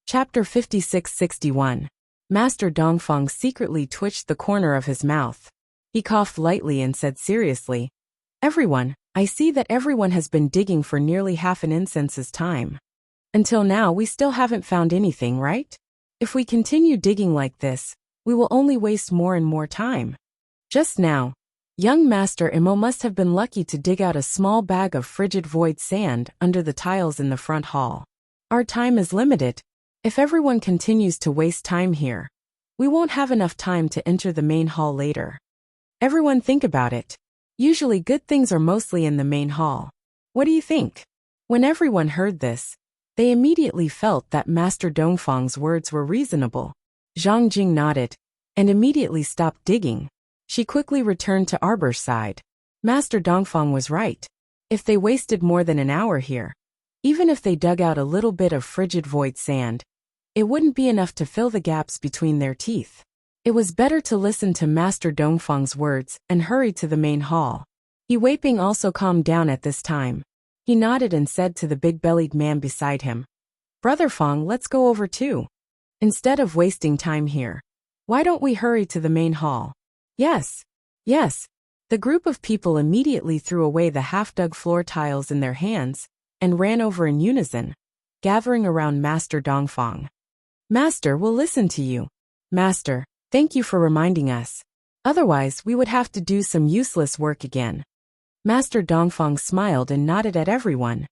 Chapter 5661. Master Dongfang secretly twitched the corner of his mouth. He coughed lightly and said seriously, "Everyone, I see that everyone has been digging for nearly half an incense's time. Until now we still haven't found anything, right? If we continue digging like this, we will only waste more and more time." Just now, young Master Imo must have been lucky to dig out a small bag of frigid void sand under the tiles in the front hall. Our time is limited. If everyone continues to waste time here, we won't have enough time to enter the main hall later. Everyone think about it. Usually good things are mostly in the main hall. What do you think? When everyone heard this, they immediately felt that Master Dongfang's words were reasonable. Zhang Jing nodded and immediately stopped digging. She quickly returned to Arbor's side. Master Dongfang was right. If they wasted more than an hour here, even if they dug out a little bit of frigid void sand, it wouldn't be enough to fill the gaps between their teeth. It was better to listen to Master Dongfang's words and hurry to the main hall. He Weiping also calmed down at this time. He nodded and said to the big-bellied man beside him, "Brother Fang, let's go over too. Instead of wasting time here, why don't we hurry to the main hall?" "Yes, yes." The group of people immediately threw away the half-dug floor tiles in their hands and ran over in unison, gathering around Master Dongfang. "Master, we'll listen to you. Master, thank you for reminding us. Otherwise, we would have to do some useless work again." Master Dongfang smiled and nodded at everyone.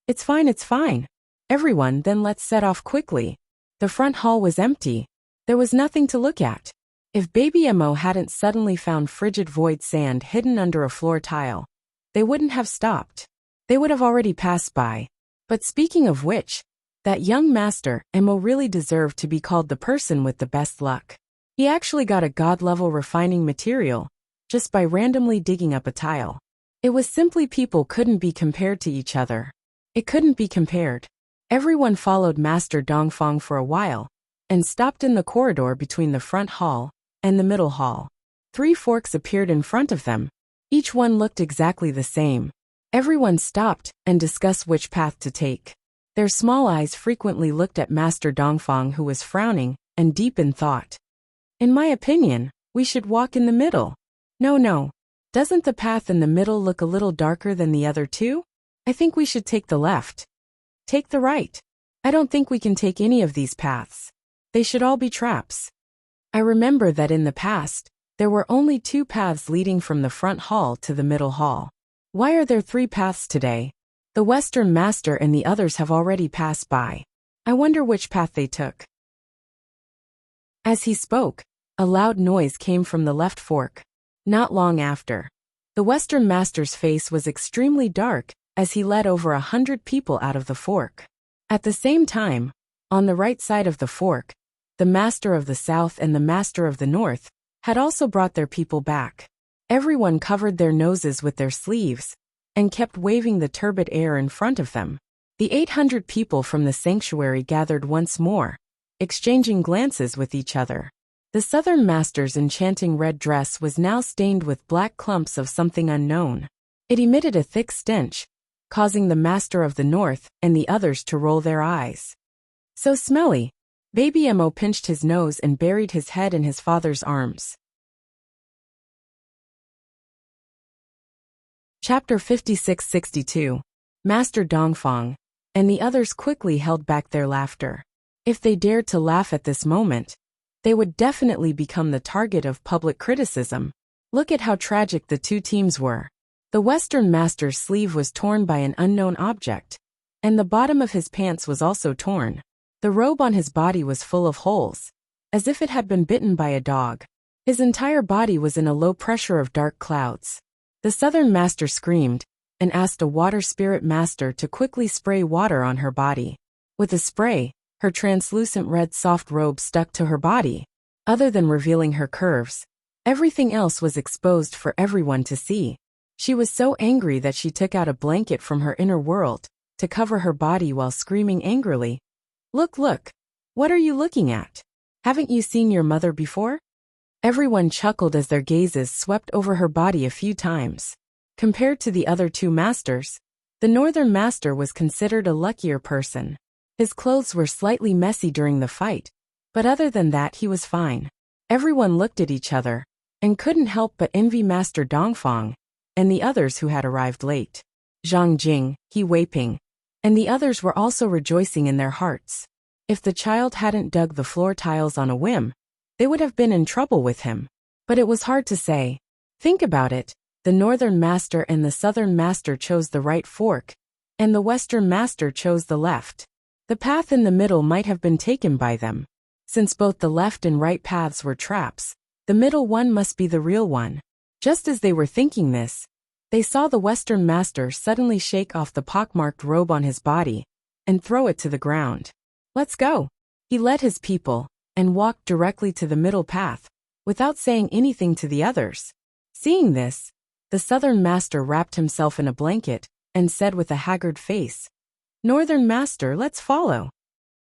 It's fine. Everyone, then let's set off quickly." The front hall was empty. There was nothing to look at. If Baby Emo hadn't suddenly found frigid void sand hidden under a floor tile, they wouldn't have stopped. They would have already passed by. But speaking of which, that young Master Emo really deserved to be called the person with the best luck. He actually got a god-level refining material just by randomly digging up a tile. It was simply people couldn't be compared to each other. It couldn't be compared. Everyone followed Master Dongfang for a while and stopped in the corridor between the front hall and the middle hall. 3 forks appeared in front of them. Each one looked exactly the same. Everyone stopped and discussed which path to take. Their small eyes frequently looked at Master Dongfang, who was frowning and deep in thought. "In my opinion, we should walk in the middle." No. Doesn't the path in the middle look a little darker than the other two? I think we should take the left." "Take the right." "I don't think we can take any of these paths. They should all be traps." I remember that in the past, there were only 2 paths leading from the front hall to the middle hall. Why are there 3 paths today? The Western Master and the others have already passed by. I wonder which path they took. As he spoke, a loud noise came from the left fork. Not long after, the Western Master's face was extremely dark as he led over 100 people out of the fork. At the same time, on the right side of the fork, the Master of the South and the Master of the North had also brought their people back. Everyone covered their noses with their sleeves and kept waving the turbid air in front of them. The 800 people from the sanctuary gathered once more, exchanging glances with each other. The Southern Master's enchanting red dress was now stained with black clumps of something unknown. It emitted a thick stench, causing the Master of the North and the others to roll their eyes. "So smelly." Baby Emo pinched his nose and buried his head in his father's arms. Chapter 5662. Master Dongfang and the others quickly held back their laughter. If they dared to laugh at this moment, they would definitely become the target of public criticism. Look at how tragic the 2 teams were. The Western Master's sleeve was torn by an unknown object, and the bottom of his pants was also torn. The robe on his body was full of holes, as if it had been bitten by a dog. His entire body was in a low pressure of dark clouds. The Southern Master screamed and asked a water spirit master to quickly spray water on her body. With the spray, her translucent red soft robe stuck to her body. Other than revealing her curves, everything else was exposed for everyone to see. She was so angry that she took out a blanket from her inner world to cover her body while screaming angrily, Look, what are you looking at? Haven't you seen your mother before?" Everyone chuckled as their gazes swept over her body a few times. Compared to the other 2 masters, the Northern Master was considered a luckier person. His clothes were slightly messy during the fight, but other than that he was fine. Everyone looked at each other and couldn't help but envy Master Dongfang and the others who had arrived late. Zhang Jing, He Weiping, and the others were also rejoicing in their hearts. If the child hadn't dug the floor tiles on a whim, they would have been in trouble with him. But it was hard to say. Think about it. The northern master and the southern master chose the right fork, and the western master chose the left. The path in the middle might have been taken by them. Since both the left and right paths were traps, the middle one must be the real one. Just as they were thinking this, they saw the western master suddenly shake off the pockmarked robe on his body and throw it to the ground. Let's go. He led his people and walked directly to the middle path, without saying anything to the others. Seeing this, the southern master wrapped himself in a blanket and said with a haggard face, "Northern master, let's follow."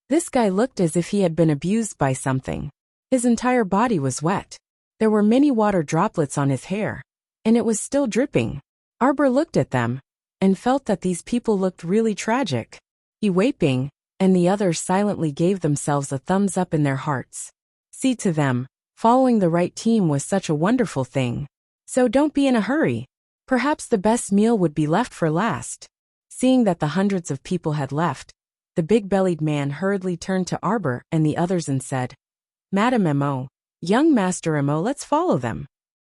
This guy looked as if he had been abused by something. His entire body was wet. There were many water droplets on his hair, and it was still dripping. Arbor looked at them and felt that these people looked really tragic. He Weiping and the others silently gave themselves a thumbs up in their hearts. See, to them, following the right team was such a wonderful thing. So don't be in a hurry. Perhaps the best meal would be left for last. Seeing that the hundreds of people had left, the big-bellied man hurriedly turned to Arbor and the others and said, "Madam Mo, young Master Mo, let's follow them."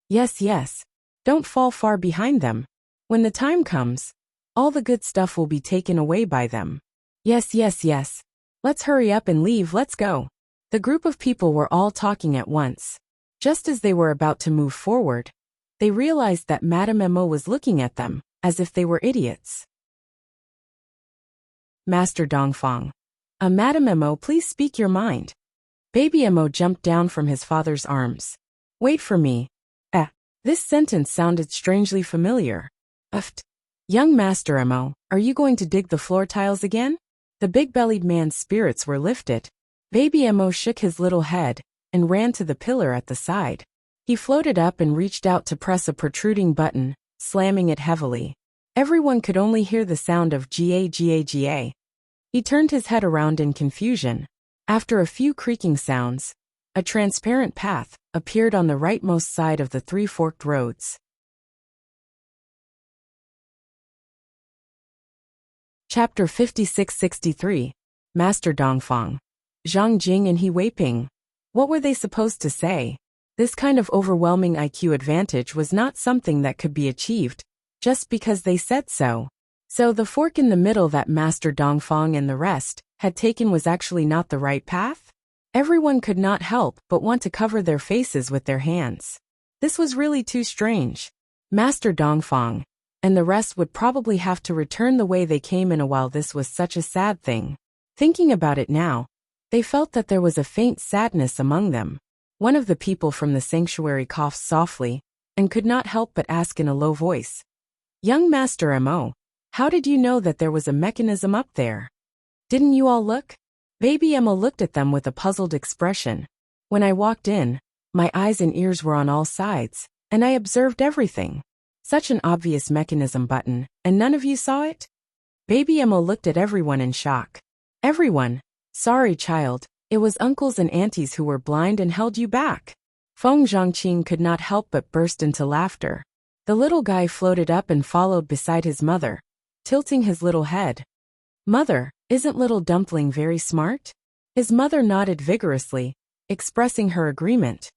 Yes, yes. Don't fall far behind them. When the time comes, all the good stuff will be taken away by them. Yes, yes, yes. Let's hurry up and leave, let's go. The group of people were all talking at once. Just as they were about to move forward, they realized that Madame Mo was looking at them, as if they were idiots. Master Dongfang. Madame Mo, please speak your mind. Baby Mo jumped down from his father's arms. Wait for me. This sentence sounded strangely familiar. Young Master Mo, are you going to dig the floor tiles again? The big-bellied man's spirits were lifted. Baby Mo shook his little head and ran to the pillar at the side. He floated up and reached out to press a protruding button, slamming it heavily. Everyone could only hear the sound of ga ga ga. He turned his head around in confusion. After a few creaking sounds, a transparent path appeared on the rightmost side of the three forked roads. Chapter 5663. Master Dongfang. Zhang Jing and He Weiping. What were they supposed to say? This kind of overwhelming IQ advantage was not something that could be achieved, just because they said so. So the fork in the middle that Master Dongfang and the rest had taken was actually not the right path? Everyone could not help but want to cover their faces with their hands. This was really too strange. Master Dongfang and the rest would probably have to return the way they came in, while this was such a sad thing. Thinking about it now, they felt that there was a faint sadness among them. One of the people from the sanctuary coughed softly and could not help but ask in a low voice, "Young Master Mo, how did you know that there was a mechanism up there? Didn't you all look?" Baby Emma looked at them with a puzzled expression. When I walked in, my eyes and ears were on all sides, and I observed everything. Such an obvious mechanism button, and none of you saw it? Baby Emma looked at everyone in shock. Everyone? Sorry, child, it was uncles and aunties who were blind and held you back. Feng Zhangqing could not help but burst into laughter. The little guy floated up and followed beside his mother, tilting his little head. Mother, isn't little dumpling very smart? His mother nodded vigorously, expressing her agreement.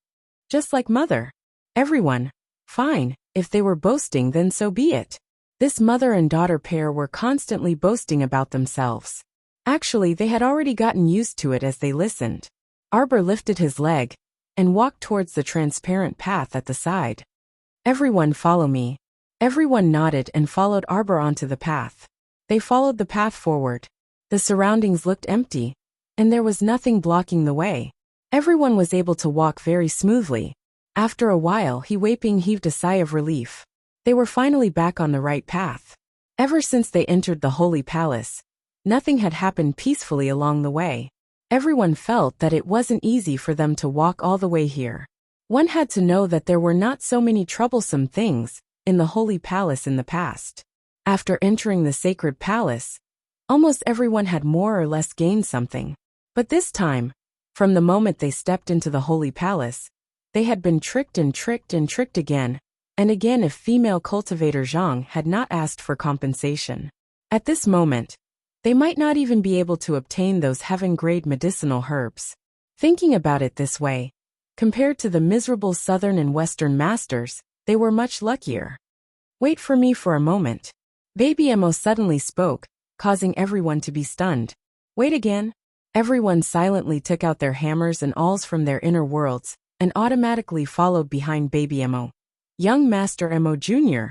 Just like mother. Everyone. Fine, if they were boasting, then so be it. This mother and daughter pair were constantly boasting about themselves. Actually, they had already gotten used to it as they listened. Arbor lifted his leg and walked towards the transparent path at the side. Everyone follow me. Everyone nodded and followed Arbor onto the path. They followed the path forward. The surroundings looked empty, and there was nothing blocking the way. Everyone was able to walk very smoothly. After a while, He Weiping heaved a sigh of relief. They were finally back on the right path. Ever since they entered the Holy Palace, nothing had happened peacefully along the way. Everyone felt that it wasn't easy for them to walk all the way here. One had to know that there were not so many troublesome things in the Holy Palace in the past. After entering the Sacred Palace, Almost everyone had more or less gained something. But this time, from the moment they stepped into the holy palace, they had been tricked and tricked and tricked again, and again if female cultivator Zhang had not asked for compensation. At this moment, they might not even be able to obtain those heaven-grade medicinal herbs. Thinking about it this way, compared to the miserable southern and western masters, they were much luckier. Wait for me for a moment. Baby Emo suddenly spoke, causing everyone to be stunned. Wait again. Everyone silently took out their hammers and awls from their inner worlds, and automatically followed behind Baby Emo. Young Master Emo Jr.,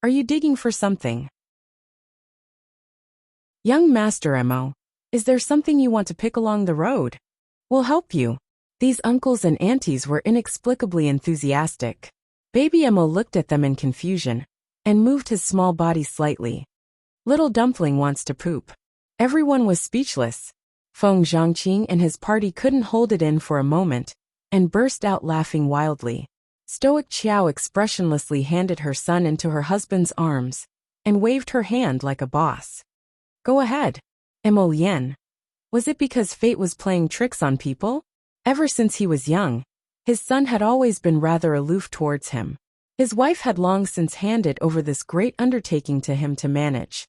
are you digging for something? Young Master Emo, is there something you want to pick along the road? We'll help you. These uncles and aunties were inexplicably enthusiastic. Baby Emo looked at them in confusion, and moved his small body slightly. Little Dumpling wants to poop. Everyone was speechless. Feng Zhangqing and his party couldn't hold it in for a moment, and burst out laughing wildly. Stoic Qiao expressionlessly handed her son into her husband's arms, and waved her hand like a boss. Go ahead. Emo Lien. Was it because fate was playing tricks on people? Ever since he was young, his son had always been rather aloof towards him. His wife had long since handed over this great undertaking to him to manage.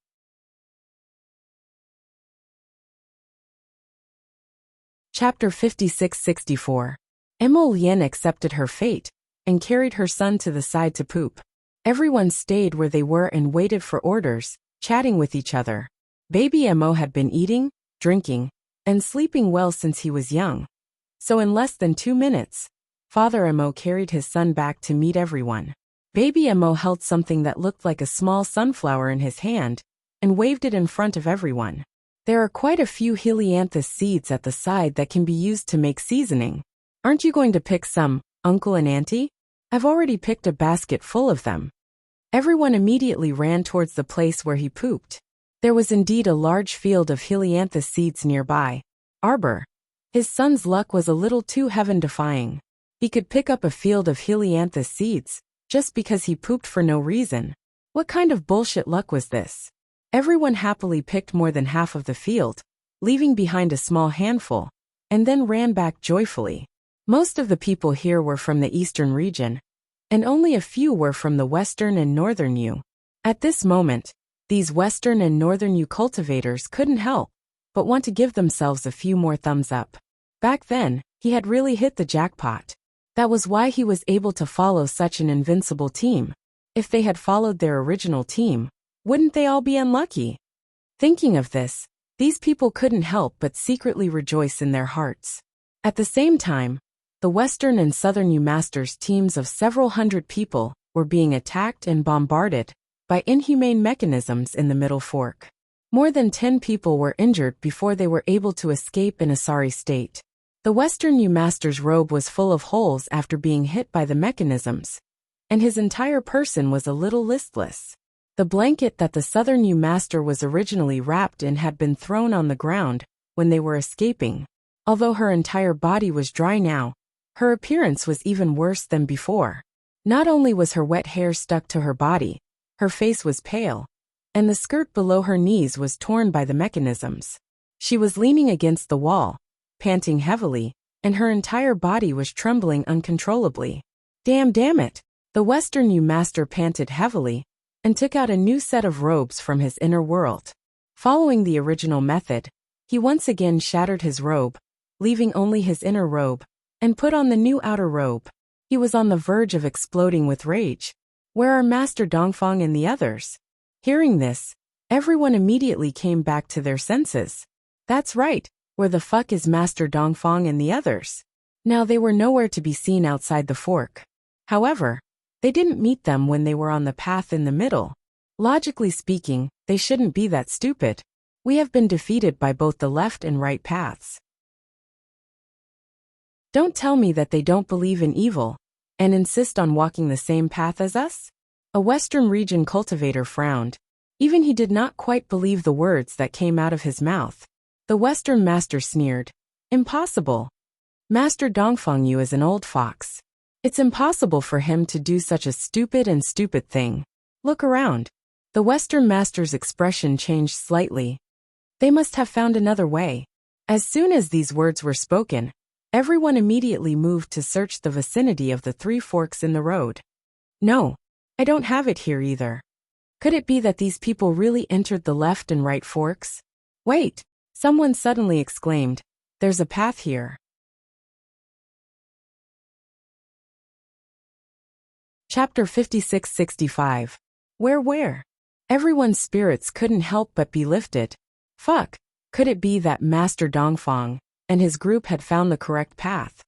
Chapter 56-64. Emo Lien accepted her fate, and carried her son to the side to poop. Everyone stayed where they were and waited for orders, chatting with each other. Baby Emo had been eating, drinking, and sleeping well since he was young. So in less than 2 minutes, Father Emo carried his son back to meet everyone. Baby Emo held something that looked like a small sunflower in his hand, and waved it in front of everyone. There are quite a few helianthus seeds at the side that can be used to make seasoning. Aren't you going to pick some, Uncle and Auntie? I've already picked a basket full of them. Everyone immediately ran towards the place where he pooped. There was indeed a large field of helianthus seeds nearby. Arbor. His son's luck was a little too heaven-defying. He could pick up a field of helianthus seeds, just because he pooped for no reason. What kind of bullshit luck was this? Everyone happily picked more than half of the field, leaving behind a small handful, and then ran back joyfully. Most of the people here were from the eastern region, and only a few were from the western and northern U. At this moment, these western and northern U cultivators couldn't help but want to give themselves a few more thumbs up. Back then, he had really hit the jackpot. That was why he was able to follow such an invincible team. If they had followed their original team, wouldn't they all be unlucky? Thinking of this, these people couldn't help but secretly rejoice in their hearts. At the same time, the Western and Southern U Masters teams of several hundred people were being attacked and bombarded by inhumane mechanisms in the Middle Fork. More than 10 people were injured before they were able to escape in a sorry state. The Western U Master's robe was full of holes after being hit by the mechanisms, and his entire person was a little listless. The blanket that the Southern U Master was originally wrapped in had been thrown on the ground when they were escaping. Although her entire body was dry now, her appearance was even worse than before. Not only was her wet hair stuck to her body, her face was pale, and the skirt below her knees was torn by the mechanisms. She was leaning against the wall, panting heavily, and her entire body was trembling uncontrollably. Damn it! The Western U Master panted heavily, and took out a new set of robes from his inner world. Following the original method, he once again shattered his robe, leaving only his inner robe, and put on the new outer robe. He was on the verge of exploding with rage. Where are Master Dongfang and the others? Hearing this, everyone immediately came back to their senses. That's right, where the fuck is Master Dongfang and the others? Now they were nowhere to be seen outside the fork. However, they didn't meet them when they were on the path in the middle. Logically speaking, they shouldn't be that stupid. We have been defeated by both the left and right paths. Don't tell me that they don't believe in evil, and insist on walking the same path as us? A Western region cultivator frowned. Even he did not quite believe the words that came out of his mouth. The Western Master sneered. Impossible. Master Dongfang Yu is an old fox. It's impossible for him to do such a stupid thing. Look around. The Western Master's expression changed slightly. They must have found another way. As soon as these words were spoken, everyone immediately moved to search the vicinity of the 3 forks in the road. No, I don't have it here either. Could it be that these people really entered the left and right forks? Wait, someone suddenly exclaimed, there's a path here. Chapter 56-65. Where? Everyone's spirits couldn't help but be lifted. Fuck, could it be that Master Dongfang and his group had found the correct path?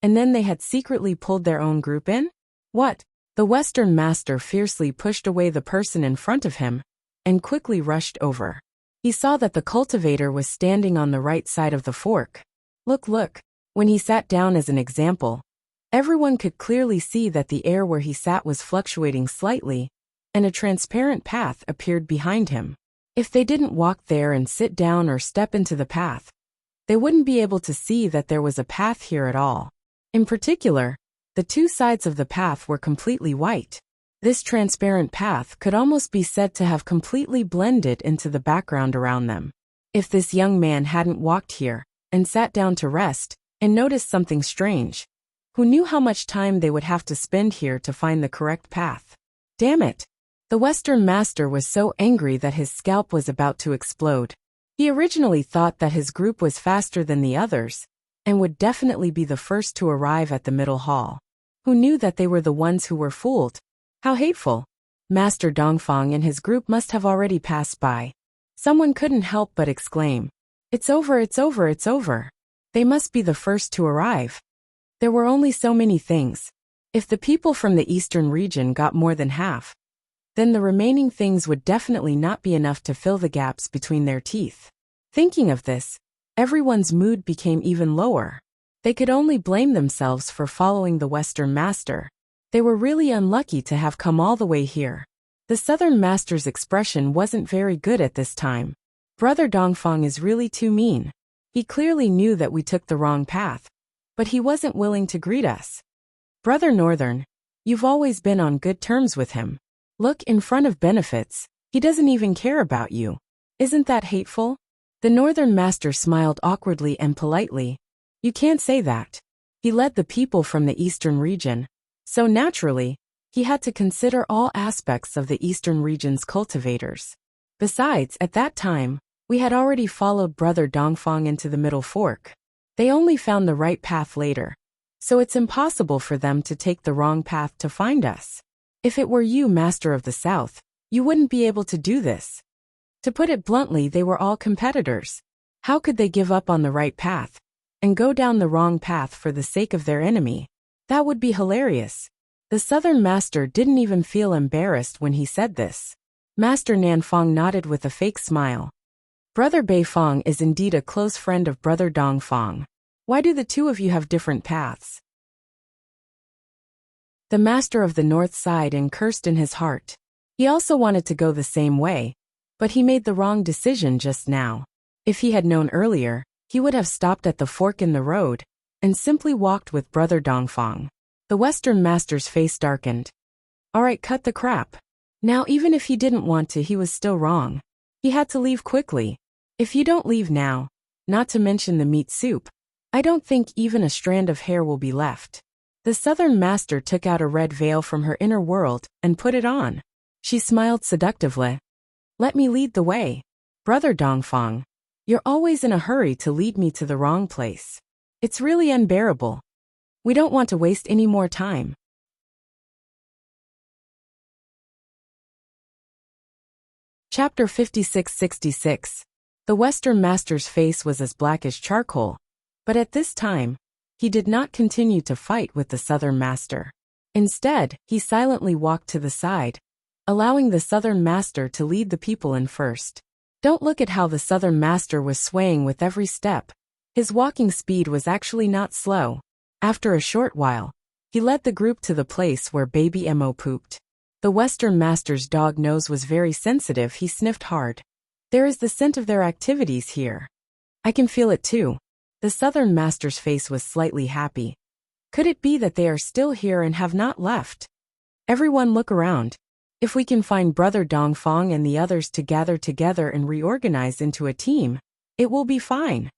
And then they had secretly pulled their own group in? What? The Western Master fiercely pushed away the person in front of him and quickly rushed over. He saw that the cultivator was standing on the right side of the fork. Look. When he sat down as an example, everyone could clearly see that the air where he sat was fluctuating slightly, and a transparent path appeared behind him. If they didn't walk there and sit down or step into the path, they wouldn't be able to see that there was a path here at all. In particular, the 2 sides of the path were completely white. This transparent path could almost be said to have completely blended into the background around them. If this young man hadn't walked here and sat down to rest and noticed something strange, who knew how much time they would have to spend here to find the correct path? Damn it! The Western Master was so angry that his scalp was about to explode. He originally thought that his group was faster than the others and would definitely be the first to arrive at the middle hall. Who knew that they were the ones who were fooled? How hateful! Master Dongfang and his group must have already passed by. Someone couldn't help but exclaim, It's over. They must be the first to arrive. There were only so many things. If the people from the eastern region got more than half, then the remaining things would definitely not be enough to fill the gaps between their teeth. Thinking of this, everyone's mood became even lower. They could only blame themselves for following the Western Master. They were really unlucky to have come all the way here. The Southern Master's expression wasn't very good at this time. Brother Dongfang is really too mean. He clearly knew that we took the wrong path, but he wasn't willing to greet us. Brother Northern, you've always been on good terms with him. Look, in front of benefits, he doesn't even care about you. Isn't that hateful? The Northern Master smiled awkwardly and politely. You can't say that. He led the people from the eastern region, so naturally, he had to consider all aspects of the eastern region's cultivators. Besides, at that time, we had already followed Brother Dongfang into the middle fork. They only found the right path later, so it's impossible for them to take the wrong path to find us. If it were you, Master of the South, you wouldn't be able to do this. To put it bluntly, they were all competitors. How could they give up on the right path and go down the wrong path for the sake of their enemy? That would be hilarious. The Southern Master didn't even feel embarrassed when he said this. Master Nanfang nodded with a fake smile. Brother Beifang is indeed a close friend of Brother Dongfang. Why do the 2 of you have different paths? The Master of the North sighed and cursed in his heart. He also wanted to go the same way, but he made the wrong decision just now. If he had known earlier, he would have stopped at the fork in the road and simply walked with Brother Dongfang. The Western Master's face darkened. Alright, cut the crap. Now, even if he didn't want to, he was still wrong. He had to leave quickly. If you don't leave now, not to mention the meat soup, I don't think even a strand of hair will be left. The Southern Master took out a red veil from her inner world and put it on. She smiled seductively. Let me lead the way. Brother Dongfang, you're always in a hurry to lead me to the wrong place. It's really unbearable. We don't want to waste any more time. Chapter 56-66. The Western Master's face was as black as charcoal, but at this time, he did not continue to fight with the Southern Master. Instead, he silently walked to the side, allowing the Southern Master to lead the people in first. Don't look at how the Southern Master was swaying with every step. His walking speed was actually not slow. After a short while, he led the group to the place where baby Mo pooped. The Western Master's dog nose was very sensitive. He sniffed hard. There is the scent of their activities here. I can feel it too. The Southern Master's face was slightly happy. Could it be that they are still here and have not left? Everyone look around. If we can find Brother Dongfang and the others to gather together and reorganize into a team, it will be fine.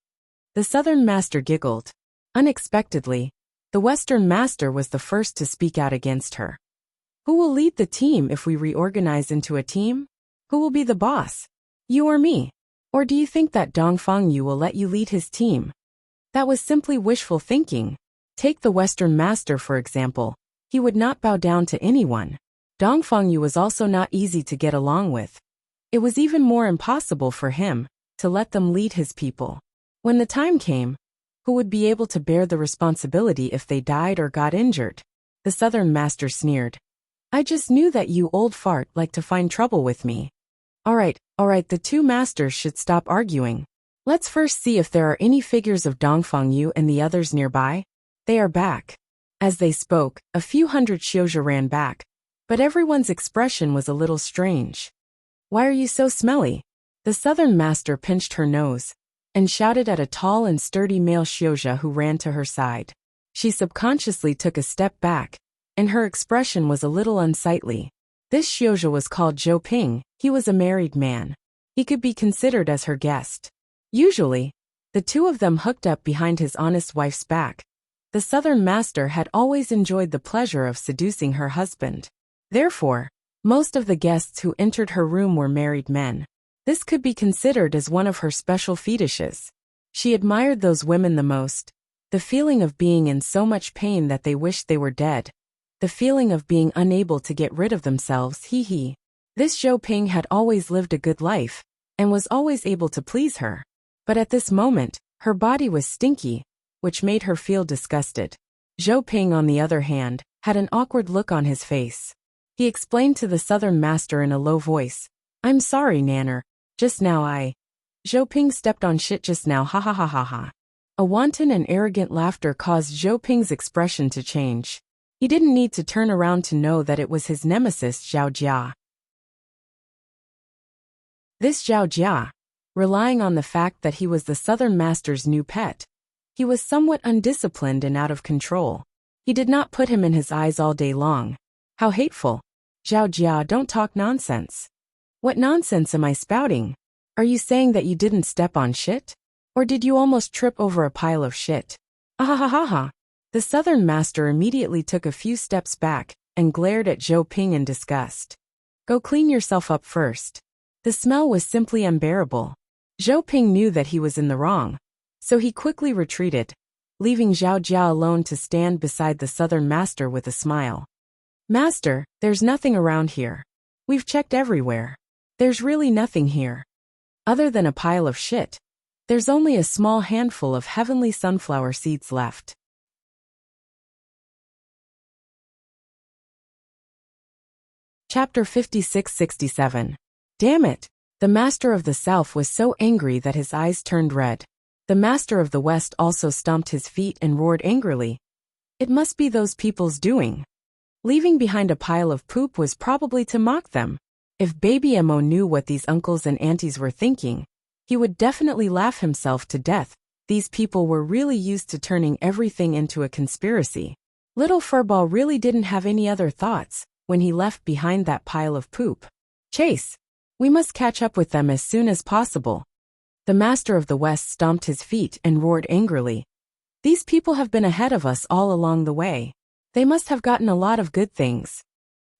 The Southern Master giggled. Unexpectedly, the Western Master was the first to speak out against her. Who will lead the team if we reorganize into a team? Who will be the boss? You or me? Or do you think that Dongfang Yu will let you lead his team? That was simply wishful thinking. Take the Western Master for example. He would not bow down to anyone. Dongfang Yu was also not easy to get along with. It was even more impossible for him to let them lead his people. When the time came, who would be able to bear the responsibility if they died or got injured? The Southern Master sneered. I just knew that you old fart like to find trouble with me. All right, the two masters should stop arguing. Let's first see if there are any figures of Dongfang Yu and the others nearby. They are back. As they spoke, a few hundred Xiuzha ran back, but everyone's expression was a little strange. Why are you so smelly? The Southern Master pinched her nose and shouted at a tall and sturdy male Xiuzha who ran to her side. She subconsciously took a step back, and her expression was a little unsightly. This Xiuzha was called Zhou Ping. He was a married man. He could be considered as her guest. Usually, the two of them hooked up behind his honest wife's back. The Southern Master had always enjoyed the pleasure of seducing her husband. Therefore, most of the guests who entered her room were married men. This could be considered as one of her special fetishes. She admired those women the most. The feeling of being in so much pain that they wished they were dead. The feeling of being unable to get rid of themselves, This Zhou Ping had always lived a good life, and was always able to please her. But at this moment, her body was stinky, which made her feel disgusted. Zhou Ping, on the other hand, had an awkward look on his face. He explained to the Southern Master in a low voice, I'm sorry, Nanner. Just now Zhou Ping stepped on shit just now, ha ha ha ha ha. A wanton and arrogant laughter caused Zhou Ping's expression to change. He didn't need to turn around to know that it was his nemesis Zhao Jia. This Zhao Jia, relying on the fact that he was the Southern Master's new pet, he was somewhat undisciplined and out of control. He did not put him in his eyes all day long. How hateful. Zhao Jia, don't talk nonsense. What nonsense am I spouting? Are you saying that you didn't step on shit? Or did you almost trip over a pile of shit? Ahahaha. The Southern Master immediately took a few steps back and glared at Zhou Ping in disgust. Go clean yourself up first. The smell was simply unbearable. Zhou Ping knew that he was in the wrong, so he quickly retreated, leaving Zhao Jia alone to stand beside the Southern Master with a smile. Master, there's nothing around here. We've checked everywhere. There's really nothing here. Other than a pile of shit. There's only a small handful of heavenly sunflower seeds left. Chapter 56-67. Damn it! The Master of the South was so angry that his eyes turned red. The Master of the West also stomped his feet and roared angrily. It must be those people's doing. Leaving behind a pile of poop was probably to mock them. If Baby Mo knew what these uncles and aunties were thinking, he would definitely laugh himself to death. These people were really used to turning everything into a conspiracy. Little Furball really didn't have any other thoughts when he left behind that pile of poop. Chase! We must catch up with them as soon as possible. The Master of the West stomped his feet and roared angrily. These people have been ahead of us all along the way. They must have gotten a lot of good things.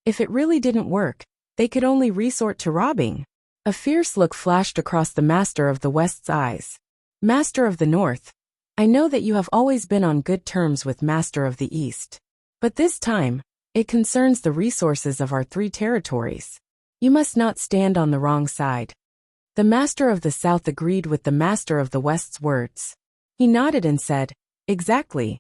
If it really didn't work, they could only resort to robbing. A fierce look flashed across the Master of the West's eyes. Master of the North, I know that you have always been on good terms with Master of the East. But this time, it concerns the resources of our 3 territories. You must not stand on the wrong side. The Master of the South agreed with the Master of the West's words. He nodded and said, Exactly.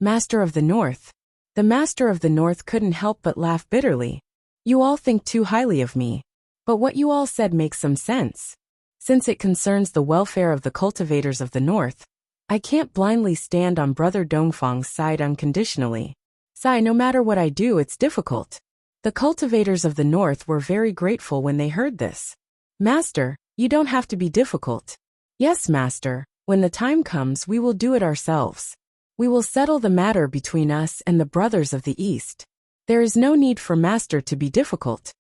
Master of the North. The Master of the North couldn't help but laugh bitterly. You all think too highly of me. But what you all said makes some sense. Since it concerns the welfare of the cultivators of the North, I can't blindly stand on Brother Dongfang's side unconditionally. No matter what I do, it's difficult. The cultivators of the North were very grateful when they heard this. Master, you don't have to be difficult. Yes, Master, when the time comes we will do it ourselves. We will settle the matter between us and the brothers of the East. There is no need for Master to be difficult.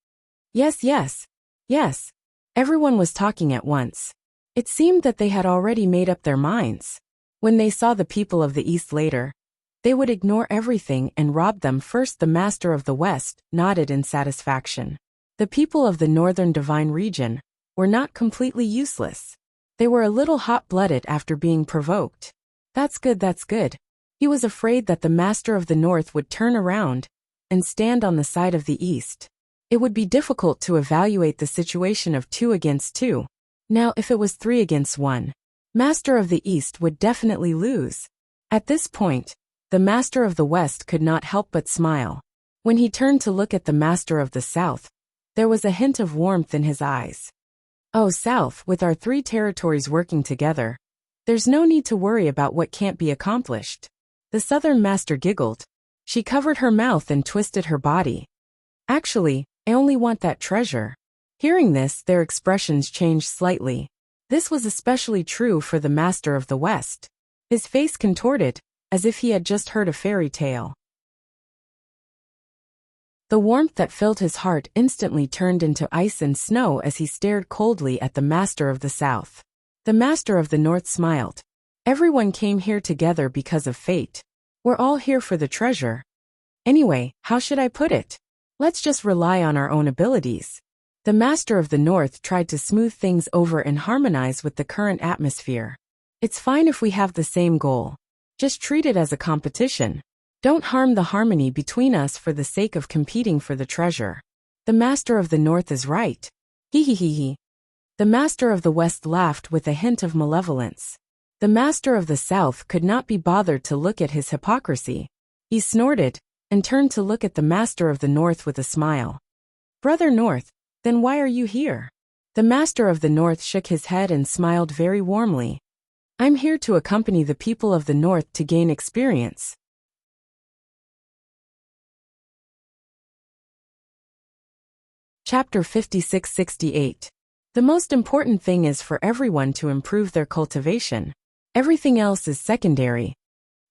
Yes, yes. Yes. Everyone was talking at once. It seemed that they had already made up their minds. When they saw the people of the East later, they would ignore everything and rob them first. The Master of the West nodded in satisfaction. The people of the Northern Divine region were not completely useless. They were a little hot-blooded after being provoked. That's good, that's good. He was afraid that the Master of the North would turn around and stand on the side of the East. It would be difficult to evaluate the situation of 2 against 2. Now if it was 3 against 1, Master of the East would definitely lose. At this point, the Master of the West could not help but smile. When he turned to look at the Master of the South, there was a hint of warmth in his eyes. Oh, South, with our 3 territories working together, there's no need to worry about what can't be accomplished. The Southern Master giggled. She covered her mouth and twisted her body. Actually, I only want that treasure. Hearing this, their expressions changed slightly. This was especially true for the Master of the West. His face contorted, as if he had just heard a fairy tale. The warmth that filled his heart instantly turned into ice and snow as he stared coldly at the Master of the South. The Master of the North smiled. Everyone came here together because of fate. We're all here for the treasure. Anyway, how should I put it? Let's just rely on our own abilities. The Master of the North tried to smooth things over and harmonize with the current atmosphere. It's fine if we have the same goal. Just treat it as a competition. Don't harm the harmony between us for the sake of competing for the treasure. The Master of the North is right. Hee hee hee hee. The Master of the West laughed with a hint of malevolence. The Master of the South could not be bothered to look at his hypocrisy. He snorted and turned to look at the Master of the North with a smile. Brother North, then why are you here? The Master of the North shook his head and smiled very warmly. I'm here to accompany the people of the North to gain experience. Chapter 56-68. The most important thing is for everyone to improve their cultivation. Everything else is secondary.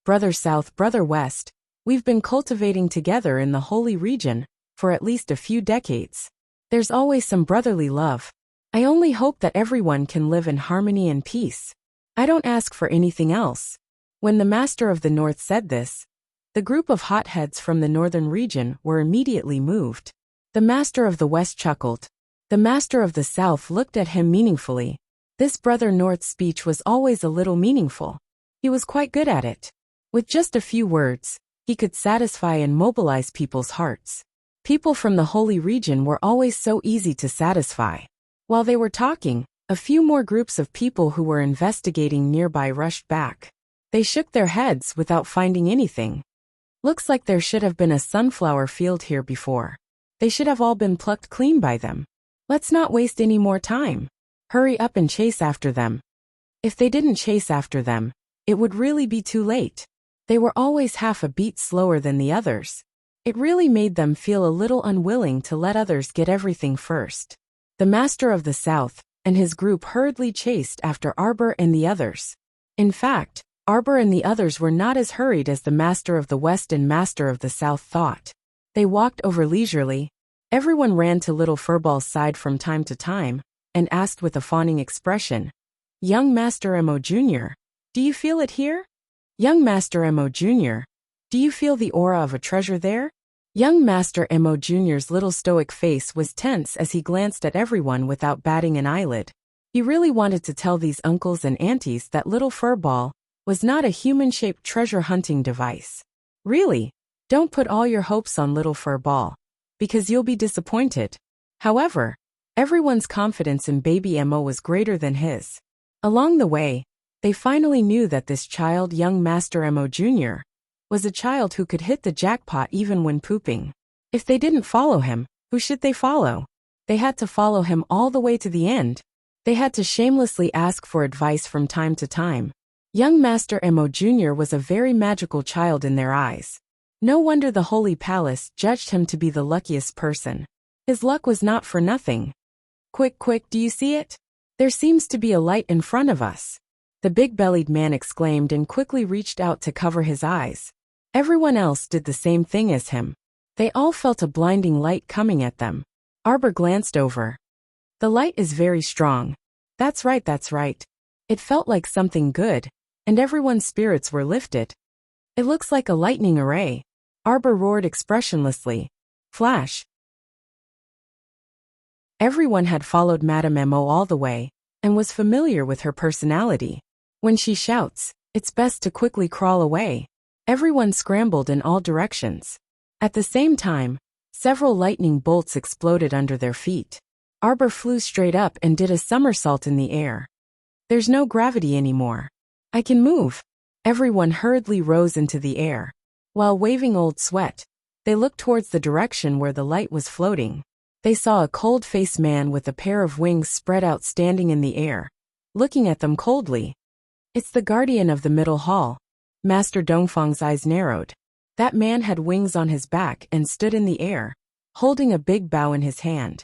Brother South, Brother West, we've been cultivating together in the Holy Region for at least a few decades. There's always some brotherly love. I only hope that everyone can live in harmony and peace. I don't ask for anything else. When the Master of the North said this, the group of hotheads from the Northern region were immediately moved. The Master of the West chuckled. The Master of the South looked at him meaningfully. This Brother North's speech was always a little meaningful. He was quite good at it. With just a few words, he could satisfy and mobilize people's hearts. People from the Holy Region were always so easy to satisfy. While they were talking, a few more groups of people who were investigating nearby rushed back. They shook their heads without finding anything. Looks like there should have been a sunflower field here before. They should have all been plucked clean by them. Let's not waste any more time. Hurry up and chase after them. If they didn't chase after them, it would really be too late. They were always half a beat slower than the others. It really made them feel a little unwilling to let others get everything first. The Master of the South and his group hurriedly chased after Arbor and the others. In fact, Arbor and the others were not as hurried as the Master of the West and Master of the South thought. They walked over leisurely. Everyone ran to Little Furball's side from time to time and asked with a fawning expression, "Young Master Mo Jr., do you feel it here? Young Master Mo Jr., do you feel the aura of a treasure there?" Young Master Mo Jr.'s little stoic face was tense as he glanced at everyone without batting an eyelid. He really wanted to tell these uncles and aunties that Little Furball was not a human-shaped treasure hunting device. Really, don't put all your hopes on Little Furball, because you'll be disappointed. However, everyone's confidence in baby Mo was greater than his. Along the way, they finally knew that this child, young Master Mo Jr., was a child who could hit the jackpot even when pooping. If they didn't follow him, who should they follow? They had to follow him all the way to the end. They had to shamelessly ask for advice from time to time. Young Master Mo Jr. was a very magical child in their eyes. No wonder the Holy Palace judged him to be the luckiest person. His luck was not for nothing. Quick, quick, do you see it? There seems to be a light in front of us. The big-bellied man exclaimed and quickly reached out to cover his eyes. Everyone else did the same thing as him. They all felt a blinding light coming at them. Arbor glanced over. The light is very strong. That's right, that's right. It felt like something good, and everyone's spirits were lifted. It looks like a lightning array. Arbor roared expressionlessly. Flash. Everyone had followed Madame Mo all the way, and was familiar with her personality. When she shouts, it's best to quickly crawl away. Everyone scrambled in all directions. At the same time, several lightning bolts exploded under their feet. Arbor flew straight up and did a somersault in the air. There's no gravity anymore. I can move. Everyone hurriedly rose into the air. While waving Old Sweat, they looked towards the direction where the light was floating. They saw a cold-faced man with a pair of wings spread out standing in the air, looking at them coldly. It's the guardian of the middle hall. Master Dongfang's eyes narrowed. That man had wings on his back and stood in the air, holding a big bow in his hand.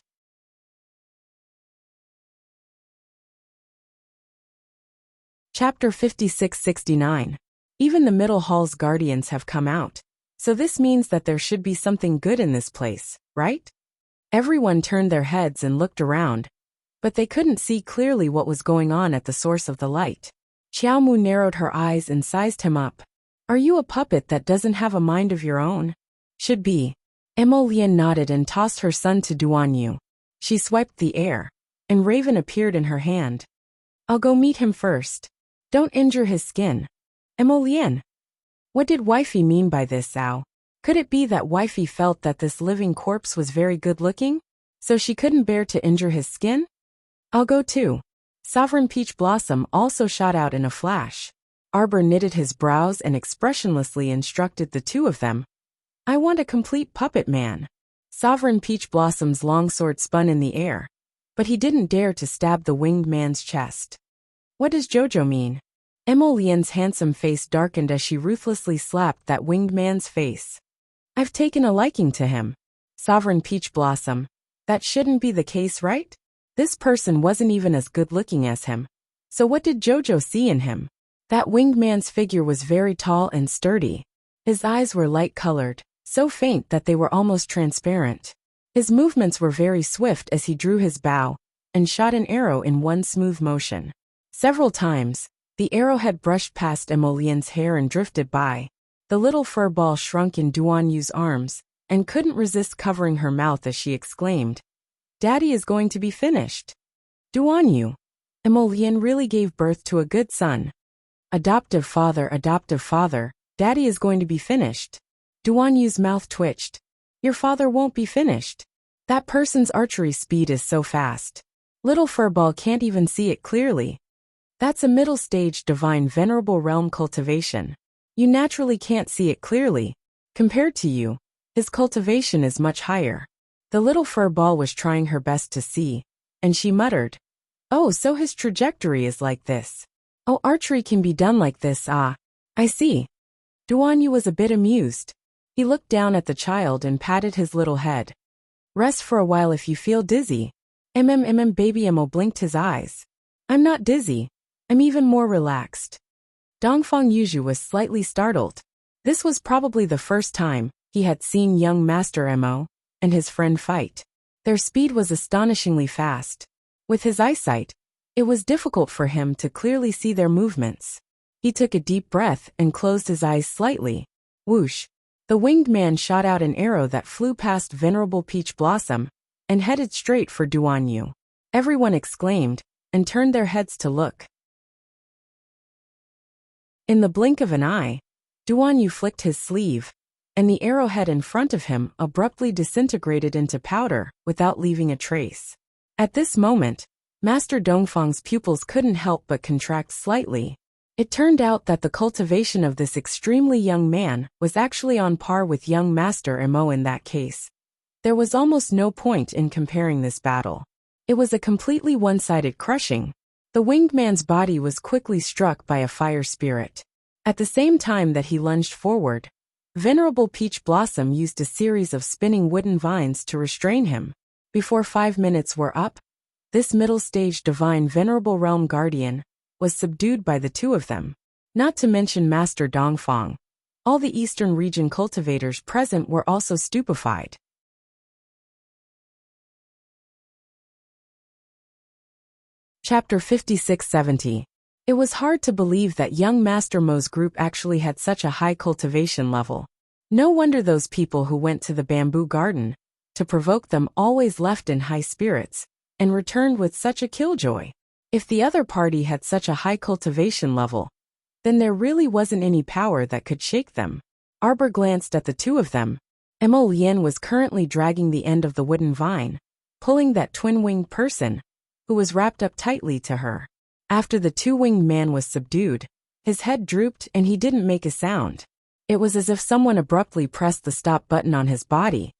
Chapter 56-69. Even the middle hall's guardians have come out. So this means that there should be something good in this place, right? Everyone turned their heads and looked around, but they couldn't see clearly what was going on at the source of the light. Xiaomu narrowed her eyes and sized him up. Are you a puppet that doesn't have a mind of your own? Should be. Emolian nodded and tossed her son to Duanyu. She swiped the air, and Raven appeared in her hand. I'll go meet him first. Don't injure his skin. Emolian. What did Wifey mean by this, Sao? Could it be that Wifey felt that this living corpse was very good-looking, so she couldn't bear to injure his skin? I'll go too. Sovereign Peach Blossom also shot out in a flash. Arbor knitted his brows and expressionlessly instructed the two of them. I want a complete puppet man. Sovereign Peach Blossom's longsword spun in the air, but he didn't dare to stab the winged man's chest. What does Jojo mean? Emolian's handsome face darkened as she ruthlessly slapped that winged man's face. I've taken a liking to him. Sovereign Peach Blossom. That shouldn't be the case, right? This person wasn't even as good-looking as him. So what did Jojo see in him? That winged man's figure was very tall and sturdy. His eyes were light-colored, so faint that they were almost transparent. His movements were very swift as he drew his bow and shot an arrow in one smooth motion. Several times, the arrowhead brushed past Emolian's hair and drifted by. The little fur ball shrunk in Duanyu's arms and couldn't resist covering her mouth as she exclaimed, Daddy is going to be finished. Duanyu. Emolian really gave birth to a good son. Adoptive father, Daddy is going to be finished. Duanyu's mouth twitched. Your father won't be finished. That person's archery speed is so fast. Little Furball can't even see it clearly. That's a middle stage divine venerable realm cultivation. You naturally can't see it clearly. Compared to you, his cultivation is much higher. The little Furball was trying her best to see, and she muttered, Oh, so his trajectory is like this. Oh, archery can be done like this, ah. I see. Duanyu was a bit amused. He looked down at the child and patted his little head. Rest for a while if you feel dizzy. Baby Emo blinked his eyes. I'm not dizzy. I'm even more relaxed. Dongfang Yuju was slightly startled. This was probably the first time he had seen young Master Mo and his friend fight. Their speed was astonishingly fast. With his eyesight, it was difficult for him to clearly see their movements. He took a deep breath and closed his eyes slightly. Whoosh! The winged man shot out an arrow that flew past Venerable Peach Blossom and headed straight for Duanyu. Everyone exclaimed and turned their heads to look. In the blink of an eye, Duanyu flicked his sleeve, and the arrowhead in front of him abruptly disintegrated into powder without leaving a trace. At this moment, Master Dongfang's pupils couldn't help but contract slightly. It turned out that the cultivation of this extremely young man was actually on par with young Master Mo in that case. There was almost no point in comparing this battle. It was a completely one-sided crushing. The winged man's body was quickly struck by a fire spirit. At the same time that he lunged forward, Venerable Peach Blossom used a series of spinning wooden vines to restrain him. Before 5 minutes were up, this middle-stage divine Venerable Realm Guardian was subdued by the two of them. Not to mention Master Dongfang. All the Eastern region cultivators present were also stupefied. Chapter 5670. It was hard to believe that young Master Mo's group actually had such a high cultivation level. No wonder those people who went to the bamboo garden to provoke them always left in high spirits and returned with such a killjoy. If the other party had such a high cultivation level, then there really wasn't any power that could shake them. Arbor glanced at the two of them. Emolien was currently dragging the end of the wooden vine, pulling that twin-winged person, who was wrapped up tightly to her. After the two-winged man was subdued, his head drooped and he didn't make a sound. It was as if someone abruptly pressed the stop button on his body,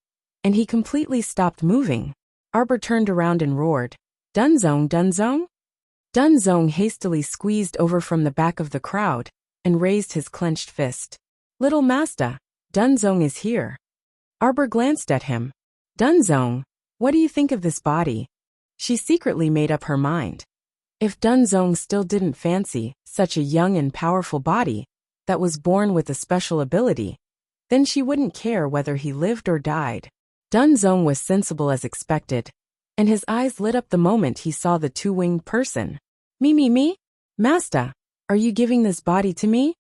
and he completely stopped moving. Arbor turned around and roared, "Dunzong, Dunzong?" Dunzong hastily squeezed over from the back of the crowd and raised his clenched fist. "Little Master, Dunzong is here." Arbor glanced at him. "Dunzong, what do you think of this body?" She secretly made up her mind. If Dunzong still didn't fancy such a young and powerful body that was born with a special ability, then she wouldn't care whether he lived or died. Dunzong was sensible as expected, and his eyes lit up the moment he saw the two-winged person. Me? Master, are you giving this body to me?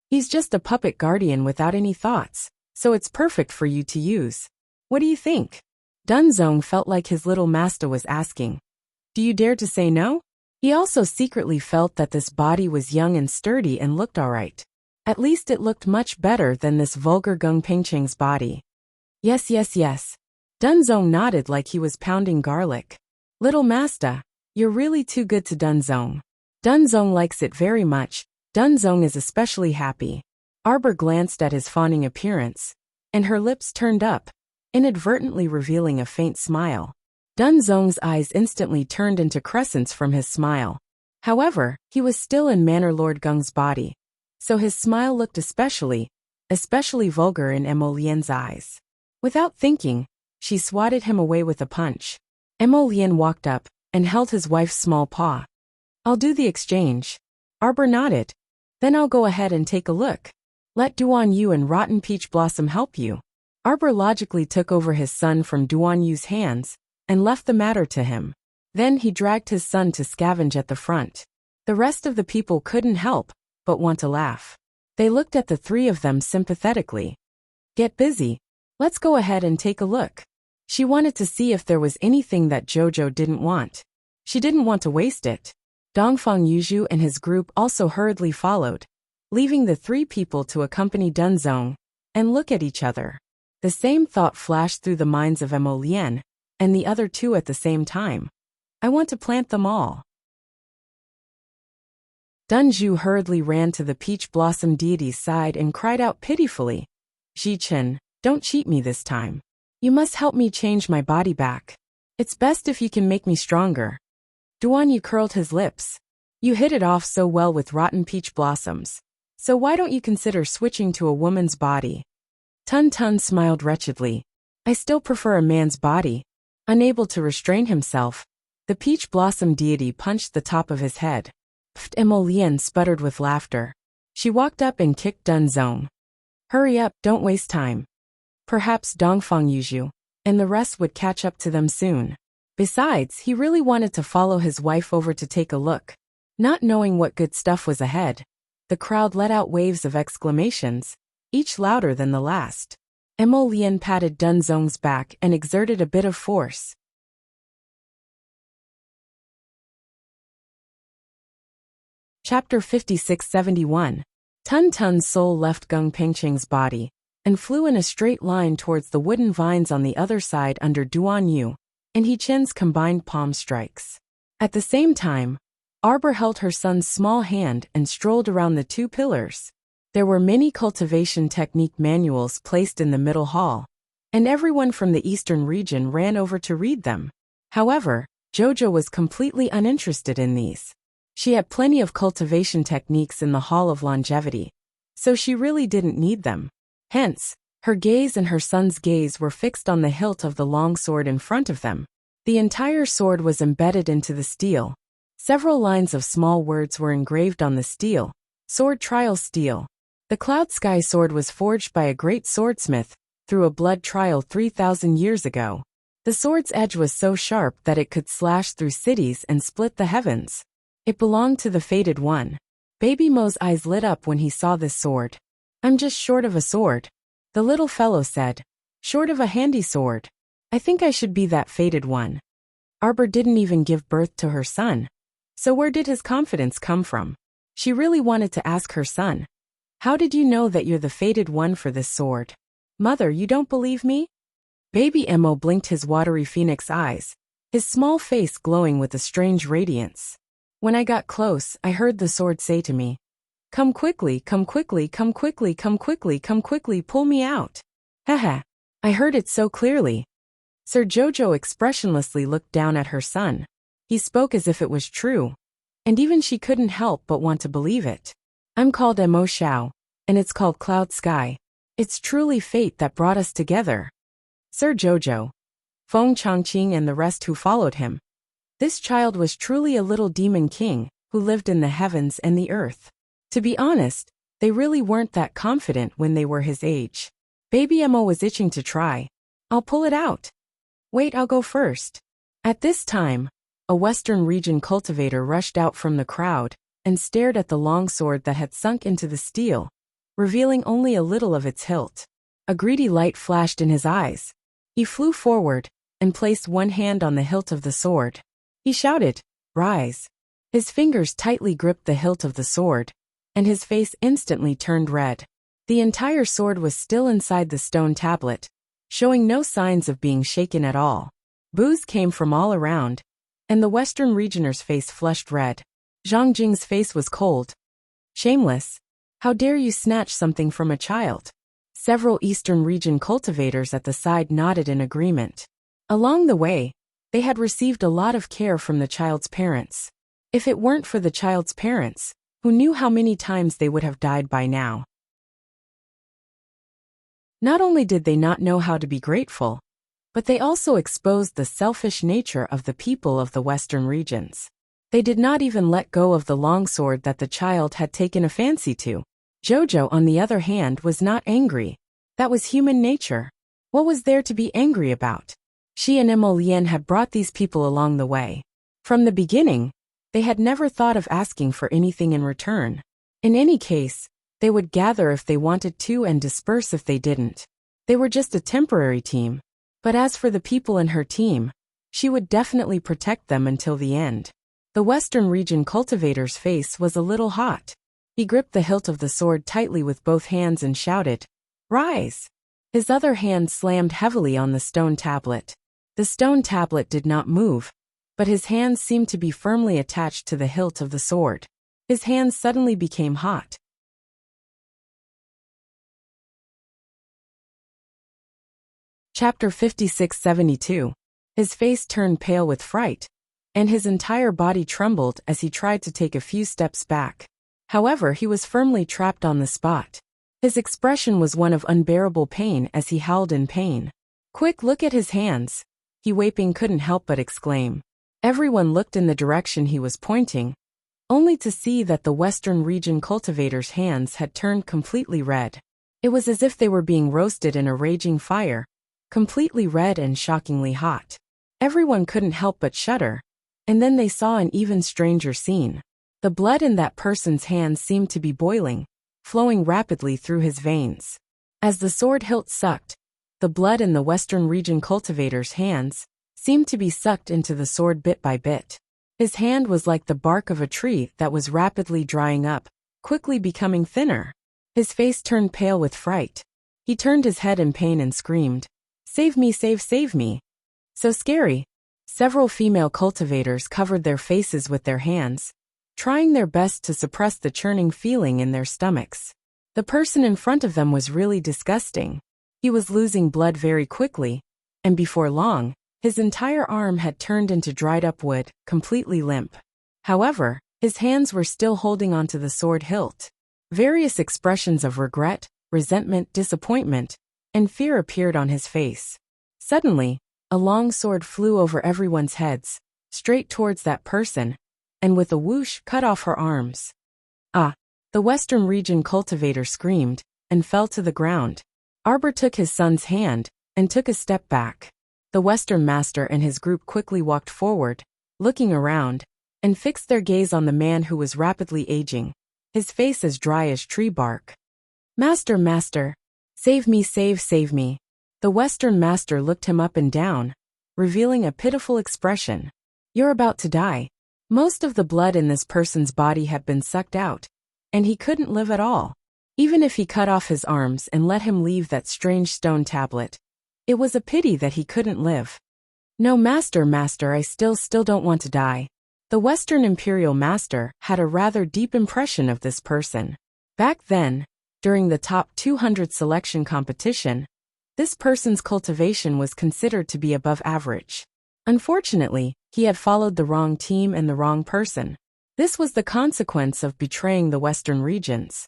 He's just a puppet guardian without any thoughts, so it's perfect for you to use. What do you think?" Dunzong felt like his little master was asking, "Do you dare to say no?" He also secretly felt that this body was young and sturdy and looked alright. At least it looked much better than this vulgar Gung Pengcheng's body. Yes. Dunzong nodded like he was pounding garlic. "Little Master, you're really too good to Dunzong. Dunzong likes it very much. Dunzong is especially happy." Arbor glanced at his fawning appearance, and her lips turned up, inadvertently revealing a faint smile. Dunzong's eyes instantly turned into crescents from his smile. However, he was still in Manor Lord Gung's body, so his smile looked especially vulgar in Emolien's eyes. Without thinking, she swatted him away with a punch. Emolien walked up and held his wife's small paw. "I'll do the exchange." Arbor nodded. "Then I'll go ahead and take a look. Let Duan Yu and Rotten Peach Blossom help you." Arbor logically took over his son from Duan Yu's hands and left the matter to him. Then he dragged his son to scavenge at the front. The rest of the people couldn't help but want to laugh. They looked at the three of them sympathetically. "Get busy. Let's go ahead and take a look." She wanted to see if there was anything that Jojo didn't want. She didn't want to waste it. Dongfang Yuzhu and his group also hurriedly followed, leaving the three people to accompany Dunzong and look at each other. The same thought flashed through the minds of Emolien and the other two at the same time. "I want to plant them all." Dunzhu hurriedly ran to the peach blossom deity's side and cried out pitifully, "Ji-Chen, don't cheat me this time. You must help me change my body back. It's best if you can make me stronger." Duan Yu curled his lips. "You hit it off so well with Rotten Peach Blossoms, so why don't you consider switching to a woman's body?" Tun Tun smiled wretchedly. "I still prefer a man's body." Unable to restrain himself, the peach blossom deity punched the top of his head. Pft! Emolien sputtered with laughter. She walked up and kicked Dunzong. "Hurry up, don't waste time." Perhaps Dongfang Yuzhu and the rest would catch up to them soon. Besides, he really wanted to follow his wife over to take a look. Not knowing what good stuff was ahead, the crowd let out waves of exclamations, each louder than the last. Emolien patted Dunzong's back and exerted a bit of force. Chapter 5671. Tun Tun's soul left Gung Pengcheng's body and flew in a straight line towards the wooden vines on the other side under Duan Yu and He-Chen's combined palm strikes. At the same time, Arbor held her son's small hand and strolled around the two pillars. There were many cultivation technique manuals placed in the middle hall, and everyone from the eastern region ran over to read them. However, Jojo was completely uninterested in these. She had plenty of cultivation techniques in the Hall of Longevity, so she really didn't need them. Hence, her gaze and her son's gaze were fixed on the hilt of the long sword in front of them. The entire sword was embedded into the steel. Several lines of small words were engraved on the steel. Sword trial steel. The Cloud Sky sword was forged by a great swordsmith through a blood trial 3,000 years ago. The sword's edge was so sharp that it could slash through cities and split the heavens. It belonged to the Fated One. Baby Mo's eyes lit up when he saw this sword. I'm just short of a sword, the little fellow said. Short of a handy sword. I think I should be that Fated One. Arbor didn't even give birth to her son. So where did his confidence come from? She really wanted to ask her son. How did you know that you're the Fated One for this sword? Mother, you don't believe me? Baby Mo blinked his watery phoenix eyes, his small face glowing with a strange radiance. When I got close, I heard the sword say to me, come quickly, come quickly, come quickly, come quickly, come quickly, pull me out. Haha. I heard it so clearly. Sir Jojo expressionlessly looked down at her son. He spoke as if it was true. And even she couldn't help but want to believe it. I'm called Mo Xiao, and it's called Cloud Sky. It's truly fate that brought us together. Sir Jojo, Feng Changqing and the rest who followed him. This child was truly a little demon king, who lived in the heavens and the earth. To be honest, they really weren't that confident when they were his age. Baby Mo was itching to try. I'll pull it out. Wait, I'll go first. At this time, a Western region cultivator rushed out from the crowd and stared at the long sword that had sunk into the steel, revealing only a little of its hilt. A greedy light flashed in his eyes. He flew forward and placed one hand on the hilt of the sword. He shouted, rise. His fingers tightly gripped the hilt of the sword, and his face instantly turned red. The entire sword was still inside the stone tablet, showing no signs of being shaken at all. Boos came from all around, and the Western regioner's face flushed red. Zhang Jing's face was cold. Shameless. How dare you snatch something from a child? Several Eastern region cultivators at the side nodded in agreement. Along the way, they had received a lot of care from the child's parents. If it weren't for the child's parents, who knew how many times they would have died by now? Not only did they not know how to be grateful, but they also exposed the selfish nature of the people of the Western regions. They did not even let go of the longsword that the child had taken a fancy to. Jojo, on the other hand, was not angry. That was human nature. What was there to be angry about? She and Mo Lian had brought these people along the way. From the beginning, they had never thought of asking for anything in return. In any case, they would gather if they wanted to and disperse if they didn't. They were just a temporary team. But as for the people in her team, she would definitely protect them until the end. The Western region cultivator's face was a little hot. He gripped the hilt of the sword tightly with both hands and shouted, rise! His other hand slammed heavily on the stone tablet. The stone tablet did not move, but his hands seemed to be firmly attached to the hilt of the sword. His hands suddenly became hot. Chapter 56-72. His face turned pale with fright, and his entire body trembled as he tried to take a few steps back. However, he was firmly trapped on the spot. His expression was one of unbearable pain as he howled in pain. Quick, look at his hands! He Weiping couldn't help but exclaim. Everyone looked in the direction he was pointing, only to see that the Western region cultivator's hands had turned completely red. It was as if they were being roasted in a raging fire, completely red and shockingly hot. Everyone couldn't help but shudder, and then they saw an even stranger scene. The blood in that person's hands seemed to be boiling, flowing rapidly through his veins. As the sword hilt sucked, the blood in the Western region cultivator's hands seemed to be sucked into the sword bit by bit. His hand was like the bark of a tree that was rapidly drying up, quickly becoming thinner. His face turned pale with fright. He turned his head in pain and screamed, save me, save me. So scary. Several female cultivators covered their faces with their hands, trying their best to suppress the churning feeling in their stomachs. The person in front of them was really disgusting. He was losing blood very quickly, and before long, his entire arm had turned into dried-up wood, completely limp. However, his hands were still holding onto the sword hilt. Various expressions of regret, resentment, disappointment, and fear appeared on his face. Suddenly, a long sword flew over everyone's heads, straight towards that person, and with a whoosh cut off her arms. Ah! The Western region cultivator screamed, and fell to the ground. Arbor took his son's hand, and took a step back. The Western master and his group quickly walked forward, looking around, and fixed their gaze on the man who was rapidly aging, his face as dry as tree bark. Master, master, save me, save me. The Western master looked him up and down, revealing a pitiful expression. You're about to die. Most of the blood in this person's body had been sucked out, and he couldn't live at all. Even if he cut off his arms and let him leave that strange stone tablet, it was a pity that he couldn't live. No, master, I still don't want to die. The Western Imperial Master had a rather deep impression of this person. Back then, during the top 200 selection competition, this person's cultivation was considered to be above average. Unfortunately, he had followed the wrong team and the wrong person. This was the consequence of betraying the Western regions.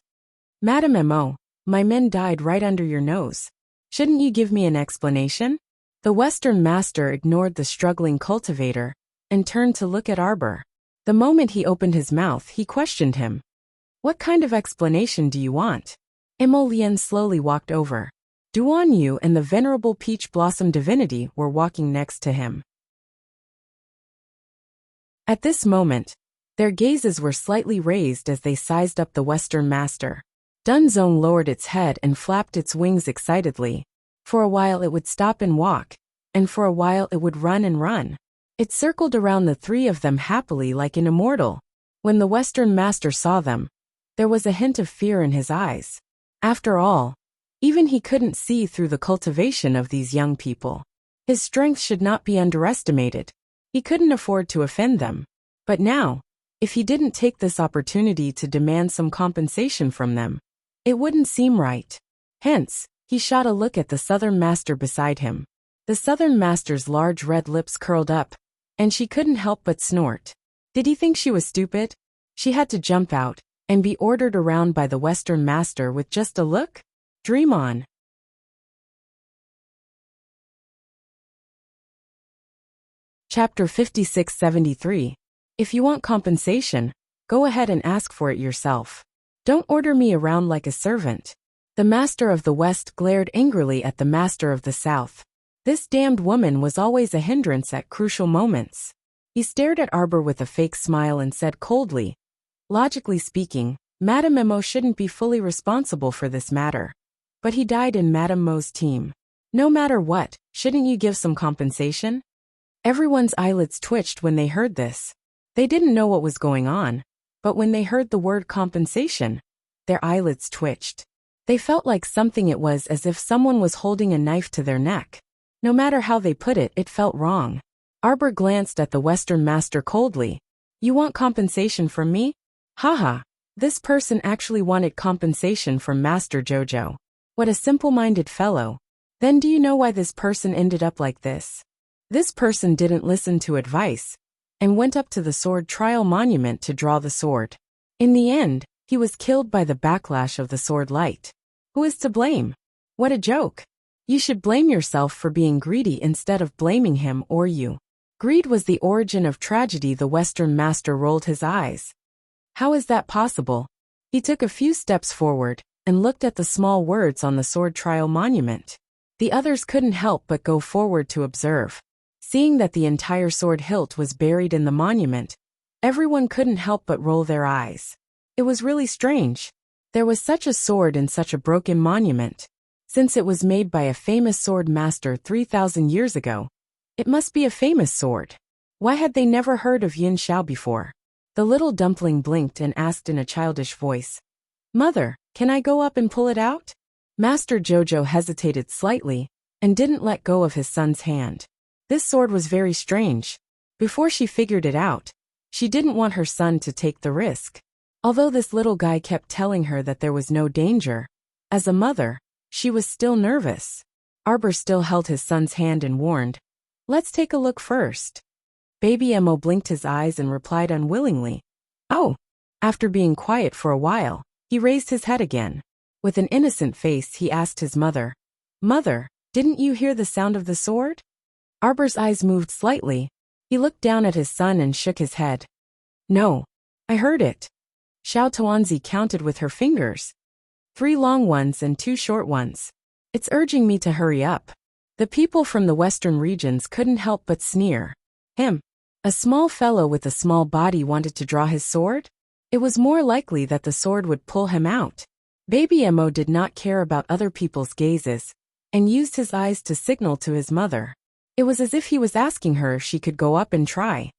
Madam Mo, my men died right under your nose. Shouldn't you give me an explanation? The Western Master ignored the struggling cultivator and turned to look at Arbor. The moment he opened his mouth, he questioned him. What kind of explanation do you want? Emolian slowly walked over. Duan Yu and the venerable Peach Blossom divinity were walking next to him. At this moment, their gazes were slightly raised as they sized up the Western Master. Dunzong lowered its head and flapped its wings excitedly. For a while it would stop and walk, and for a while it would run and run. It circled around the three of them happily like an immortal. When the Western Master saw them, there was a hint of fear in his eyes. After all, even he couldn't see through the cultivation of these young people. His strength should not be underestimated. He couldn't afford to offend them. But now, if he didn't take this opportunity to demand some compensation from them, it wouldn't seem right. Hence, he shot a look at the Southern Master beside him. The Southern Master's large red lips curled up, and she couldn't help but snort. Did he think she was stupid? She had to jump out and be ordered around by the Western Master with just a look? Dream on. Chapter 5673. If you want compensation, go ahead and ask for it yourself. Don't order me around like a servant. The Master of the West glared angrily at the Master of the South. This damned woman was always a hindrance at crucial moments. He stared at Arbor with a fake smile and said coldly, logically speaking, Madame Mo shouldn't be fully responsible for this matter. But he died in Madame Mo's team. No matter what, shouldn't you give some compensation? Everyone's eyelids twitched when they heard this. They didn't know what was going on, but when they heard the word compensation, their eyelids twitched. They felt like something. It was as if someone was holding a knife to their neck. No matter how they put it, it felt wrong. Arbor glanced at the Western Master coldly. You want compensation from me? Haha. This person actually wanted compensation from Master Jojo. What a simple-minded fellow. Then do you know why this person ended up like this? This person didn't listen to advice and went up to the sword trial monument to draw the sword. In the end, he was killed by the backlash of the sword light. Who is to blame? What a joke. You should blame yourself for being greedy instead of blaming him or you. Greed was the origin of tragedy. The Western Master rolled his eyes. How is that possible? He took a few steps forward and looked at the small words on the sword trial monument. The others couldn't help but go forward to observe. Seeing that the entire sword hilt was buried in the monument, everyone couldn't help but roll their eyes. It was really strange. There was such a sword in such a broken monument. Since it was made by a famous sword master 3,000 years ago, it must be a famous sword. Why had they never heard of Yin Xiao before? The little dumpling blinked and asked in a childish voice, Mother, can I go up and pull it out? Master Jojo hesitated slightly and didn't let go of his son's hand. This sword was very strange. Before she figured it out, she didn't want her son to take the risk. Although this little guy kept telling her that there was no danger, as a mother, she was still nervous. Arbor still held his son's hand and warned, Let's take a look first. Baby Mo blinked his eyes and replied unwillingly, Oh. After being quiet for a while, he raised his head again. With an innocent face, he asked his mother, Mother, didn't you hear the sound of the sword? Arbor's eyes moved slightly. He looked down at his son and shook his head. No. I heard it. Xiao Tuanzi counted with her fingers. 3 long ones and 2 short ones. It's urging me to hurry up. The people from the western regions couldn't help but sneer. Him, a small fellow with a small body, wanted to draw his sword? It was more likely that the sword would pull him out. Baby Mo did not care about other people's gazes, and used his eyes to signal to his mother. It was as if he was asking her if she could go up and try.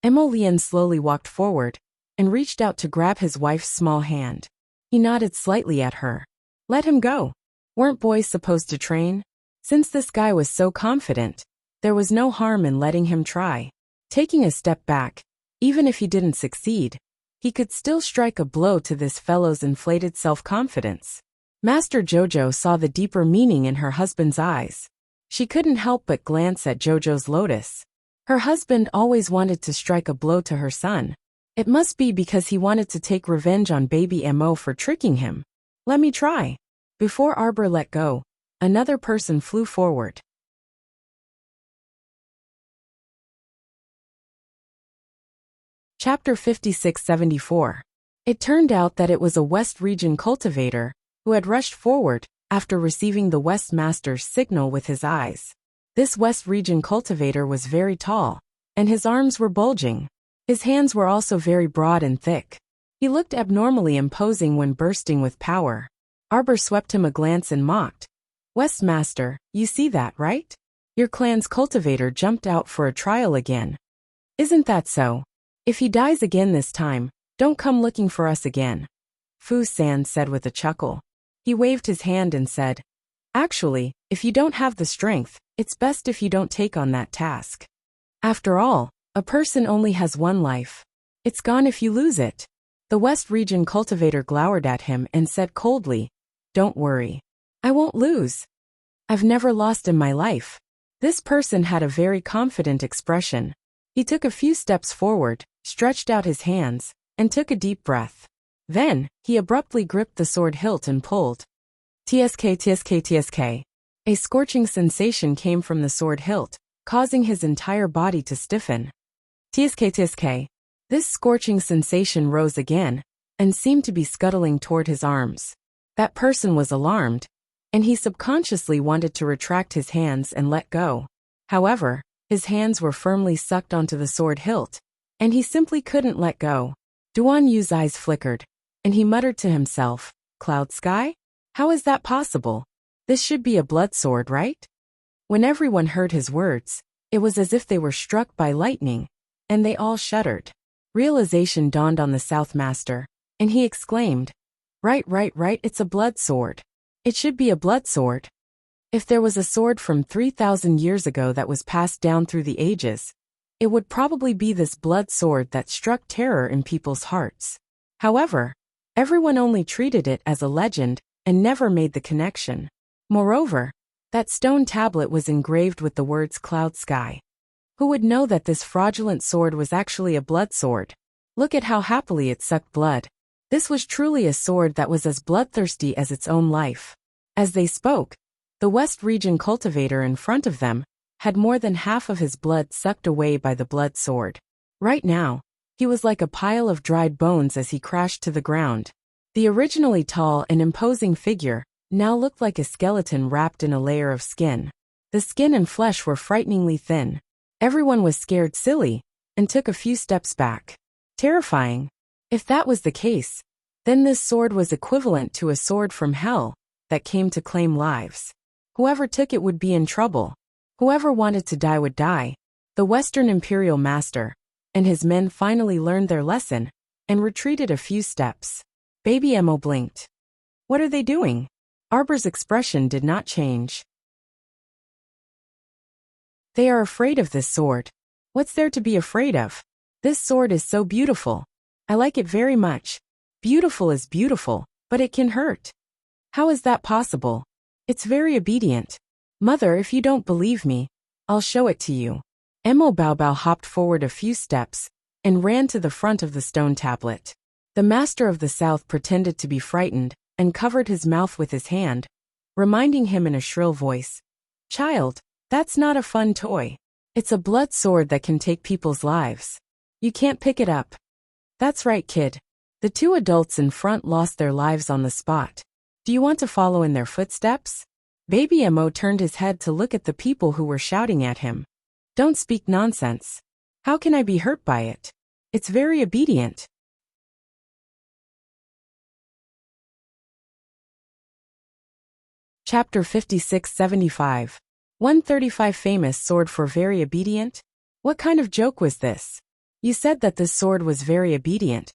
Emolian slowly walked forward, and reached out to grab his wife's small hand. He nodded slightly at her. Let him go. Weren't boys supposed to train? Since this guy was so confident, there was no harm in letting him try. Taking a step back, even if he didn't succeed, he could still strike a blow to this fellow's inflated self-confidence. Master Jojo saw the deeper meaning in her husband's eyes. She couldn't help but glance at Jojo's lotus. Her husband always wanted to strike a blow to her son. It must be because he wanted to take revenge on Baby Mo for tricking him. Let me try. Before Arbor let go, another person flew forward. Chapter 5674. It turned out that it was a West Region cultivator who had rushed forward after receiving the West Master's signal with his eyes. This West Region cultivator was very tall, and his arms were bulging. His hands were also very broad and thick. He looked abnormally imposing when bursting with power. Arbor swept him a glance and mocked. West Master, you see that, right? Your clan's cultivator jumped out for a trial again. Isn't that so? If he dies again this time, don't come looking for us again. Fu San said with a chuckle. He waved his hand and said, Actually, if you don't have the strength, it's best if you don't take on that task. After all, a person only has one life. It's gone if you lose it. The West Region cultivator glowered at him and said coldly, Don't worry. I won't lose. I've never lost in my life. This person had a very confident expression. He took a few steps forward, stretched out his hands, and took a deep breath. Then, he abruptly gripped the sword hilt and pulled. Tsk. A scorching sensation came from the sword hilt, causing his entire body to stiffen. Tsk. This scorching sensation rose again, and seemed to be scuttling toward his arms. That person was alarmed, and he subconsciously wanted to retract his hands and let go. However, his hands were firmly sucked onto the sword hilt, and he simply couldn't let go. Duan Yu's eyes flickered, and he muttered to himself, Cloud Sky? How is that possible? This should be a blood sword, right? When everyone heard his words, it was as if they were struck by lightning, and they all shuddered. Realization dawned on the South Master, and he exclaimed, Right, it's a blood sword. It should be a blood sword. If there was a sword from 3,000 years ago that was passed down through the ages, it would probably be this blood sword that struck terror in people's hearts. However, everyone only treated it as a legend and never made the connection. Moreover, that stone tablet was engraved with the words Cloud Sky. Who would know that this fraudulent sword was actually a blood sword? Look at how happily it sucked blood. This was truly a sword that was as bloodthirsty as its own life. As they spoke, the West Region cultivator in front of them had more than half of his blood sucked away by the blood sword. Right now, he was like a pile of dried bones as he crashed to the ground. The originally tall and imposing figure now looked like a skeleton wrapped in a layer of skin. The skin and flesh were frighteningly thin. Everyone was scared silly and took a few steps back. Terrifying. If that was the case, then this sword was equivalent to a sword from hell that came to claim lives. Whoever took it would be in trouble. Whoever wanted to die would die. The Western Imperial Master and his men finally learned their lesson and retreated a few steps. Baby Mo blinked. What are they doing? Arbor's expression did not change. They are afraid of this sword. What's there to be afraid of? This sword is so beautiful. I like it very much. Beautiful is beautiful, but it can hurt. How is that possible? It's very obedient. Mother, if you don't believe me, I'll show it to you. Mo Baobao hopped forward a few steps and ran to the front of the stone tablet. The Master of the South pretended to be frightened and covered his mouth with his hand, reminding him in a shrill voice, Child, that's not a fun toy. It's a blood sword that can take people's lives. You can't pick it up. That's right, kid. The two adults in front lost their lives on the spot. Do you want to follow in their footsteps? Baby Mo turned his head to look at the people who were shouting at him. Don't speak nonsense. How can I be hurt by it? It's very obedient. Chapter 56-75. 135 Famous sword for very obedient? What kind of joke was this? You said that this sword was very obedient.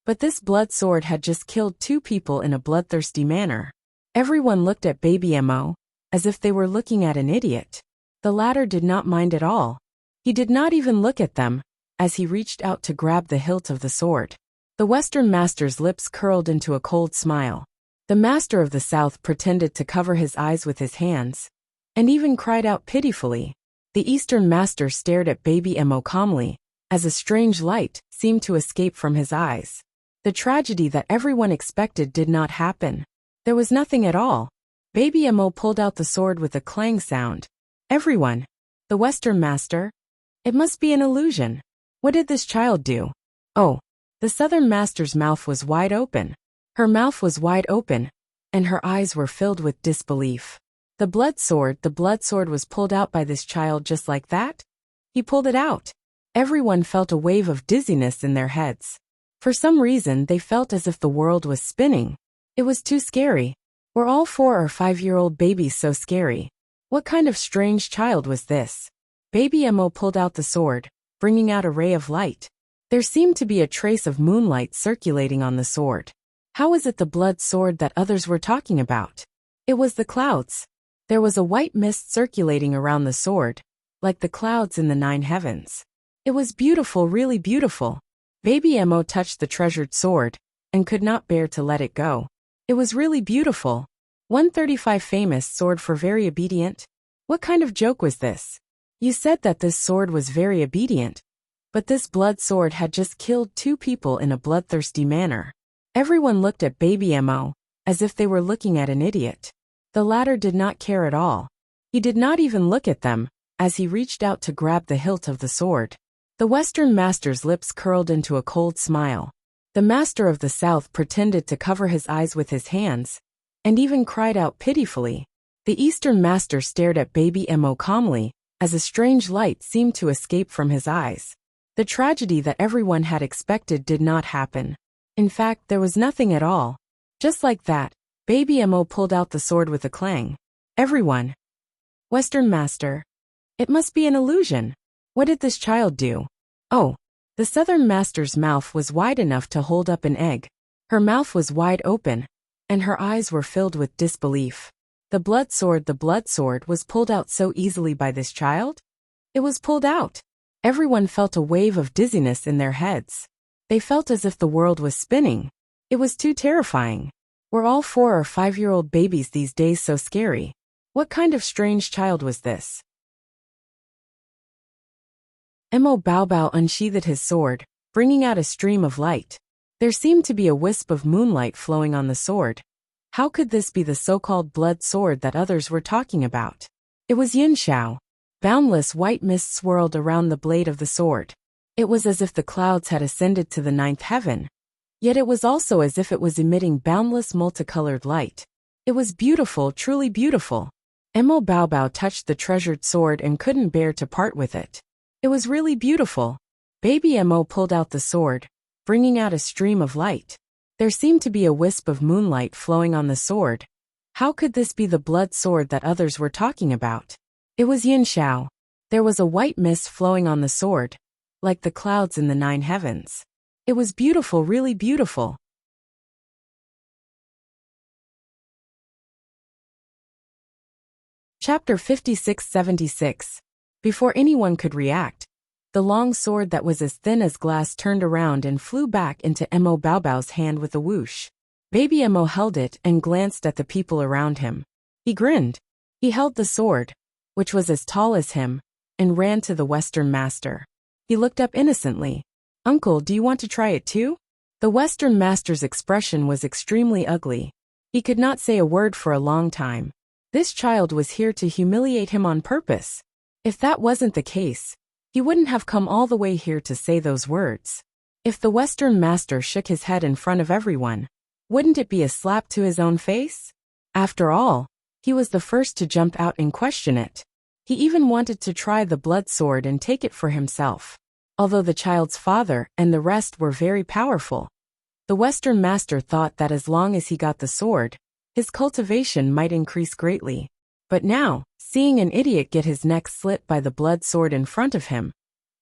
But this blood sword had just killed 2 people in a bloodthirsty manner. Everyone looked at Baby Mo, as if they were looking at an idiot. The latter did not mind at all. He did not even look at them, as he reached out to grab the hilt of the sword. The Western master's lips curled into a cold smile. The master of the South pretended to cover his eyes with his hands, and even cried out pitifully. The Eastern master stared at Baby Mo calmly, as a strange light seemed to escape from his eyes. The tragedy that everyone expected did not happen. There was nothing at all. Baby Mo pulled out the sword with a clang sound. Everyone. The Western master? It must be an illusion. What did this child do? Oh. The Southern master's mouth was wide open. Her mouth was wide open, and her eyes were filled with disbelief. The blood sword was pulled out by this child just like that? He pulled it out. Everyone felt a wave of dizziness in their heads. For some reason, they felt as if the world was spinning. It was too scary. Were all 4 or 5-year-old babies so scary? What kind of strange child was this? Baby Mo pulled out the sword, bringing out a ray of light. There seemed to be a trace of moonlight circulating on the sword. How was it the blood sword that others were talking about? It was the clouds. There was a white mist circulating around the sword, like the clouds in the 9 heavens. It was beautiful, really beautiful. Baby Mo touched the treasured sword, and could not bear to let it go. It was really beautiful. 135 Famous sword for very obedient? What kind of joke was this? You said that this sword was very obedient, but this blood sword had just killed 2 people in a bloodthirsty manner. Everyone looked at Baby Mo, as if they were looking at an idiot. The latter did not care at all. He did not even look at them, as he reached out to grab the hilt of the sword. The Western master's lips curled into a cold smile. The master of the South pretended to cover his eyes with his hands, and even cried out pitifully. The Eastern master stared at Baby Mo calmly, as a strange light seemed to escape from his eyes. The tragedy that everyone had expected did not happen. In fact, there was nothing at all. Just like that, Baby Mo pulled out the sword with a clang. Everyone. Western master. It must be an illusion. What did this child do? Oh. The Southern master's mouth was wide enough to hold up an egg. Her mouth was wide open, and her eyes were filled with disbelief. The blood sword was pulled out so easily by this child? It was pulled out. Everyone felt a wave of dizziness in their heads. They felt as if the world was spinning. It was too terrifying. Were all 4 or 5-year-old babies these days so scary? What kind of strange child was this? Mo Bao unsheathed his sword, bringing out a stream of light. There seemed to be a wisp of moonlight flowing on the sword. How could this be the so-called blood sword that others were talking about? It was Yin Xiao. Boundless white mist swirled around the blade of the sword. It was as if the clouds had ascended to the 9th heaven. Yet it was also as if it was emitting boundless multicolored light. It was beautiful, truly beautiful. Mo Bao touched the treasured sword and couldn't bear to part with it. It was really beautiful. Baby Mo pulled out the sword, bringing out a stream of light. There seemed to be a wisp of moonlight flowing on the sword. How could this be the blood sword that others were talking about? It was Yin Xiao. There was a white mist flowing on the sword, like the clouds in the 9 heavens. It was beautiful, really beautiful. Chapter 56-76. Before anyone could react, the long sword that was as thin as glass turned around and flew back into Mo Bao's hand with a whoosh. Baby Mo held it and glanced at the people around him. He grinned. He held the sword, which was as tall as him, and ran to the Western master. He looked up innocently. "Uncle, do you want to try it too?" The Western master's expression was extremely ugly. He could not say a word for a long time. This child was here to humiliate him on purpose. If that wasn't the case, he wouldn't have come all the way here to say those words. If the Western master shook his head in front of everyone, wouldn't it be a slap to his own face? After all, He was the first to jump out and question it. He even wanted to try the blood sword and take it for himself. Although the child's father and the rest were very powerful, the Western master thought that as long as he got the sword, his cultivation might increase greatly. But now, seeing an idiot get his neck slit by the blood sword in front of him,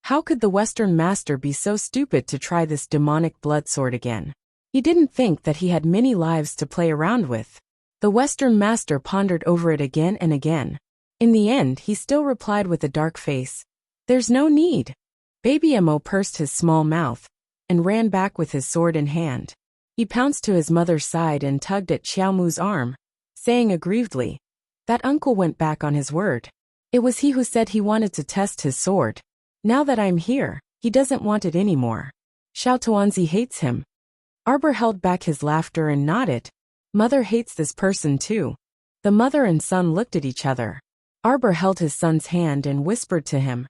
how could the Western master be so stupid to try this demonic blood sword again? He didn't think that he had many lives to play around with. The Western master pondered over it again and again. In the end, he still replied with a dark face, "There's no need." Baby Emo pursed his small mouth and ran back with his sword in hand. He pounced to his mother's side and tugged at Xiaomu's arm, saying aggrievedly, "That uncle went back on his word. It was he who said he wanted to test his sword. Now that I'm here, he doesn't want it anymore. Xiao Tuanzi hates him." Arbor held back his laughter and nodded. "Mother hates this person too." The mother and son looked at each other. Arbor held his son's hand and whispered to him,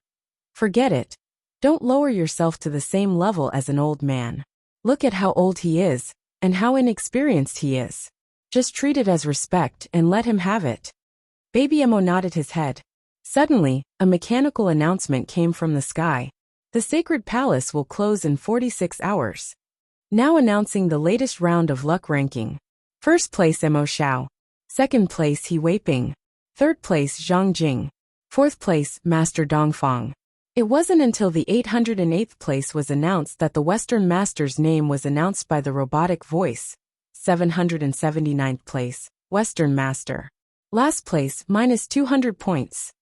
"Forget it. Don't lower yourself to the same level as an old man. Look at how old he is, and how inexperienced he is. Just treat it as respect and let him have it." Baby Emo nodded his head. Suddenly, a mechanical announcement came from the sky. "The Sacred Palace will close in 46 hours. Now announcing the latest round of luck ranking. First place Emo Xiao. Second place He Weiping. Third place Zhang Jing. Fourth place Master Dongfang." It wasn't until the 808th place was announced that the Western Master's name was announced by the robotic voice. 779th place, Western Master. Last place, minus 200 points.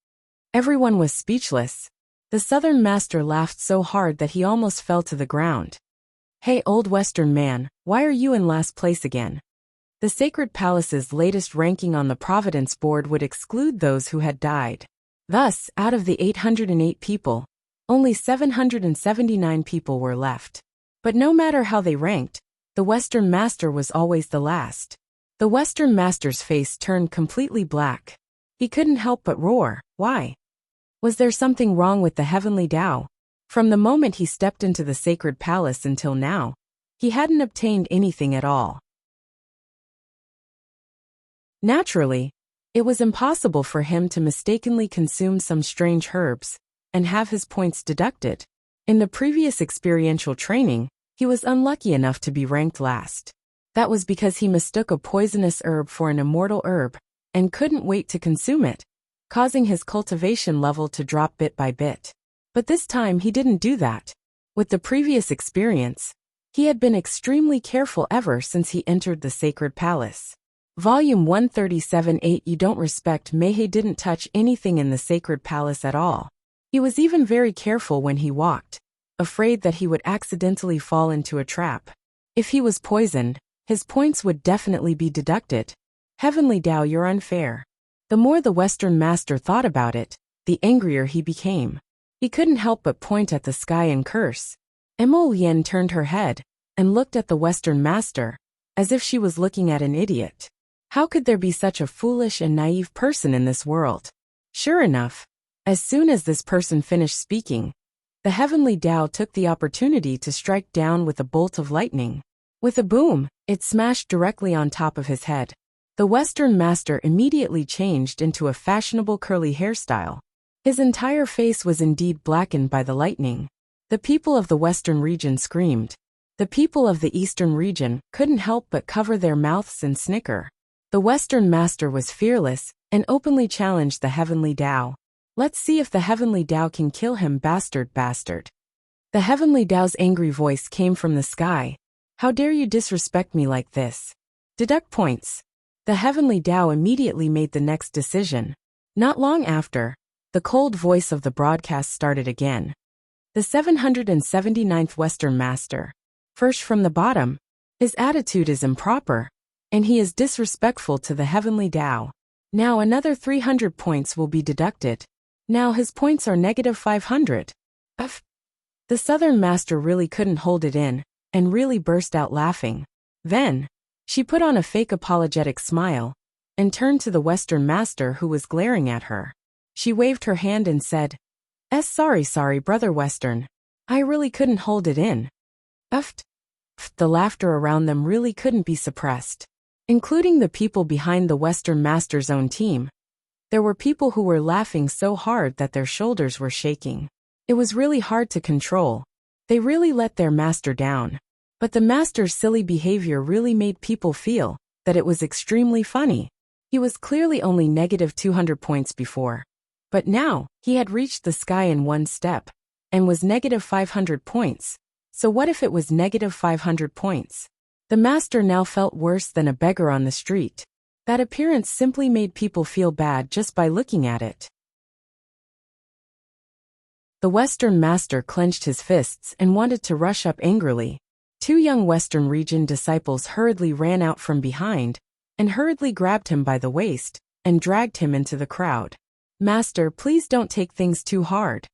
Everyone was speechless. The Southern Master laughed so hard that he almost fell to the ground. "Hey, old Western man, why are you in last place again?" The Sacred Palace's latest ranking on the Providence Board would exclude those who had died. Thus, out of the 808 people, only 779 people were left. But no matter how they ranked, the Western Master was always the last. The Western Master's face turned completely black. He couldn't help but roar. Why? Was there something wrong with the Heavenly Tao? From the moment he stepped into the Sacred Palace until now, he hadn't obtained anything at all. Naturally, it was impossible for him to mistakenly consume some strange herbs and have his points deducted. In the previous experiential training, he was unlucky enough to be ranked last. That was because he mistook a poisonous herb for an immortal herb and couldn't wait to consume it, causing his cultivation level to drop bit by bit. But this time he didn't do that. With the previous experience, he had been extremely careful ever since he entered the Sacred Palace. Volume 137-8 You Don't Respect Meihei didn't touch anything in the Sacred Palace at all. He was even very careful when he walked, afraid that he would accidentally fall into a trap. If he was poisoned, his points would definitely be deducted. Heavenly Tao, you're unfair. The more the Western Master thought about it, the angrier he became. He couldn't help but point at the sky and curse. Emo Lien turned her head and looked at the Western Master, as if she was looking at an idiot. How could there be such a foolish and naive person in this world? Sure enough, as soon as this person finished speaking, the Heavenly Tao took the opportunity to strike down with a bolt of lightning. With a boom, it smashed directly on top of his head. The Western Master immediately changed into a fashionable curly hairstyle. His entire face was indeed blackened by the lightning. The people of the Western region screamed. The people of the Eastern region couldn't help but cover their mouths and snicker. The Western Master was fearless and openly challenged the Heavenly Tao. "Let's see if the Heavenly Tao can kill him, bastard. The Heavenly Tao's angry voice came from the sky. "How dare you disrespect me like this? Deduct points." The Heavenly Tao immediately made the next decision. Not long after, the cold voice of the broadcast started again. The 779th Western Master. First from the bottom, his attitude is improper, and he is disrespectful to the Heavenly Tao. Now another 300 points will be deducted. Now his points are negative 500. The Southern Master really couldn't hold it in, and really burst out laughing. Then, she put on a fake apologetic smile, and turned to the Western Master who was glaring at her. She waved her hand and said, Sorry, Brother Western. I really couldn't hold it in." The laughter around them really couldn't be suppressed. including the people behind the Western Master's own team. There were people who were laughing so hard that their shoulders were shaking. It was really hard to control. They really let their master down. But the master's silly behavior really made people feel that it was extremely funny. He was clearly only negative 200 points before. But now, he had reached the sky in one step, and was negative 500 points. So what if it was negative 500 points? The master now felt worse than a beggar on the street. That appearance simply made people feel bad just by looking at it. The Western Master clenched his fists and wanted to rush up angrily. Two young Western region disciples hurriedly ran out from behind, and hurriedly grabbed him by the waist, and dragged him into the crowd. Master, please don't take things too hard.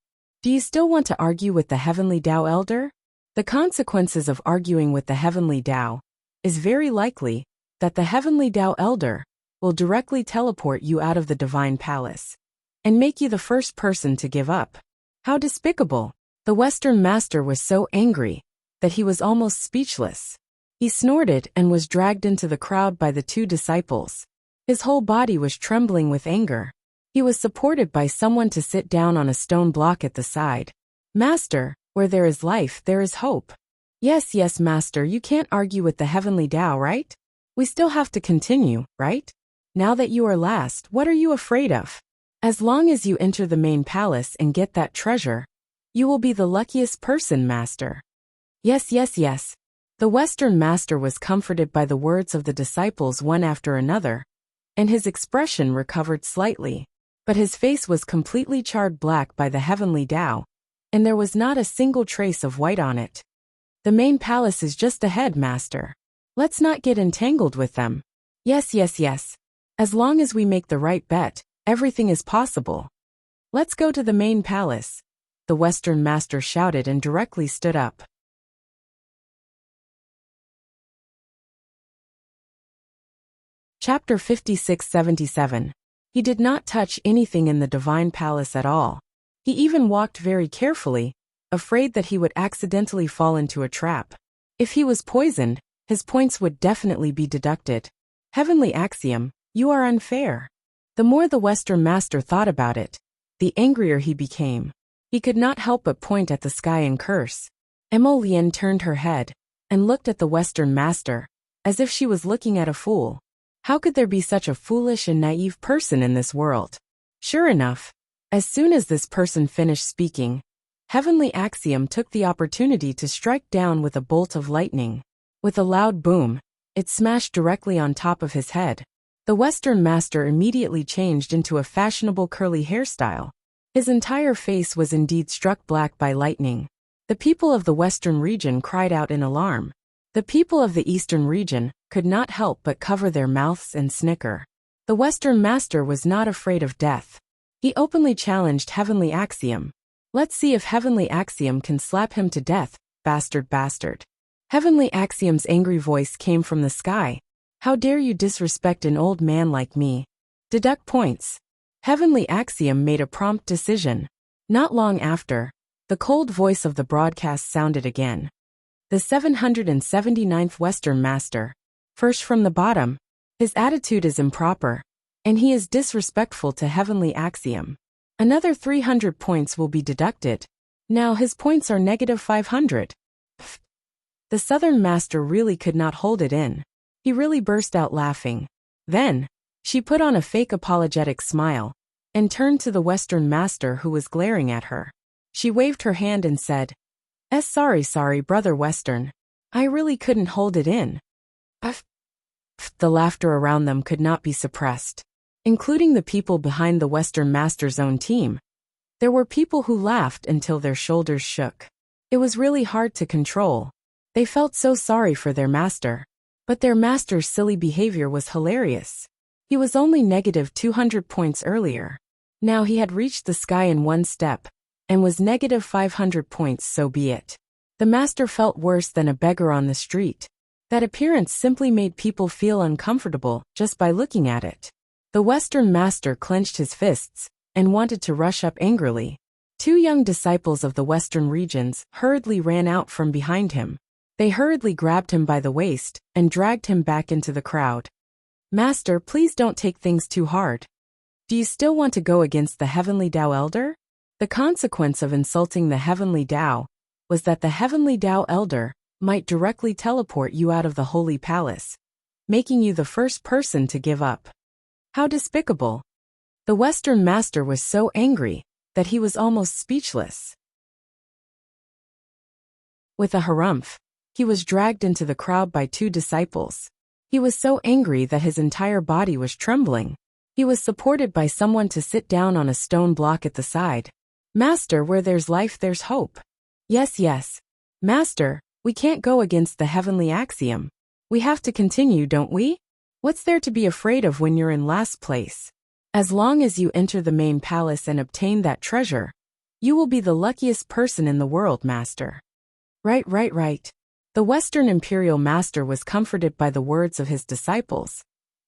Do you still want to argue with the Heavenly Tao Elder? The consequences of arguing with the Heavenly Tao is very likely that the Heavenly Tao Elder will directly teleport you out of the Divine Palace and make you the first person to give up. How despicable! The Western Master was so angry that he was almost speechless. He snorted and was dragged into the crowd by the two disciples. His whole body was trembling with anger. He was supported by someone to sit down on a stone block at the side. Master, where there is life, there is hope. Yes, yes, Master, you can't argue with the Heavenly Tao, right? We still have to continue, right? Now that you are last, what are you afraid of? As long as you enter the main palace and get that treasure, you will be the luckiest person, Master. Yes, yes, yes. The Western Master was comforted by the words of the disciples one after another, and his expression recovered slightly. But his face was completely charred black by the Heavenly Tao, and there was not a single trace of white on it. The main palace is just ahead, Master. Let's not get entangled with them. Yes, yes, yes. As long as we make the right bet, everything is possible. Let's go to the main palace, the Western Master shouted and directly stood up. Chapter 56-77. He did not touch anything in the Divine Palace at all. He even walked very carefully, afraid that he would accidentally fall into a trap. If he was poisoned, his points would definitely be deducted. Heavenly Axiom, you are unfair. The more the Western Master thought about it, the angrier he became. He could not help but point at the sky and curse. Emolian turned her head and looked at the Western Master, as if she was looking at a fool. How could there be such a foolish and naive person in this world? Sure enough, as soon as this person finished speaking, Heavenly Axiom took the opportunity to strike down with a bolt of lightning. With a loud boom, it smashed directly on top of his head. The Western Master immediately changed into a fashionable curly hairstyle. His entire face was indeed struck black by lightning. The people of the Western region cried out in alarm. The people of the Eastern region could not help but cover their mouths and snicker. The Western Master was not afraid of death. He openly challenged Heavenly Axiom. Let's see if Heavenly Axiom can slap him to death, bastard bastard. Heavenly Axiom's angry voice came from the sky. How dare you disrespect an old man like me? Deduct points. Heavenly Axiom made a prompt decision. Not long after, the cold voice of the broadcast sounded again. The 779th Western Master. First from the bottom. His attitude is improper, and he is disrespectful to Heavenly Axiom. Another 300 points will be deducted. Now his points are negative 500. Pfft. The Southern Master really could not hold it in. He really burst out laughing. Then, she put on a fake apologetic smile, and turned to the Western Master who was glaring at her. She waved her hand and said, sorry, Brother Western. I really couldn't hold it in. Pfft. The laughter around them could not be suppressed, including the people behind the Western Master's own team. There were people who laughed until their shoulders shook. It was really hard to control. They felt so sorry for their master. But their master's silly behavior was hilarious. He was only negative 200 points earlier. Now he had reached the sky in one step, and was negative 500 points, so be it. The master felt worse than a beggar on the street. That appearance simply made people feel uncomfortable just by looking at it. The Western Master clenched his fists and wanted to rush up angrily. Two young disciples of the Western regions hurriedly ran out from behind him. They hurriedly grabbed him by the waist and dragged him back into the crowd. Master, please don't take things too hard. Do you still want to go against the Heavenly Tao Elder? The consequence of insulting the Heavenly Tao was that the Heavenly Tao Elder might directly teleport you out of the Holy Palace, making you the first person to give up. How despicable! The Western Master was so angry that he was almost speechless. With a harumph, he was dragged into the crowd by 2 disciples. He was so angry that his entire body was trembling. He was supported by someone to sit down on a stone block at the side. Master, where there's life, there's hope. Yes, yes. Master, we can't go against the heavenly axiom. We have to continue, don't we? What's there to be afraid of when you're in last place? As long as you enter the main palace and obtain that treasure, you will be the luckiest person in the world, Master. Right. The Western Imperial Master was comforted by the words of his disciples,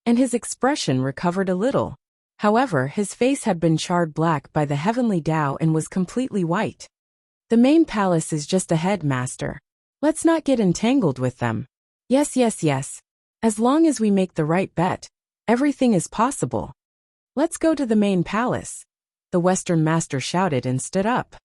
and his expression recovered a little. However, his face had been charred black by the Heavenly Tao and was completely white. The main palace is just ahead, Master. Let's not get entangled with them. Yes. As long as we make the right bet, everything is possible. Let's go to the main palace, the Western Master shouted and stood up.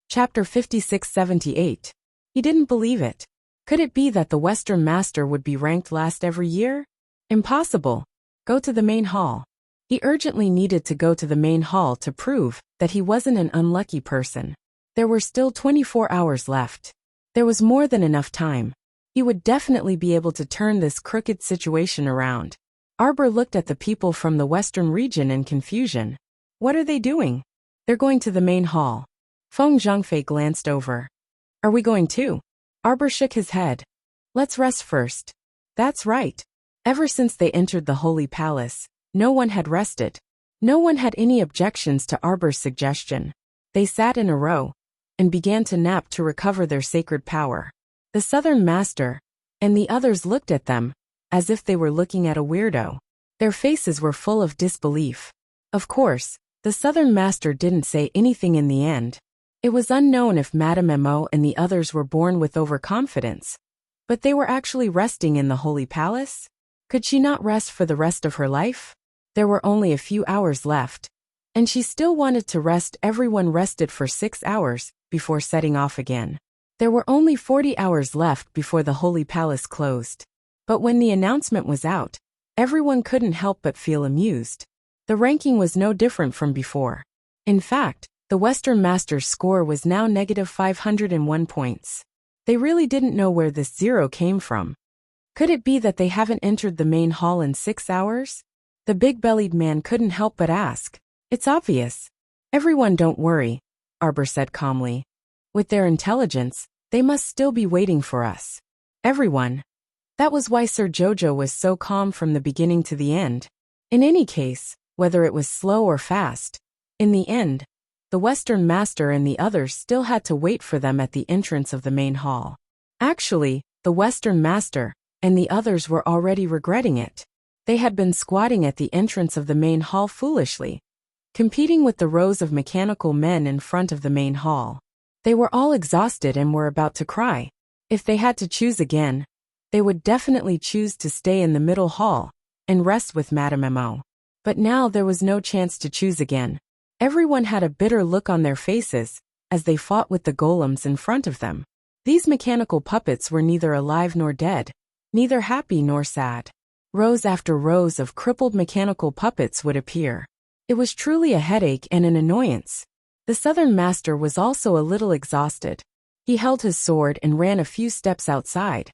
Chapter 5678. He didn't believe it. Could it be that the Western Master would be ranked last every year? Impossible. Go to the main hall. He urgently needed to go to the main hall to prove that he wasn't an unlucky person. There were still 24 hours left. There was more than enough time. He would definitely be able to turn this crooked situation around. Arbor looked at the people from the Western region in confusion. What are they doing? They're going to the main hall. Feng Zhangfei glanced over. Are we going too? Arbor shook his head. Let's rest first. That's right. Ever since they entered the Holy Palace, no one had rested. No one had any objections to Arbor's suggestion. They sat in a row and began to nap to recover their sacred power. The Southern Master and the others looked at them as if they were looking at a weirdo. Their faces were full of disbelief. Of course, the Southern Master didn't say anything in the end. It was unknown if Madame Mo and the others were born with overconfidence, but they were actually resting in the Holy Palace. Could she not rest for the rest of her life? There were only a few hours left, and she still wanted to rest. Everyone rested for 6 hours before setting off again. There were only 40 hours left before the Holy Palace closed. But when the announcement was out, everyone couldn't help but feel amused. The ranking was no different from before. In fact, the Western Master's score was now negative 501 points. They really didn't know where this 0 came from. Could it be that they haven't entered the main hall in 6 hours? The big-bellied man couldn't help but ask. It's obvious. Everyone, don't worry, Arbor said calmly. With their intelligence, they must still be waiting for us. Everyone. That was why Sir Jojo was so calm from the beginning to the end. In any case, whether it was slow or fast, in the end, the Western Master and the others still had to wait for them at the entrance of the main hall. Actually, the Western Master and the others were already regretting it. They had been squatting at the entrance of the main hall foolishly, competing with the rows of mechanical men in front of the main hall. They were all exhausted and were about to cry. If they had to choose again, they would definitely choose to stay in the middle hall and rest with Madame Mo. But now there was no chance to choose again. Everyone had a bitter look on their faces as they fought with the golems in front of them. These mechanical puppets were neither alive nor dead, neither happy nor sad. Rows after rows of crippled mechanical puppets would appear. It was truly a headache and an annoyance. The Southern Master was also a little exhausted. He held his sword and ran a few steps outside,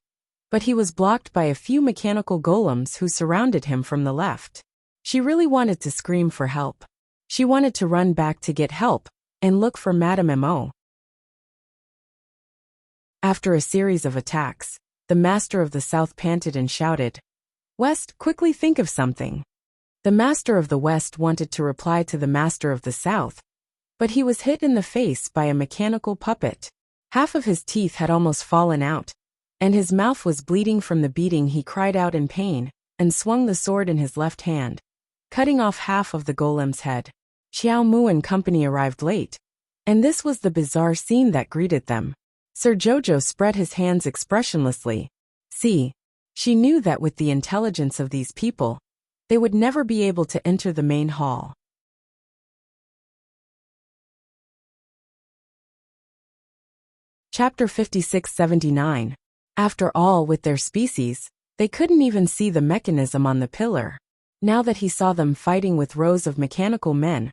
but he was blocked by a few mechanical golems who surrounded him from the left. She really wanted to scream for help. She wanted to run back to get help and look for Madame Mo. After a series of attacks, the Master of the South panted and shouted, "West, quickly think of something." The Master of the West wanted to reply to the Master of the South, but he was hit in the face by a mechanical puppet. Half of his teeth had almost fallen out, and his mouth was bleeding from the beating. He cried out in pain and swung the sword in his left hand, cutting off half of the golem's head. Xiao Mu and company arrived late, and this was the bizarre scene that greeted them. Sir Jojo spread his hands expressionlessly. See, she knew that with the intelligence of these people, they would never be able to enter the main hall. Chapter 56-79. After all, with their species, they couldn't even see the mechanism on the pillar. Now that he saw them fighting with rows of mechanical men,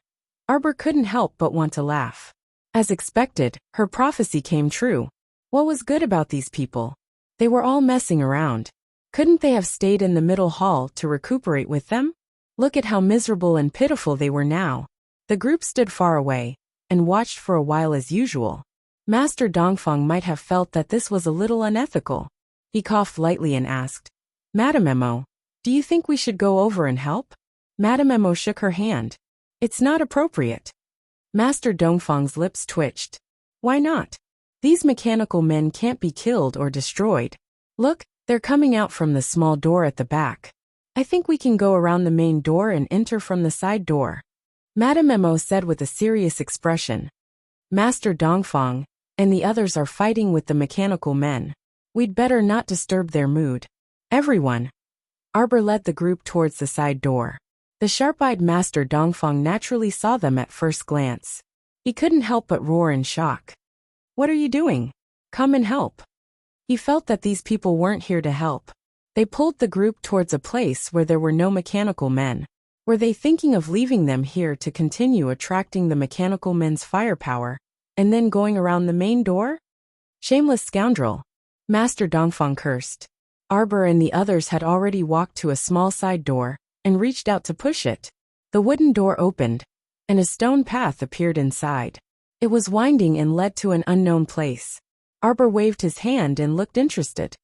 Arbor couldn't help but want to laugh. As expected, her prophecy came true. What was good about these people? They were all messing around. Couldn't they have stayed in the middle hall to recuperate with them? Look at how miserable and pitiful they were now. The group stood far away and watched for a while as usual. Master Dongfang might have felt that this was a little unethical. He coughed lightly and asked, Madam Emo, do you think we should go over and help? Madam Emo shook her hand. It's not appropriate. Master Dongfang's lips twitched. Why not? These mechanical men can't be killed or destroyed. Look, they're coming out from the small door at the back. I think we can go around the main door and enter from the side door. Madam Emo said with a serious expression. Master Dongfang and the others are fighting with the mechanical men. We'd better not disturb their mood. Everyone. Arbor led the group towards the side door. The sharp-eyed Master Dongfang naturally saw them at first glance. He couldn't help but roar in shock. What are you doing? Come and help. He felt that these people weren't here to help. They pulled the group towards a place where there were no mechanical men. Were they thinking of leaving them here to continue attracting the mechanical men's firepower, and then going around the main door? Shameless scoundrel. Master Dongfang cursed. Arbor and the others had already walked to a small side door and reached out to push it. The wooden door opened, and a stone path appeared inside. It was winding and led to an unknown place. Arbor waved his hand and looked interested.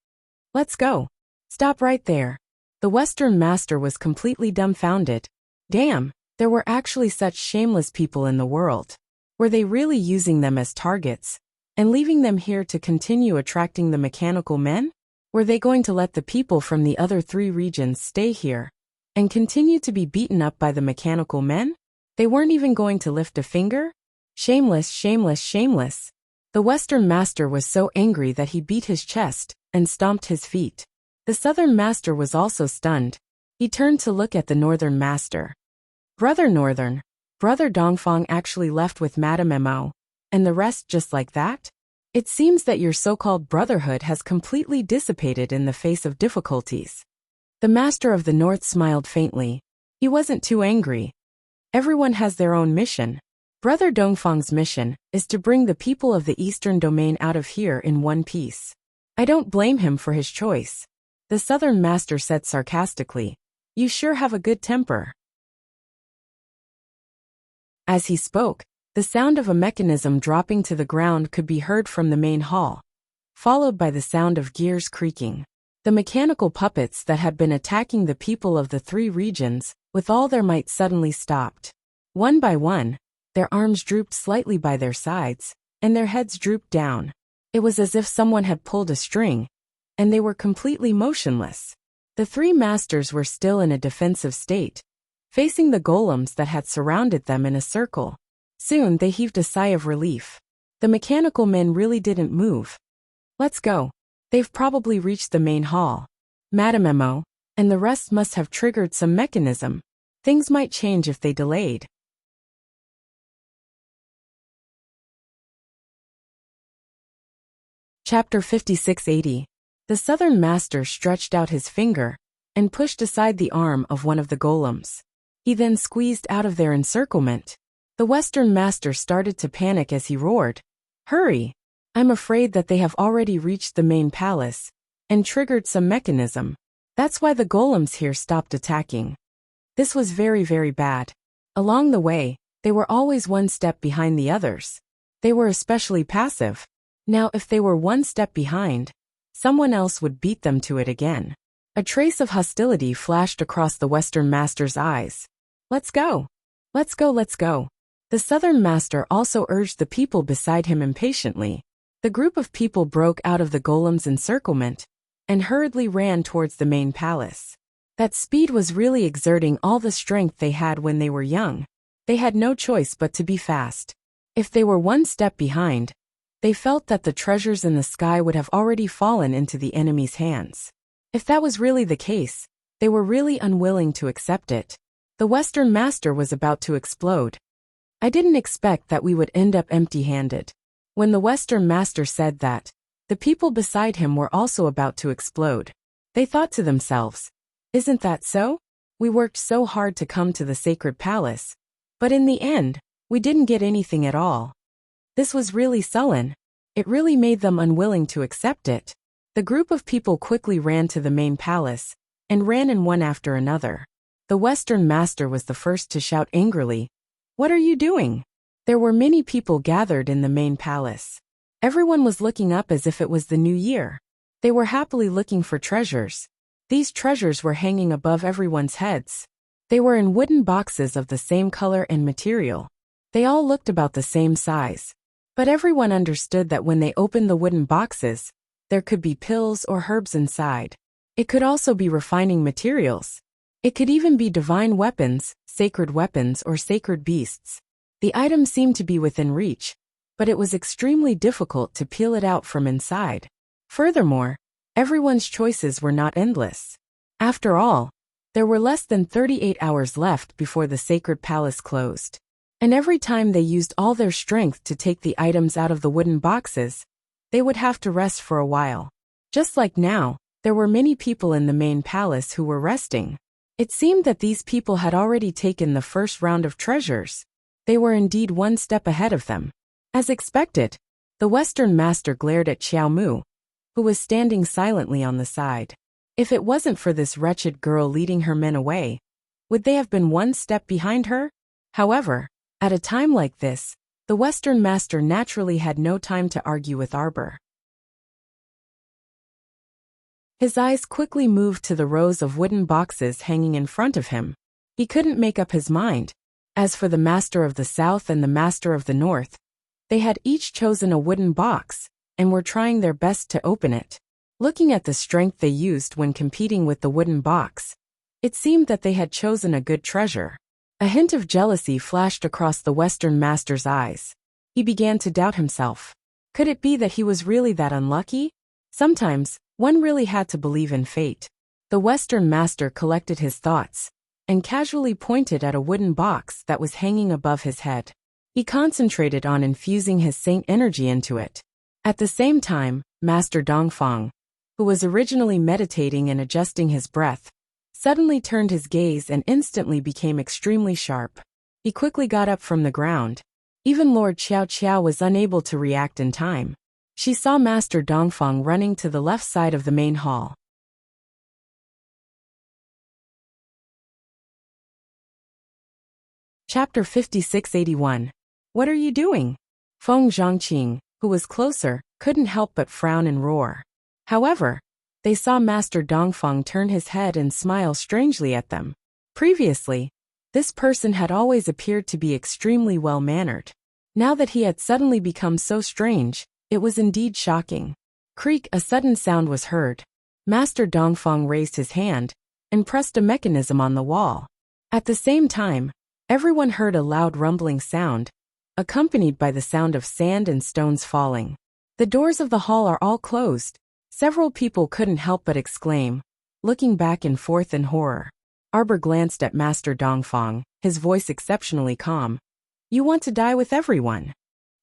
Let's go. Stop right there. The Western Master was completely dumbfounded. Damn, there were actually such shameless people in the world. Were they really using them as targets and leaving them here to continue attracting the mechanical men? Were they going to let the people from the other 3 regions stay here and continue to be beaten up by the mechanical men? They weren't even going to lift a finger? Shameless, shameless, shameless. The Western Master was so angry that he beat his chest and stomped his feet. The Southern Master was also stunned. He turned to look at the Northern Master. Brother Northern, Brother Dongfang actually left with Madam Emo, and the rest just like that? It seems that your so-called brotherhood has completely dissipated in the face of difficulties. The Master of the North smiled faintly. He wasn't too angry. Everyone has their own mission. Brother Dongfang's mission is to bring the people of the Eastern Domain out of here in one piece. I don't blame him for his choice. The Southern Master said sarcastically. You sure have a good temper. As he spoke, the sound of a mechanism dropping to the ground could be heard from the main hall, followed by the sound of gears creaking. The mechanical puppets that had been attacking the people of the 3 regions with all their might suddenly stopped. One by one, their arms drooped slightly by their sides, and their heads drooped down. It was as if someone had pulled a string, and they were completely motionless. The 3 masters were still in a defensive state, facing the golems that had surrounded them in a circle. Soon they heaved a sigh of relief. The mechanical men really didn't move. Let's go. They've probably reached the main hall. Madam Emo and the rest must have triggered some mechanism. Things might change if they delayed. Chapter 56-80. The Southern Master stretched out his finger and pushed aside the arm of one of the golems. He then squeezed out of their encirclement. The Western Master started to panic as he roared. Hurry! I'm afraid that they have already reached the main palace and triggered some mechanism. That's why the golems here stopped attacking. This was very, very bad. Along the way, they were always one step behind the others. They were especially passive. Now if they were one step behind, someone else would beat them to it again. A trace of hostility flashed across the Western Master's eyes. Let's go! Let's go, let's go! The Southern Master also urged the people beside him impatiently. The group of people broke out of the golem's encirclement and hurriedly ran towards the main palace. That speed was really exerting all the strength they had when they were young. They had no choice but to be fast. If they were one step behind, They felt that the treasures in the sky would have already fallen into the enemy's hands. If that was really the case, they were really unwilling to accept it. The Western Master was about to explode. I didn't expect that we would end up empty-handed. When the Western Master said that, the people beside him were also about to explode. They thought to themselves, "Isn't that so? We worked so hard to come to the sacred palace, but in the end, we didn't get anything at all." This was really sullen. It really made them unwilling to accept it. The group of people quickly ran to the main palace, and ran in one after another. The Western Master was the first to shout angrily, "What are you doing?" There were many people gathered in the main palace. Everyone was looking up as if it was the new year. They were happily looking for treasures. These treasures were hanging above everyone's heads. They were in wooden boxes of the same color and material. They all looked about the same size. But everyone understood that when they opened the wooden boxes, there could be pills or herbs inside. It could also be refining materials. It could even be divine weapons, or sacred beasts. The item seemed to be within reach, but it was extremely difficult to peel it out from inside. Furthermore, everyone's choices were not endless. After all, there were less than 38 hours left before the sacred palace closed. And every time they used all their strength to take the items out of the wooden boxes, they would have to rest for a while. Just like now, there were many people in the main palace who were resting. It seemed that these people had already taken the first round of treasures. They were indeed one step ahead of them. As expected, the Western Master glared at Xiao Mu, who was standing silently on the side. If it wasn't for this wretched girl leading her men away, would they have been one step behind her? However, at a time like this, the Western Master naturally had no time to argue with Arbor. His eyes quickly moved to the rows of wooden boxes hanging in front of him. He couldn't make up his mind. As for the Master of the South and the Master of the North, they had each chosen a wooden box, and were trying their best to open it. Looking at the strength they used when competing with the wooden box, it seemed that they had chosen a good treasure. A hint of jealousy flashed across the Western Master's eyes. He began to doubt himself. Could it be that he was really that unlucky? Sometimes, one really had to believe in fate. The Western Master collected his thoughts, and casually pointed at a wooden box that was hanging above his head. He concentrated on infusing his saint energy into it. At the same time, Master Dongfang, who was originally meditating and adjusting his breath, suddenly turned his gaze and instantly became extremely sharp. He quickly got up from the ground. Even Lord Xiao Qiao was unable to react in time. She saw Master Dongfang running to the left side of the main hall. Chapter 5681. What are you doing? Feng Zhangqing, who was closer, couldn't help but frown and roar. However, they saw Master Dongfang turn his head and smile strangely at them. Previously, this person had always appeared to be extremely well-mannered. Now that he had suddenly become so strange, it was indeed shocking. Creak, a sudden sound was heard. Master Dongfang raised his hand and pressed a mechanism on the wall. At the same time, everyone heard a loud rumbling sound, accompanied by the sound of sand and stones falling. The doors of the hall are all closed. Several people couldn't help but exclaim, looking back and forth in horror. Arbor glanced at Master Dongfang, his voice exceptionally calm. You want to die with everyone?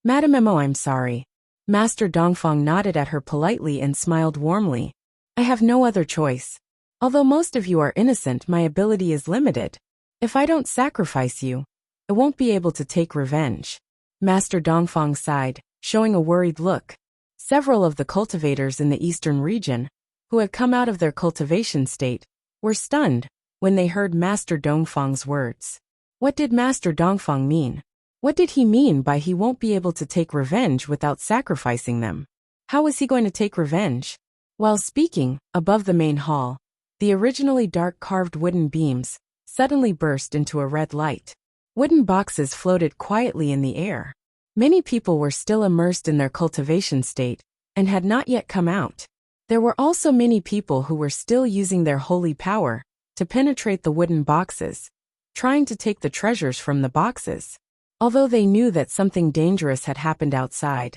Madam Mo, I'm sorry. Master Dongfang nodded at her politely and smiled warmly. I have no other choice. Although most of you are innocent, my ability is limited. If I don't sacrifice you, I won't be able to take revenge. Master Dongfang sighed, showing a worried look. Several of the cultivators in the eastern region, who had come out of their cultivation state, were stunned when they heard Master Dongfang's words. What did Master Dongfang mean? What did he mean by he won't be able to take revenge without sacrificing them? How was he going to take revenge? While speaking, above the main hall, the originally dark carved wooden beams suddenly burst into a red light. Wooden boxes floated quietly in the air. Many people were still immersed in their cultivation state and had not yet come out. There were also many people who were still using their holy power to penetrate the wooden boxes, trying to take the treasures from the boxes. Although they knew that something dangerous had happened outside,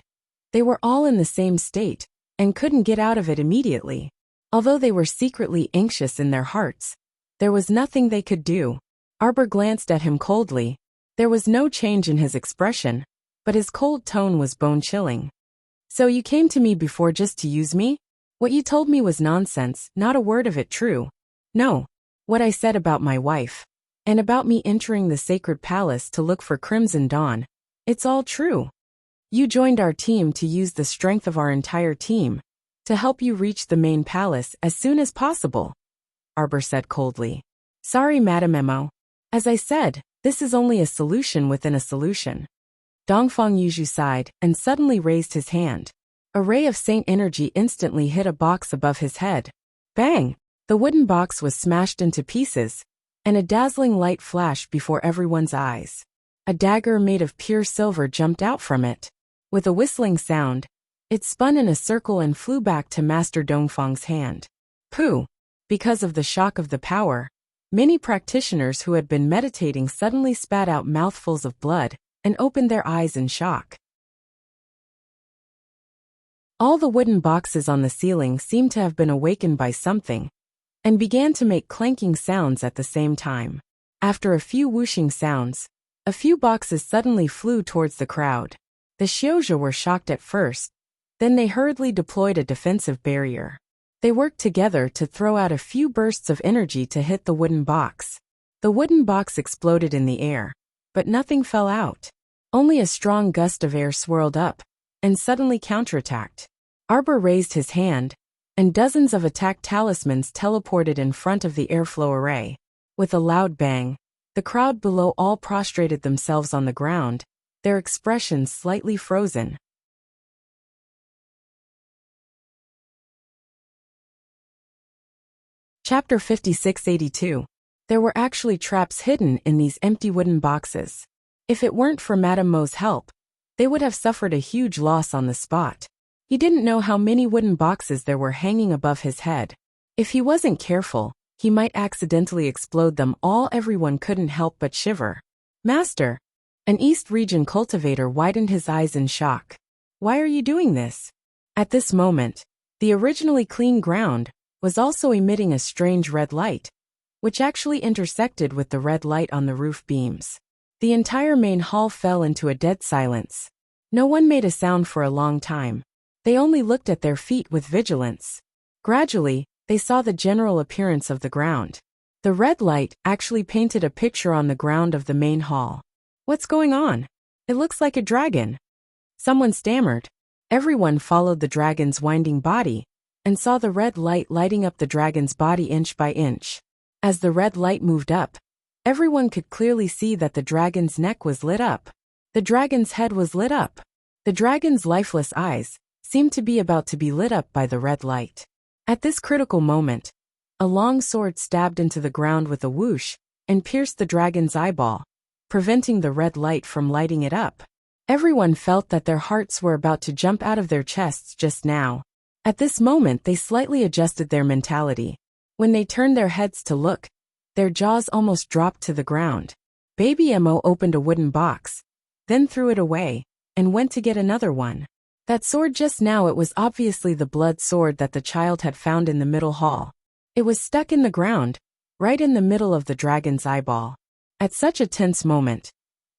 They were all in the same state, and couldn't get out of it immediately. Although they were secretly anxious in their hearts, there was nothing they could do. Arbor glanced at him coldly. There was no change in his expression, but his cold tone was bone-chilling. So you came to me before just to use me? What you told me was nonsense, not a word of it true. No. What I said about my wife, and about me entering the sacred palace to look for Crimson Dawn, it's all true. You joined our team to use the strength of our entire team to help you reach the main palace as soon as possible, Arbor said coldly. Sorry, Madam Emo. As I said, this is only a solution within a solution. Dongfang Yuzhu sighed and suddenly raised his hand. A ray of saint energy instantly hit a box above his head. Bang! The wooden box was smashed into pieces, and a dazzling light flashed before everyone's eyes. A dagger made of pure silver jumped out from it. With a whistling sound, it spun in a circle and flew back to Master Dongfang's hand. Pooh! Because of the shock of the power, many practitioners who had been meditating suddenly spat out mouthfuls of blood and opened their eyes in shock. All the wooden boxes on the ceiling seemed to have been awakened by something, and began to make clanking sounds at the same time. After a few whooshing sounds, a few boxes suddenly flew towards the crowd. The Xiozhi were shocked at first, then they hurriedly deployed a defensive barrier. They worked together to throw out a few bursts of energy to hit the wooden box. The wooden box exploded in the air, but nothing fell out. Only a strong gust of air swirled up, and suddenly counterattacked. Arbor raised his hand, and dozens of attack talismans teleported in front of the airflow array. With a loud bang, the crowd below all prostrated themselves on the ground, their expressions slightly frozen. Chapter 5682. There were actually traps hidden in these empty wooden boxes. If it weren't for Madame Mo's help, they would have suffered a huge loss on the spot. He didn't know how many wooden boxes there were hanging above his head. If he wasn't careful, he might accidentally explode them all. Everyone couldn't help but shiver. Master! An East Region cultivator widened his eyes in shock. Why are you doing this? At this moment, the originally clean ground was also emitting a strange red light, which actually intersected with the red light on the roof beams. The entire main hall fell into a dead silence. No one made a sound for a long time. They only looked at their feet with vigilance. Gradually, they saw the general appearance of the ground. The red light actually painted a picture on the ground of the main hall. What's going on? It looks like a dragon. Someone stammered. Everyone followed the dragon's winding body, and saw the red light lighting up the dragon's body inch by inch. As the red light moved up, everyone could clearly see that the dragon's neck was lit up. The dragon's head was lit up. The dragon's lifeless eyes seemed to be about to be lit up by the red light. At this critical moment, a long sword stabbed into the ground with a whoosh and pierced the dragon's eyeball, preventing the red light from lighting it up. Everyone felt that their hearts were about to jump out of their chests just now. At this moment they slightly adjusted their mentality. When they turned their heads to look, their jaws almost dropped to the ground. Baby Emo opened a wooden box, then threw it away, and went to get another one. That sword just now, it was obviously the blood sword that the child had found in the middle hall. It was stuck in the ground, right in the middle of the dragon's eyeball. At such a tense moment,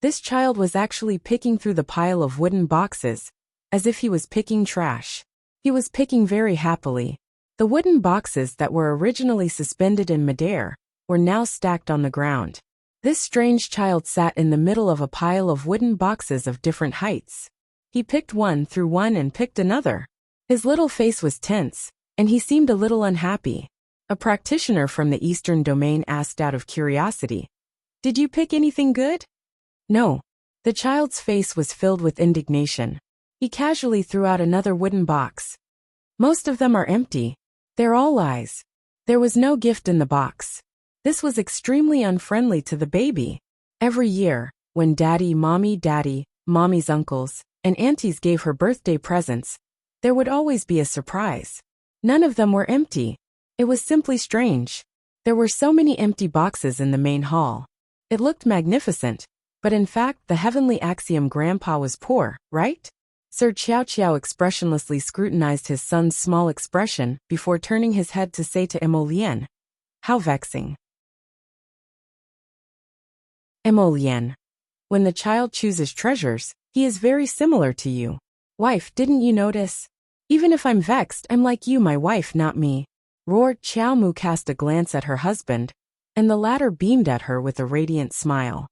this child was actually picking through the pile of wooden boxes, as if he was picking trash. He was picking very happily. The wooden boxes that were originally suspended in midair were now stacked on the ground. This strange child sat in the middle of a pile of wooden boxes of different heights. He picked one through one and picked another. His little face was tense, and he seemed a little unhappy. A practitioner from the Eastern Domain asked out of curiosity, "Did you pick anything good?" No. The child's face was filled with indignation. He casually threw out another wooden box. Most of them are empty. They're all lies. There was no gift in the box. This was extremely unfriendly to the baby. Every year, when daddy, mommy's uncles, and aunties gave her birthday presents, there would always be a surprise. None of them were empty. It was simply strange. There were so many empty boxes in the main hall. It looked magnificent, but in fact the heavenly axiom grandpa was poor, right? Sir Qiao Qiao expressionlessly scrutinized his son's small expression before turning his head to say to Emolian, "How vexing." Emolian. When the child chooses treasures, he is very similar to you. Wife, didn't you notice? Even if I'm vexed, I'm like you, my wife, not me. Roared. Qiao Mu cast a glance at her husband, and the latter beamed at her with a radiant smile.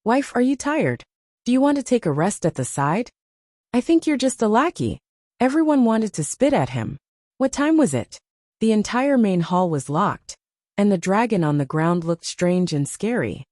Wife, are you tired? Do you want to take a rest at the side? I think you're just a lackey. Everyone wanted to spit at him. What time was it? The entire main hall was locked, and the dragon on the ground looked strange and scary.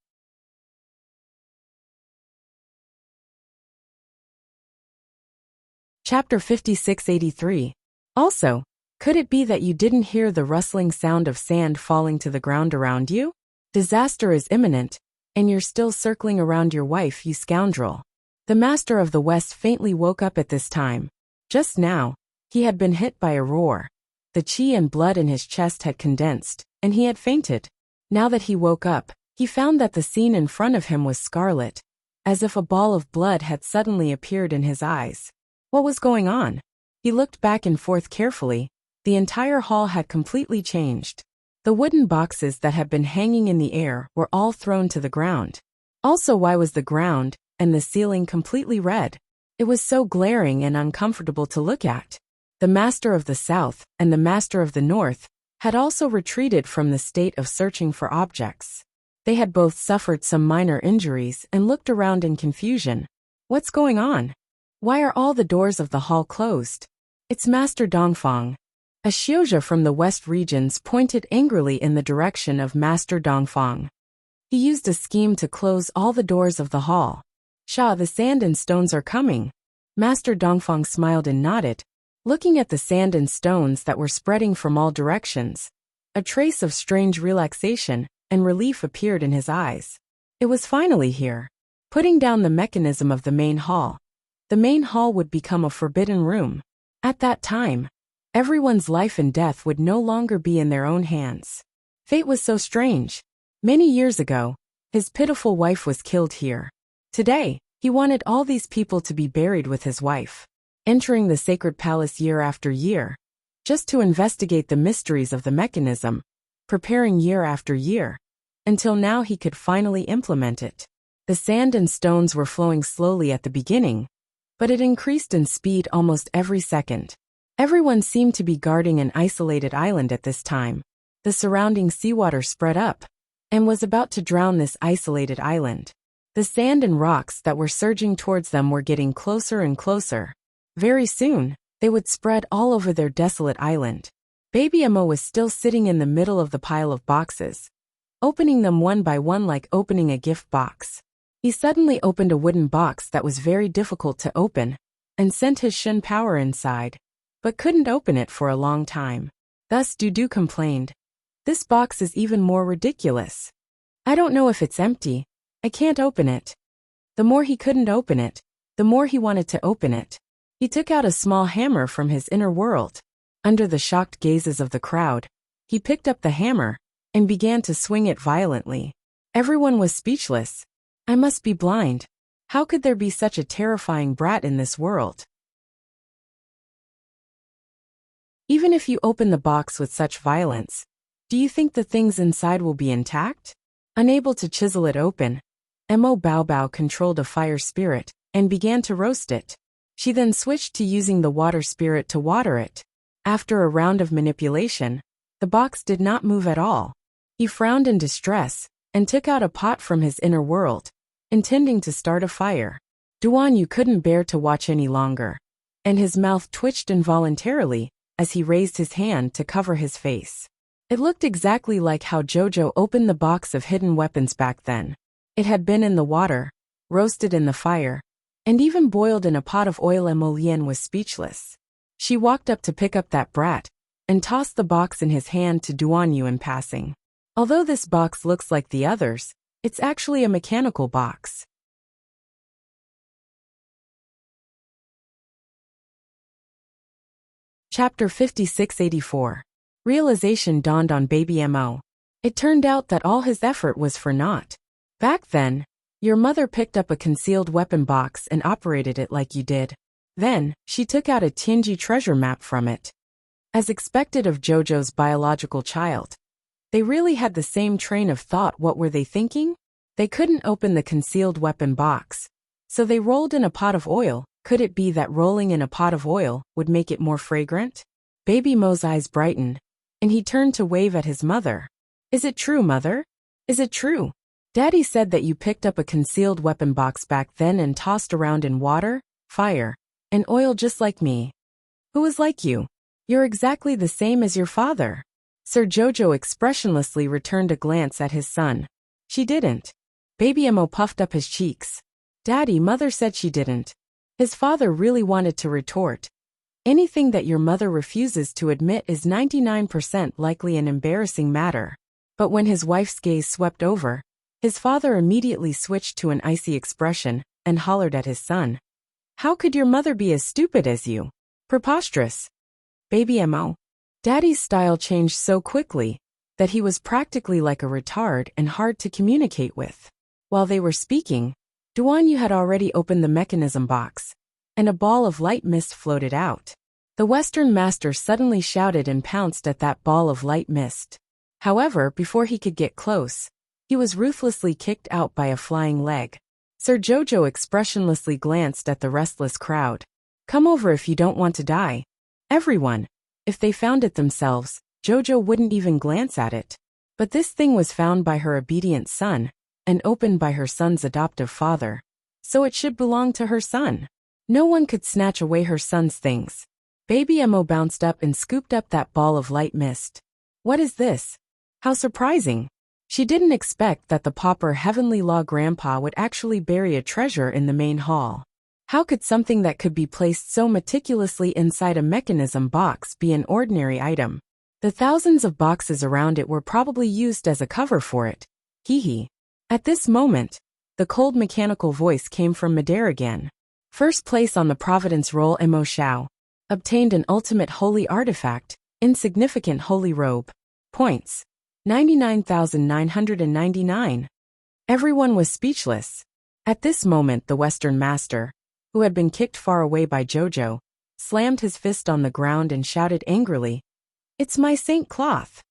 Chapter 5683. Also, could it be that you didn't hear the rustling sound of sand falling to the ground around you? Disaster is imminent, and you're still circling around your wife, you scoundrel. The Master of the West faintly woke up at this time. Just now, he had been hit by a roar. The qi and blood in his chest had condensed, and he had fainted. Now that he woke up, he found that the scene in front of him was scarlet, as if a ball of blood had suddenly appeared in his eyes. What was going on? He looked back and forth carefully. The entire hall had completely changed. The wooden boxes that had been hanging in the air were all thrown to the ground. Also, why was the ground and the ceiling completely red? It was so glaring and uncomfortable to look at. The Master of the South and the Master of the North had also retreated from the state of searching for objects. They had both suffered some minor injuries and looked around in confusion. What's going on? Why are all the doors of the hall closed? It's Master Dongfang. A Xiuzha from the west regions pointed angrily in the direction of Master Dongfang. He used a scheme to close all the doors of the hall. Sha, the sand and stones are coming. Master Dongfang smiled and nodded, looking at the sand and stones that were spreading from all directions. A trace of strange relaxation and relief appeared in his eyes. It was finally here. Putting down the mechanism of the main hall, the main hall would become a forbidden room. At that time, everyone's life and death would no longer be in their own hands. Fate was so strange. Many years ago, his pitiful wife was killed here. Today, he wanted all these people to be buried with his wife, entering the sacred palace year after year, just to investigate the mysteries of the mechanism, preparing year after year, until now he could finally implement it. The sand and stones were flowing slowly at the beginning, but it increased in speed almost every second. Everyone seemed to be guarding an isolated island at this time. The surrounding seawater spread up and was about to drown this isolated island. The sand and rocks that were surging towards them were getting closer and closer. Very soon, they would spread all over their desolate island. Baby Emma was still sitting in the middle of the pile of boxes, opening them one by one like opening a gift box. He suddenly opened a wooden box that was very difficult to open and sent his Shen power inside, but couldn't open it for a long time. Thus Dudu complained, "This box is even more ridiculous. I don't know if it's empty. I can't open it." The more he couldn't open it, the more he wanted to open it. He took out a small hammer from his inner world. Under the shocked gazes of the crowd, he picked up the hammer and began to swing it violently. Everyone was speechless. I must be blind. How could there be such a terrifying brat in this world? Even if you open the box with such violence, do you think the things inside will be intact? Unable to chisel it open, Mo Bao Bao controlled a fire spirit and began to roast it. She then switched to using the water spirit to water it. After a round of manipulation, the box did not move at all. He frowned in distress and took out a pot from his inner world, intending to start a fire. Duan Yu couldn't bear to watch any longer, and his mouth twitched involuntarily as he raised his hand to cover his face. It looked exactly like how Jojo opened the box of hidden weapons back then. It had been in the water, roasted in the fire, and even boiled in a pot of oil. Emolian was speechless. She walked up to pick up that brat and tossed the box in his hand to Duan Yu in passing. Although this box looks like the others, it's actually a mechanical box. Chapter 5684. Realization dawned on Baby Mo. It turned out that all his effort was for naught. Back then, your mother picked up a concealed weapon box and operated it like you did. Then, she took out a dingy treasure map from it. As expected of Jojo's biological child. They really had the same train of thought. What were they thinking? They couldn't open the concealed weapon box. So they rolled in a pot of oil. Could it be that rolling in a pot of oil would make it more fragrant? Baby Mo's eyes brightened, and he turned to wave at his mother. Is it true, Mother? Is it true? Daddy said that you picked up a concealed weapon box back then and tossed around in water, fire, and oil just like me. Who is like you? You're exactly the same as your father. Sir Jojo expressionlessly returned a glance at his son. She didn't. Baby Mo puffed up his cheeks. Daddy, Mother said she didn't. His father really wanted to retort. Anything that your mother refuses to admit is 99% likely an embarrassing matter. But when his wife's gaze swept over, his father immediately switched to an icy expression and hollered at his son. How could your mother be as stupid as you? Preposterous. Baby Mo. Daddy's style changed so quickly that he was practically like a retard and hard to communicate with. While they were speaking, Duan Yu had already opened the mechanism box, and a ball of light mist floated out. The Western Master suddenly shouted and pounced at that ball of light mist. However, before he could get close, he was ruthlessly kicked out by a flying leg. Sir Jojo expressionlessly glanced at the restless crowd. Come over if you don't want to die. Everyone. If they found it themselves, Jojo wouldn't even glance at it. But this thing was found by her obedient son, and opened by her son's adoptive father. So it should belong to her son. No one could snatch away her son's things. Baby Mo bounced up and scooped up that ball of light mist. What is this? How surprising. She didn't expect that the pauper heavenly law grandpa would actually bury a treasure in the main hall. How could something that could be placed so meticulously inside a mechanism box be an ordinary item? The thousands of boxes around it were probably used as a cover for it. Hee hee. At this moment, the cold mechanical voice came from Madare again. First place on the Providence roll. Mo Shao. Obtained an ultimate holy artifact, insignificant holy robe. Points. 99,999. Everyone was speechless. At this moment the Western Master, who had been kicked far away by Jojo, slammed his fist on the ground and shouted angrily, It's my Saint Cloth.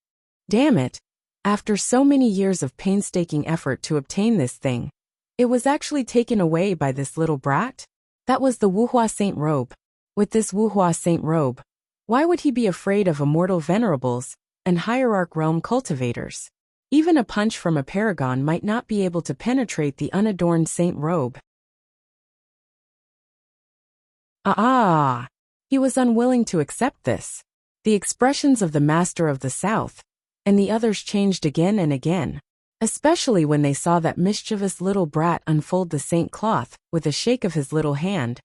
Damn it. After so many years of painstaking effort to obtain this thing, it was actually taken away by this little brat? That was the Wuhua Saint Robe. With this Wuhua Saint Robe, why would he be afraid of immortal venerables and hierarch realm cultivators? Even a punch from a paragon might not be able to penetrate the unadorned Saint Robe. He was unwilling to accept this. The expressions of the Master of the South and the others changed again and again, especially when they saw that mischievous little brat unfold the Saint Cloth with a shake of his little hand.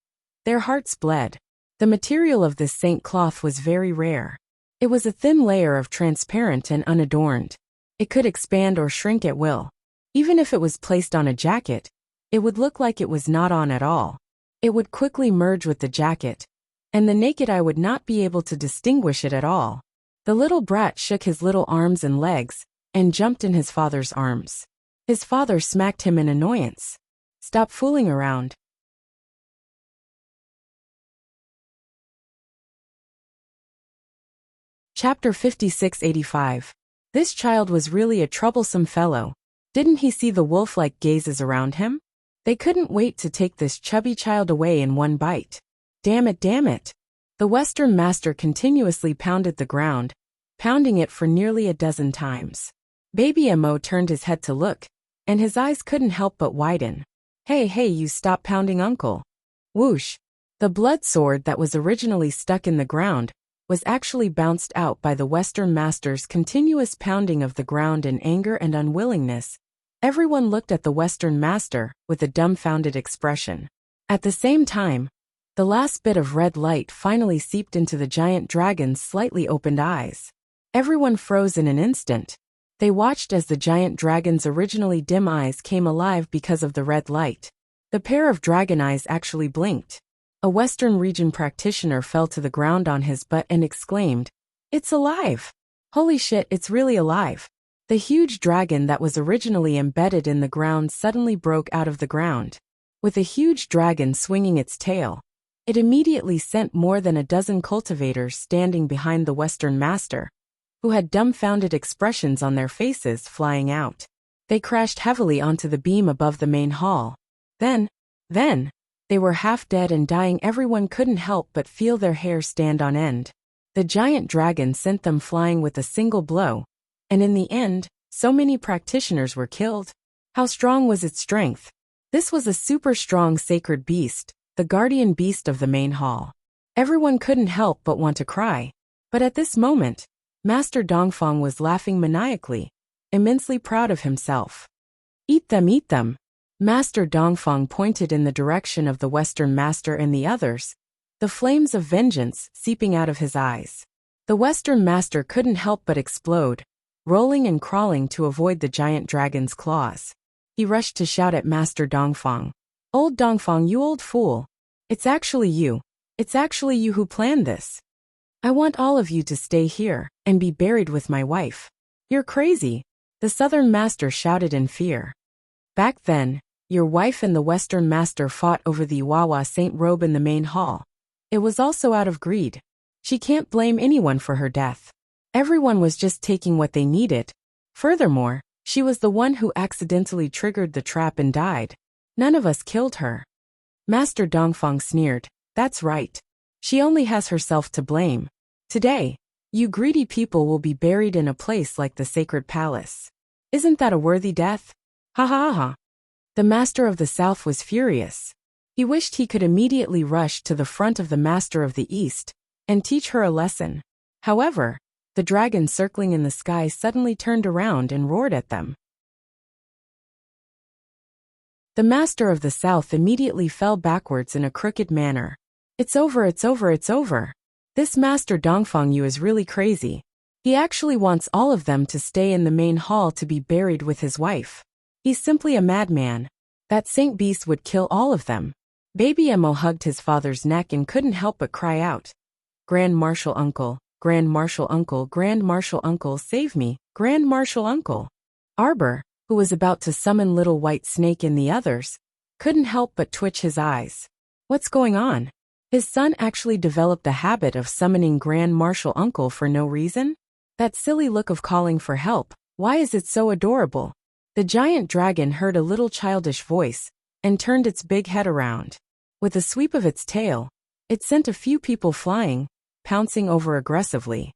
Their hearts bled. The material of this Saint Cloth was very rare. It was a thin layer of transparent and unadorned. It could expand or shrink at will. Even if it was placed on a jacket, it would look like it was not on at all. It would quickly merge with the jacket, and the naked eye would not be able to distinguish it at all. The little brat shook his little arms and legs, and jumped in his father's arms. His father smacked him in annoyance. Stop fooling around. Chapter 5685. This child was really a troublesome fellow. Didn't he see the wolf-like gazes around him? They couldn't wait to take this chubby child away in one bite. Damn it, damn it. The Western Master continuously pounded the ground, pounding it for nearly a dozen times. Baby Mo turned his head to look, and his eyes couldn't help but widen. Hey, you stop pounding, uncle. Whoosh. The blood sword that was originally stuck in the ground was actually bounced out by the Western Master's continuous pounding of the ground in anger and unwillingness. Everyone looked at the Western Master with a dumbfounded expression. At the same time, the last bit of red light finally seeped into the giant dragon's slightly opened eyes. Everyone froze in an instant. They watched as the giant dragon's originally dim eyes came alive because of the red light. The pair of dragon eyes actually blinked. A Western region practitioner fell to the ground on his butt and exclaimed, It's alive! Holy shit, it's really alive! The huge dragon that was originally embedded in the ground suddenly broke out of the ground. With a huge dragon swinging its tail, It immediately sent more than a dozen cultivators standing behind the Western master, who had dumbfounded expressions on their faces, flying out. They crashed heavily onto the beam above the main hall. Then, they were half dead and dying. Everyone couldn't help but feel their hair stand on end. The giant dragon sent them flying with a single blow, and in the end, so many practitioners were killed. How strong was its strength? This was a super strong sacred beast, the guardian beast of the main hall. Everyone couldn't help but want to cry. But at this moment, Master Dongfang was laughing maniacally, immensely proud of himself. Eat them, eat them. Master Dongfang pointed in the direction of the Western master and the others, the flames of vengeance seeping out of his eyes. The Western master couldn't help but explode, rolling and crawling to avoid the giant dragon's claws. He rushed to shout at Master Dongfang. Old Dongfang, you old fool. It's actually you. It's actually you who planned this. I want all of you to stay here and be buried with my wife. You're crazy, the Southern master shouted in fear. Back then, your wife and the Western master fought over the Iwawa Saint robe in the main hall. It was also out of greed. She can't blame anyone for her death. Everyone was just taking what they needed. Furthermore, she was the one who accidentally triggered the trap and died. None of us killed her. Master Dongfang sneered. That's right. She only has herself to blame. Today, you greedy people will be buried in a place like the sacred palace. Isn't that a worthy death? Ha ha ha. The Master of the South was furious. He wished he could immediately rush to the front of the Master of the East and teach her a lesson. However, the dragon circling in the sky suddenly turned around and roared at them. The Master of the South immediately fell backwards in a crooked manner. It's over, it's over, it's over. This Master Dongfang Yu is really crazy. He actually wants all of them to stay in the main hall to be buried with his wife. He's simply a madman. That Saint Beast would kill all of them. Baby Emo hugged his father's neck and couldn't help but cry out. Grand Marshal Uncle, Grand Marshal Uncle, Grand Marshal Uncle, save me, Grand Marshal Uncle. Arbor, who was about to summon Little White Snake and the others, couldn't help but twitch his eyes. What's going on? His son actually developed a habit of summoning Grand Marshal Uncle for no reason? That silly look of calling for help, why is it so adorable? The giant dragon heard a little childish voice and turned its big head around. With a sweep of its tail, it sent a few people flying, pouncing over aggressively.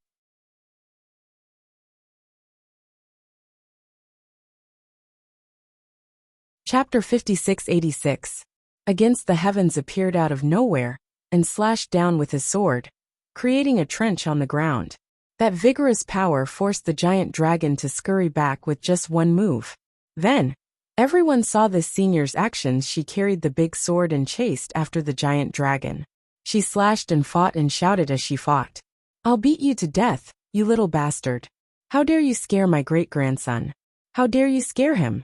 Chapter 5686. Against the Heavens appeared out of nowhere and slashed down with his sword, creating a trench on the ground. That vigorous power forced the giant dragon to scurry back with just one move. Then, everyone saw this senior's actions. She carried the big sword and chased after the giant dragon. She slashed and fought and shouted as she fought. I'll beat you to death, you little bastard. How dare you scare my great-grandson? How dare you scare him?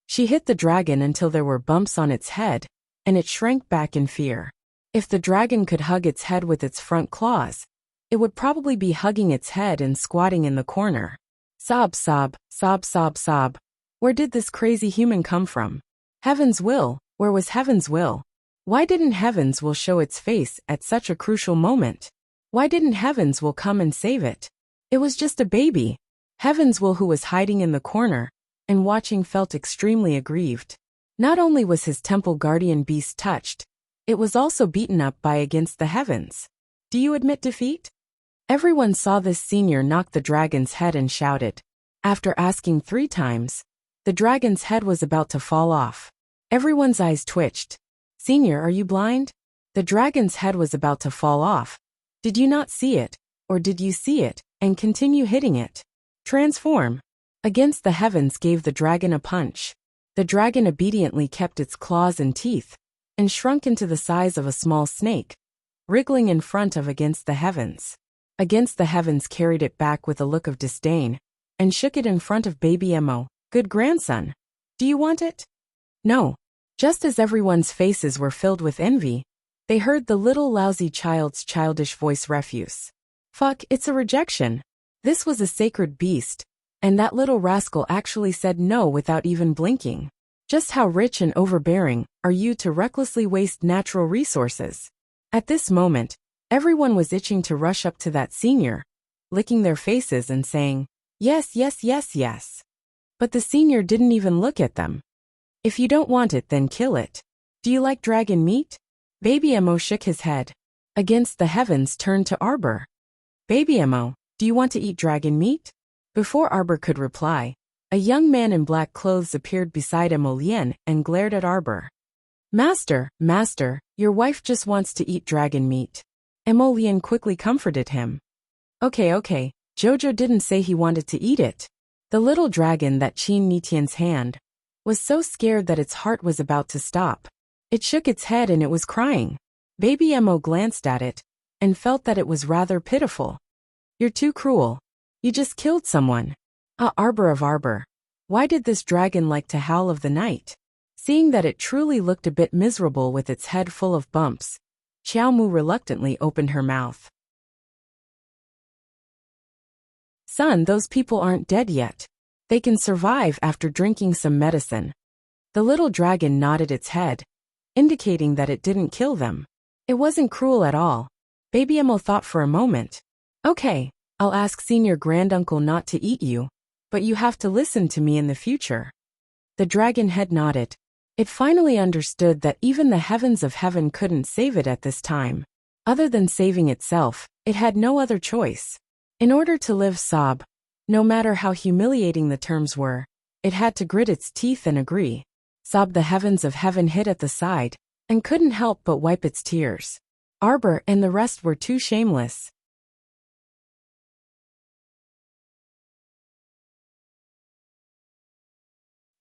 She hit the dragon until there were bumps on its head, and it shrank back in fear. If the dragon could hug its head with its front claws, it would probably be hugging its head and squatting in the corner. Sob, sob, sob, sob, sob. Where did this crazy human come from? Heaven's will, where was Heaven's will? Why didn't Heaven's will show its face at such a crucial moment? Why didn't Heaven's will come and save it? It was just a baby. Heaven's will, who was hiding in the corner and watching, felt extremely aggrieved. Not only was his temple guardian beast touched, it was also beaten up by against the Heavens. Do you admit defeat? Everyone saw this senior knock the dragon's head and shouted. After asking 3 times, the dragon's head was about to fall off. Everyone's eyes twitched. Senior, are you blind? The dragon's head was about to fall off. Did you not see it, or did you see it and continue hitting it? Transform. Against the Heavens gave the dragon a punch. The dragon obediently kept its claws and teeth, and shrunk into the size of a small snake, wriggling in front of Against the Heavens. Against the Heavens carried it back with a look of disdain, and shook it in front of baby Emo. Good grandson. Do you want it? No. Just as everyone's faces were filled with envy, they heard the little lousy child's childish voice refuse. Fuck, it's a rejection. This was a sacred beast, and that little rascal actually said no without even blinking. Just how rich and overbearing are you to recklessly waste natural resources? At this moment, everyone was itching to rush up to that senior, licking their faces and saying, "Yes, yes, yes, yes." But the senior didn't even look at them. "If you don't want it, then kill it. Do you like dragon meat?" Baby Emo shook his head. Against the heavens turned to Arbor. "Baby Emo, do you want to eat dragon meat?" Before Arbor could reply, a young man in black clothes appeared beside Emolien and glared at Arbor. Master, your wife just wants to eat dragon meat." Emolien quickly comforted him. Okay, Jojo didn't say he wanted to eat it." The little dragon that Qin Nitian's hand was so scared that its heart was about to stop. It shook its head and it was crying. Baby Emo glanced at it and felt that it was rather pitiful. "You're too cruel. You just killed someone." Arbor of Arbor. Why did this dragon like to howl of the night? Seeing that it truly looked a bit miserable with its head full of bumps, Xiaomu reluctantly opened her mouth. "Son, those people aren't dead yet. They can survive after drinking some medicine." The little dragon nodded its head, indicating that it didn't kill them. It wasn't cruel at all. Baby Emo thought for a moment. "Okay, I'll ask Senior Granduncle not to eat you, but you have to listen to me in the future." The dragon head nodded. It finally understood that even the heavens of heaven couldn't save it at this time. Other than saving itself, it had no other choice. In order to live Sob, no matter how humiliating the terms were, it had to grit its teeth and agree. Sob, the heavens of heaven hid at the side, and couldn't help but wipe its tears. Arbor and the rest were too shameless.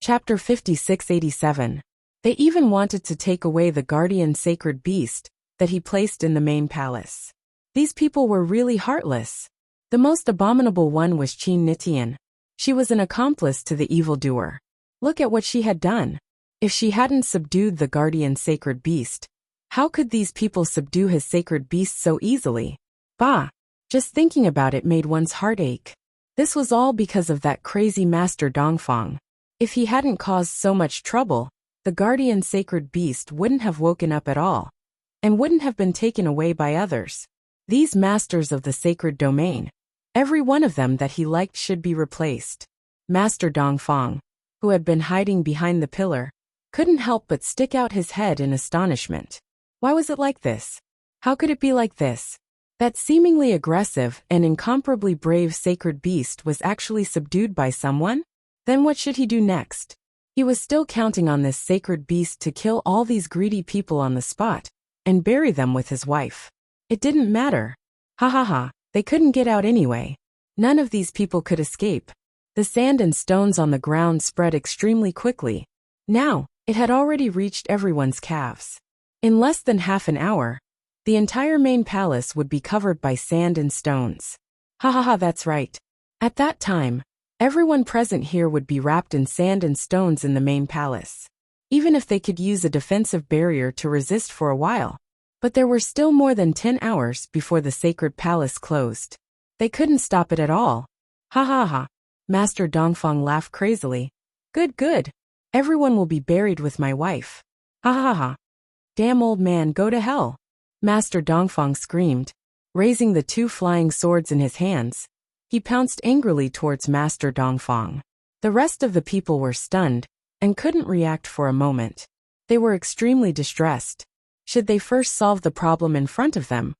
Chapter 5687. They even wanted to take away the guardian sacred beast that he placed in the main palace. These people were really heartless. The most abominable one was Qin Nitian. She was an accomplice to the evildoer. Look at what she had done. If she hadn't subdued the guardian sacred beast, how could these people subdue his sacred beast so easily? Bah! Just thinking about it made one's heart ache. This was all because of that crazy Master Dongfang. If he hadn't caused so much trouble, the guardian sacred beast wouldn't have woken up at all, and wouldn't have been taken away by others. These masters of the sacred domain, every one of them that he liked should be replaced. Master Dongfang, who had been hiding behind the pillar, couldn't help but stick out his head in astonishment. Why was it like this? How could it be like this? That seemingly aggressive and incomparably brave sacred beast was actually subdued by someone? Then what should he do next? He was still counting on this sacred beast to kill all these greedy people on the spot and bury them with his wife. It didn't matter. Ha, they couldn't get out anyway. None of these people could escape. The sand and stones on the ground spread extremely quickly. Now, it had already reached everyone's calves. In less than half an hour, the entire main palace would be covered by sand and stones. Ha, that's right. At that time, everyone present here would be wrapped in sand and stones in the main palace. Even if they could use a defensive barrier to resist for a while. But there were still more than 10 hours before the sacred palace closed. They couldn't stop it at all. Ha. Master Dongfang laughed crazily. Good. Everyone will be buried with my wife. Ha. Damn old man, go to hell. Master Dongfang screamed. Raising the two flying swords in his hands, he pounced angrily towards Master Dongfang. The rest of the people were stunned and couldn't react for a moment. They were extremely distressed. Should they first solve the problem in front of them?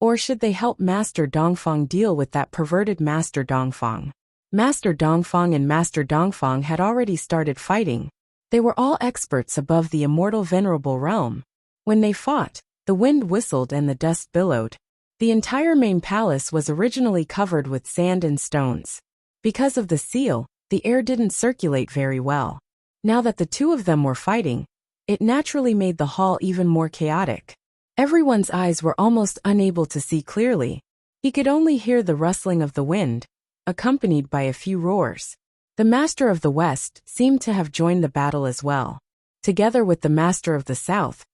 Or should they help Master Dongfang deal with that perverted Master Dongfang? Master Dongfang and Master Dongfang had already started fighting. They were all experts above the immortal venerable realm. When they fought, the wind whistled and the dust billowed. The entire main palace was originally covered with sand and stones. Because of the seal, the air didn't circulate very well. Now that the two of them were fighting, it naturally made the hall even more chaotic. Everyone's eyes were almost unable to see clearly. He could only hear the rustling of the wind, accompanied by a few roars. The Master of the West seemed to have joined the battle as well. Together with the Master of the South,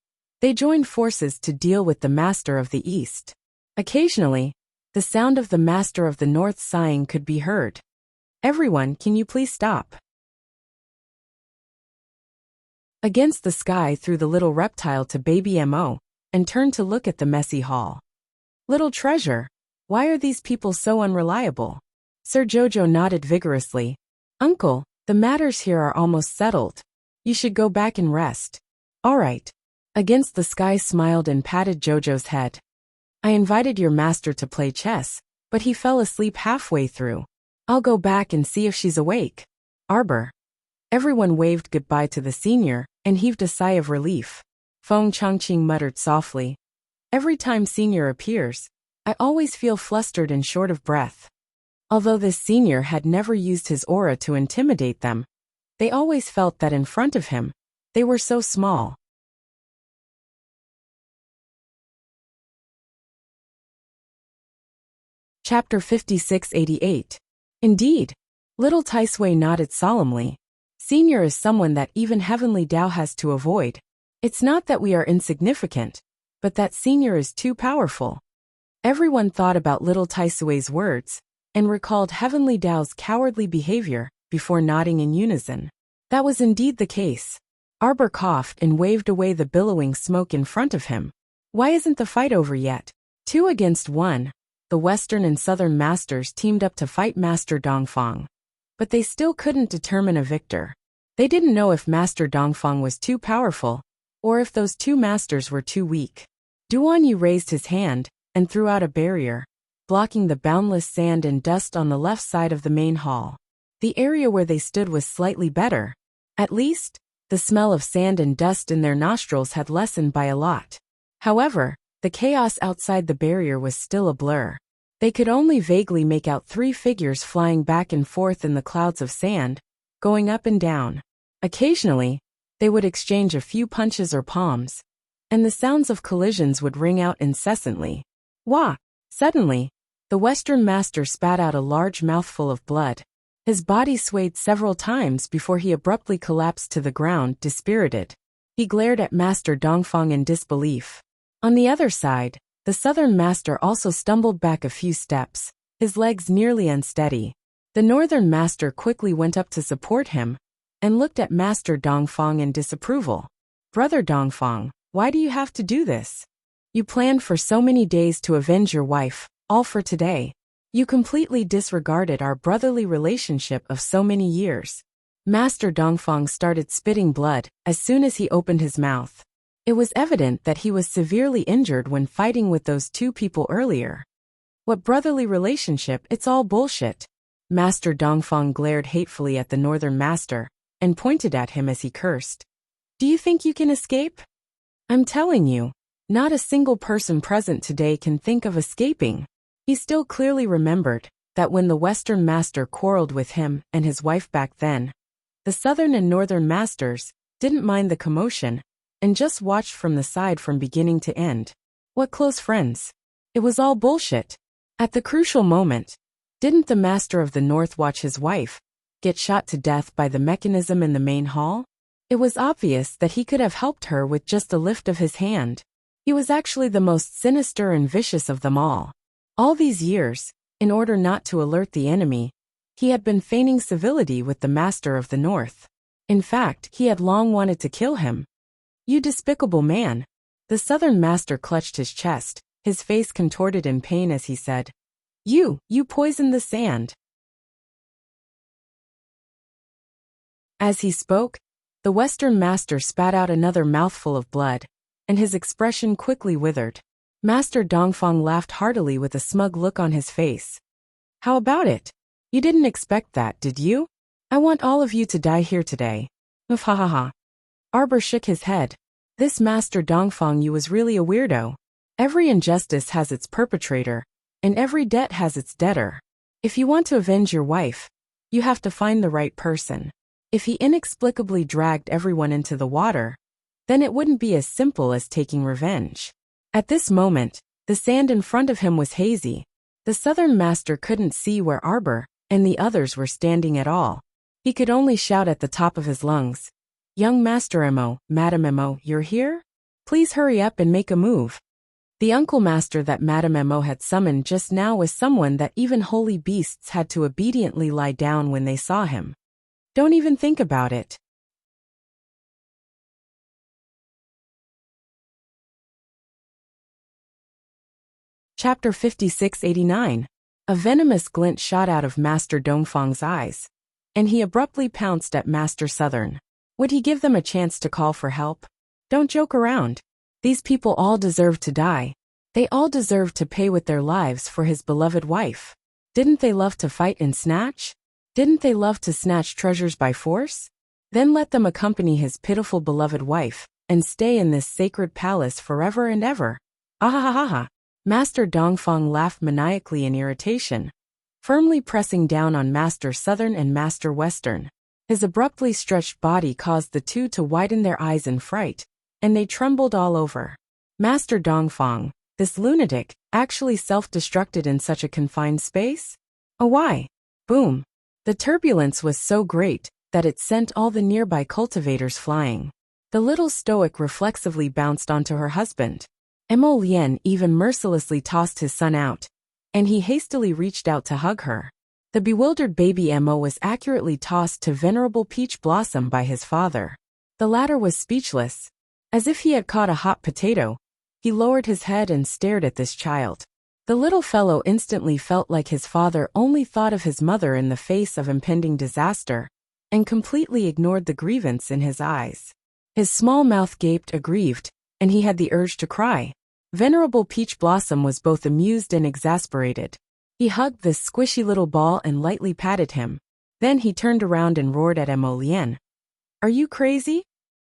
they joined forces to deal with the Master of the East. Occasionally, the sound of the Master of the North sighing could be heard. Everyone, can you please stop? Against the sky threw the little reptile to Baby Mo, and turned to look at the messy hall. Little treasure, why are these people so unreliable? Sir Jojo nodded vigorously. Uncle, the matters here are almost settled. You should go back and rest. All right. Against the Sky smiled and patted Jojo's head. I invited your master to play chess, but he fell asleep halfway through. I'll go back and see if she's awake. Arbor. Everyone waved goodbye to the senior and heaved a sigh of relief. Feng Changqing muttered softly. Every time senior appears, I always feel flustered and short of breath. Although this senior had never used his aura to intimidate them, they always felt that in front of him, they were so small. Chapter 5688. Indeed. Little Taisui nodded solemnly. Senior is someone that even Heavenly Tao has to avoid. It's not that we are insignificant, but that senior is too powerful. Everyone thought about little Taisui's words, and recalled Heavenly Tao's cowardly behavior before nodding in unison. That was indeed the case. Arbor coughed and waved away the billowing smoke in front of him. Why isn't the fight over yet? 2 against 1. The Western and Southern Masters teamed up to fight Master Dongfang. But they still couldn't determine a victor. They didn't know if Master Dongfang was too powerful, or if those 2 masters were too weak. Duanyu raised his hand and threw out a barrier, blocking the boundless sand and dust on the left side of the main hall. The area where they stood was slightly better. At least, the smell of sand and dust in their nostrils had lessened by a lot. However, the chaos outside the barrier was still a blur. They could only vaguely make out 3 figures flying back and forth in the clouds of sand, going up and down. Occasionally, they would exchange a few punches or palms, and the sounds of collisions would ring out incessantly. Wah! Suddenly, the Western Master spat out a large mouthful of blood. His body swayed several times before he abruptly collapsed to the ground, dispirited. He glared at Master Dongfang in disbelief. On the other side, the Southern Master also stumbled back a few steps, his legs nearly unsteady. The Northern Master quickly went up to support him, and looked at Master Dongfang in disapproval. Brother Dongfang, why do you have to do this? You planned for so many days to avenge your wife, all for today. You completely disregarded our brotherly relationship of so many years. Master Dongfang started spitting blood as soon as he opened his mouth. It was evident that he was severely injured when fighting with those 2 people earlier. What brotherly relationship? It's all bullshit. Master Dongfang glared hatefully at the Northern Master and pointed at him as he cursed. Do you think you can escape? I'm telling you, not a single person present today can think of escaping. He still clearly remembered that when the Western Master quarreled with him and his wife back then, the Southern and Northern Masters didn't mind the commotion and just watched from the side from beginning to end. What close friends. It was all bullshit. At the crucial moment, didn't the Master of the North watch his wife get shot to death by the mechanism in the main hall? It was obvious that he could have helped her with just a lift of his hand. He was actually the most sinister and vicious of them all. All these years, in order not to alert the enemy, he had been feigning civility with the Master of the North. In fact, he had long wanted to kill him. You despicable man. The Southern Master clutched his chest, his face contorted in pain as he said, You poisoned the sand. As he spoke, the Western Master spat out another mouthful of blood, and his expression quickly withered. Master Dongfang laughed heartily with a smug look on his face. How about it? You didn't expect that, did you? I want all of you to die here today. Mfhahaha. Arbor shook his head. This Master Dongfang Yu was really a weirdo. Every injustice has its perpetrator, and every debt has its debtor. If you want to avenge your wife, you have to find the right person. If he inexplicably dragged everyone into the water, then it wouldn't be as simple as taking revenge. At this moment, the sand in front of him was hazy. The Southern Master couldn't see where Arbor and the others were standing at all. He could only shout at the top of his lungs, Young Master Mo, Madam Mo, you're here? Please hurry up and make a move. The Uncle Master that Madam Mo had summoned just now was someone that even holy beasts had to obediently lie down when they saw him. Don't even think about it. Chapter 5689. A venomous glint shot out of Master Dongfang's eyes, and he abruptly pounced at Master Southern. Would he give them a chance to call for help? Don't joke around. These people all deserve to die. They all deserve to pay with their lives for his beloved wife. Didn't they love to fight and snatch? Didn't they love to snatch treasures by force? Then let them accompany his pitiful beloved wife, and stay in this sacred palace forever and ever. Ahahaha. Master Dongfang laughed maniacally in irritation, firmly pressing down on Master Southern and Master Western. His abruptly stretched body caused the two to widen their eyes in fright, and they trembled all over. Master Dongfang, this lunatic, actually self-destructed in such a confined space? Oh why? Boom. The turbulence was so great that it sent all the nearby cultivators flying. The little stoic reflexively bounced onto her husband. Mo Lien even mercilessly tossed his son out, and he hastily reached out to hug her. The bewildered baby Mo was accurately tossed to Venerable Peach Blossom by his father. The latter was speechless. As if he had caught a hot potato, he lowered his head and stared at this child. The little fellow instantly felt like his father only thought of his mother in the face of impending disaster, and completely ignored the grievance in his eyes. His small mouth gaped aggrieved, and he had the urge to cry. Venerable Peach Blossom was both amused and exasperated. He hugged this squishy little ball and lightly patted him. Then he turned around and roared at Mo Lien. Are you crazy?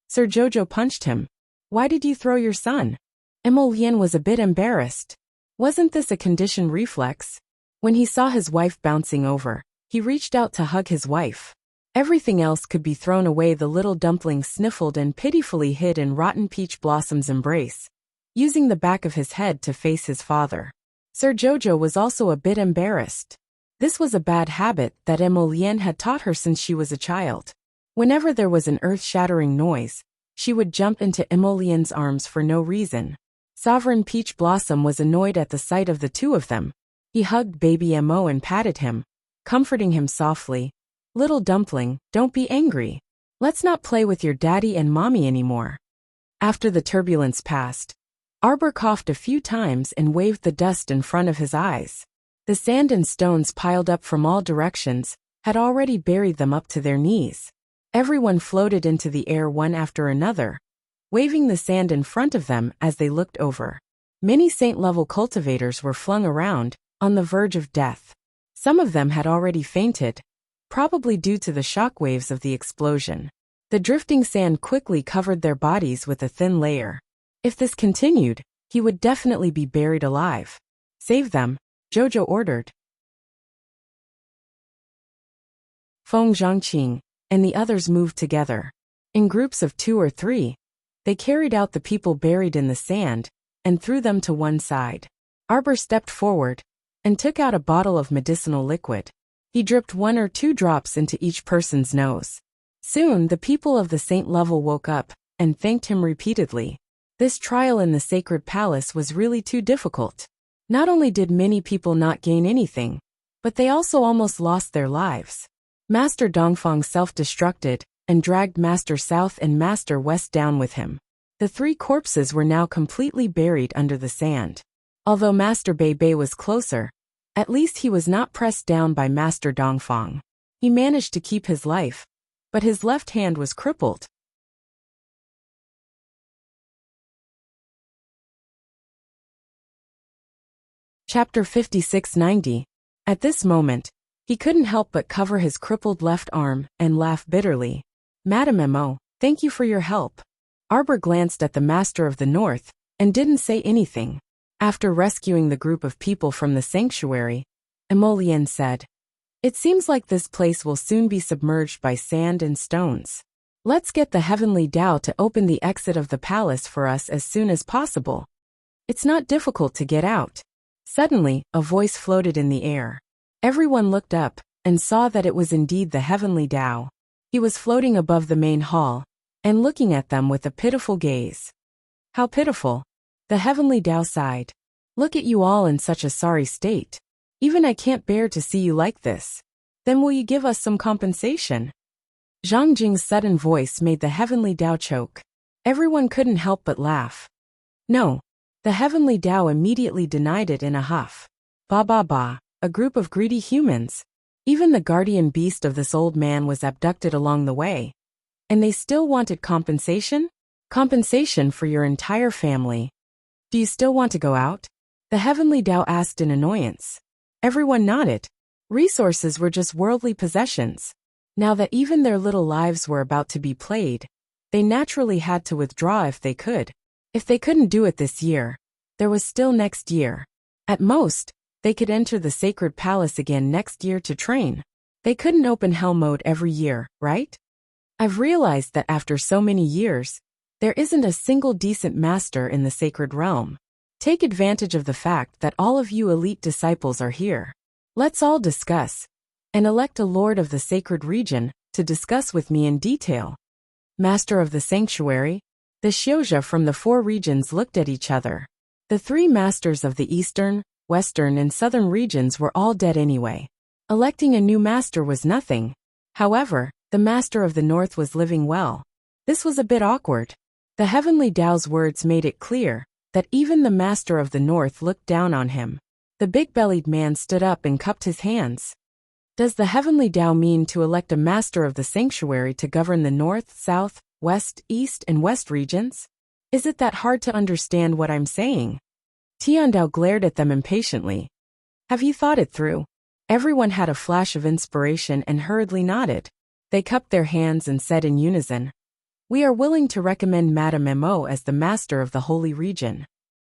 Sir Jojo punched him. Why did you throw your son? Mo Lien was a bit embarrassed. Wasn't this a conditioned reflex? When he saw his wife bouncing over, he reached out to hug his wife. Everything else could be thrown away. The little dumpling sniffled and pitifully hid in rotten Peach Blossom's embrace, using the back of his head to face his father. Sir Jojo was also a bit embarrassed. This was a bad habit that Mo Lien had taught her since she was a child. Whenever there was an earth-shattering noise, she would jump into Mo Lien's arms for no reason. Sovereign Peach Blossom was annoyed at the sight of the two of them. He hugged baby Mo and patted him, comforting him softly. Little dumpling, don't be angry. Let's not play with your daddy and mommy anymore. After the turbulence passed, Arbor coughed a few times and waved the dust in front of his eyes. The sand and stones piled up from all directions had already buried them up to their knees. Everyone floated into the air one after another, waving the sand in front of them as they looked over. Many saint-level cultivators were flung around, on the verge of death. Some of them had already fainted, probably due to the shock waves of the explosion. The drifting sand quickly covered their bodies with a thin layer. If this continued, he would definitely be buried alive. Save them, Jojo ordered. Feng Zhangqing and the others moved together. In groups of 2 or 3, they carried out the people buried in the sand and threw them to one side. Arbor stepped forward and took out a bottle of medicinal liquid. He dripped 1 or 2 drops into each person's nose. Soon the people of the saint level woke up and thanked him repeatedly. This trial in the sacred palace was really too difficult. Not only did many people not gain anything, but they also almost lost their lives. Master Dongfang self-destructed and dragged Master South and Master West down with him. The 3 corpses were now completely buried under the sand. Although Master Bei Bei was closer, at least he was not pressed down by Master Dongfang. He managed to keep his life, but his left hand was crippled. Chapter 5690. At this moment, he couldn't help but cover his crippled left arm and laugh bitterly. Madam Mo, thank you for your help. Arbor glanced at the Master of the North and didn't say anything. After rescuing the group of people from the sanctuary, Mo Lien said, It seems like this place will soon be submerged by sand and stones. Let's get the Heavenly Tao to open the exit of the palace for us as soon as possible. It's not difficult to get out. Suddenly, a voice floated in the air. Everyone looked up and saw that it was indeed the Heavenly Tao. He was floating above the main hall and looking at them with a pitiful gaze. How pitiful. The Heavenly Tao sighed. Look at you all in such a sorry state. Even I can't bear to see you like this. Then will you give us some compensation? Zhang Jing's sudden voice made the Heavenly Tao choke. Everyone couldn't help but laugh. No, The heavenly Tao immediately denied it in a huff. Ba ba ba, a group of greedy humans. Even the guardian beast of this old man was abducted along the way. And they still wanted compensation? Compensation for your entire family. Do you still want to go out? The heavenly Tao asked in annoyance. Everyone nodded. Resources were just worldly possessions. Now that even their little lives were about to be played, they naturally had to withdraw if they could. If they couldn't do it this year, there was still next year. At most, they could enter the sacred palace again next year to train. They couldn't open hell mode every year, right? I've realized that after so many years, there isn't a single decent master in the sacred realm. Take advantage of the fact that all of you elite disciples are here. Let's all discuss and elect a lord of the sacred region to discuss with me in detail. Master of the sanctuary, the Xiozha from the 4 regions looked at each other. The 3 masters of the eastern, western and southern regions were all dead anyway. Electing a new master was nothing. However, the master of the north was living well. This was a bit awkward. The heavenly Tao's words made it clear that even the master of the north looked down on him. The big-bellied man stood up and cupped his hands. Does the heavenly Tao mean to elect a master of the sanctuary to govern the north, south, west, east and west regions? Is it that hard to understand what I'm saying? Tiandao glared at them impatiently. Have you thought it through? Everyone had a flash of inspiration and hurriedly nodded. They cupped their hands and said in unison, "We are willing to recommend Madame Mo as the master of the holy region."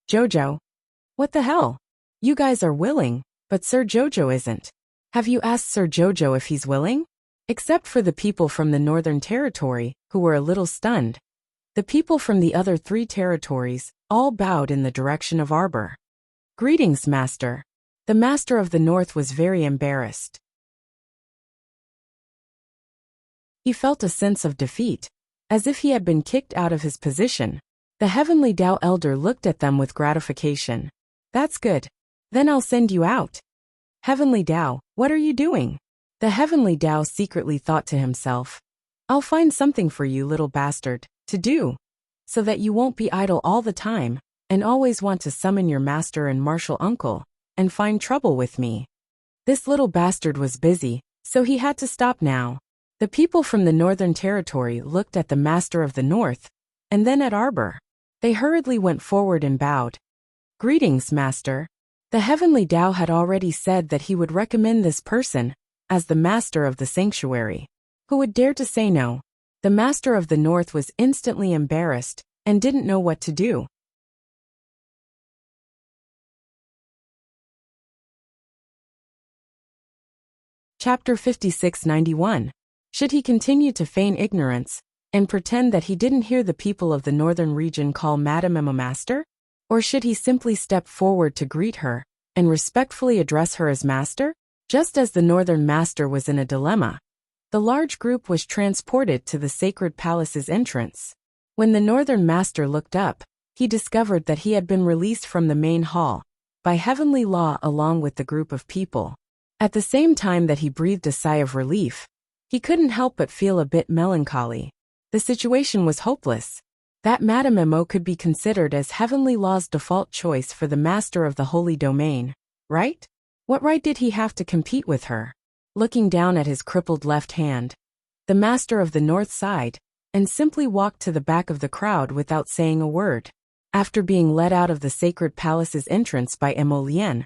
Jojo. What the hell? You guys are willing, but Sir Jojo isn't. Have you asked Sir Jojo if he's willing? Except for the people from the Northern Territory, who were a little stunned. The people from the other 3 territories all bowed in the direction of Arbor. Greetings, Master. The Master of the North was very embarrassed. He felt a sense of defeat, as if he had been kicked out of his position. The heavenly Tao elder looked at them with gratification. That's good. Then I'll send you out. Heavenly Tao, what are you doing? The heavenly Tao secretly thought to himself. I'll find something for you, little bastard, to do, so that you won't be idle all the time, and always want to summon your master and martial uncle, and find trouble with me. This little bastard was busy, so he had to stop now. The people from the Northern Territory looked at the master of the North, and then at Arbor. They hurriedly went forward and bowed. Greetings, Master. The heavenly Tao had already said that he would recommend this person as the master of the sanctuary. Who would dare to say no? The master of the North was instantly embarrassed and didn't know what to do. Chapter 5691. Should he continue to feign ignorance and pretend that he didn't hear the people of the northern region call Madame Emma master? Or should he simply step forward to greet her and respectfully address her as master? Just as the northern master was in a dilemma, the large group was transported to the sacred palace's entrance. When the northern master looked up, he discovered that he had been released from the main hall by heavenly law along with the group of people. At the same time that he breathed a sigh of relief, he couldn't help but feel a bit melancholy. The situation was hopeless. That Madame Mo could be considered as heavenly law's default choice for the master of the holy domain, right? What right did he have to compete with her? Looking down at his crippled left hand, the master of the north sighed and simply walked to the back of the crowd without saying a word. After being led out of the sacred palace's entrance by Emolien,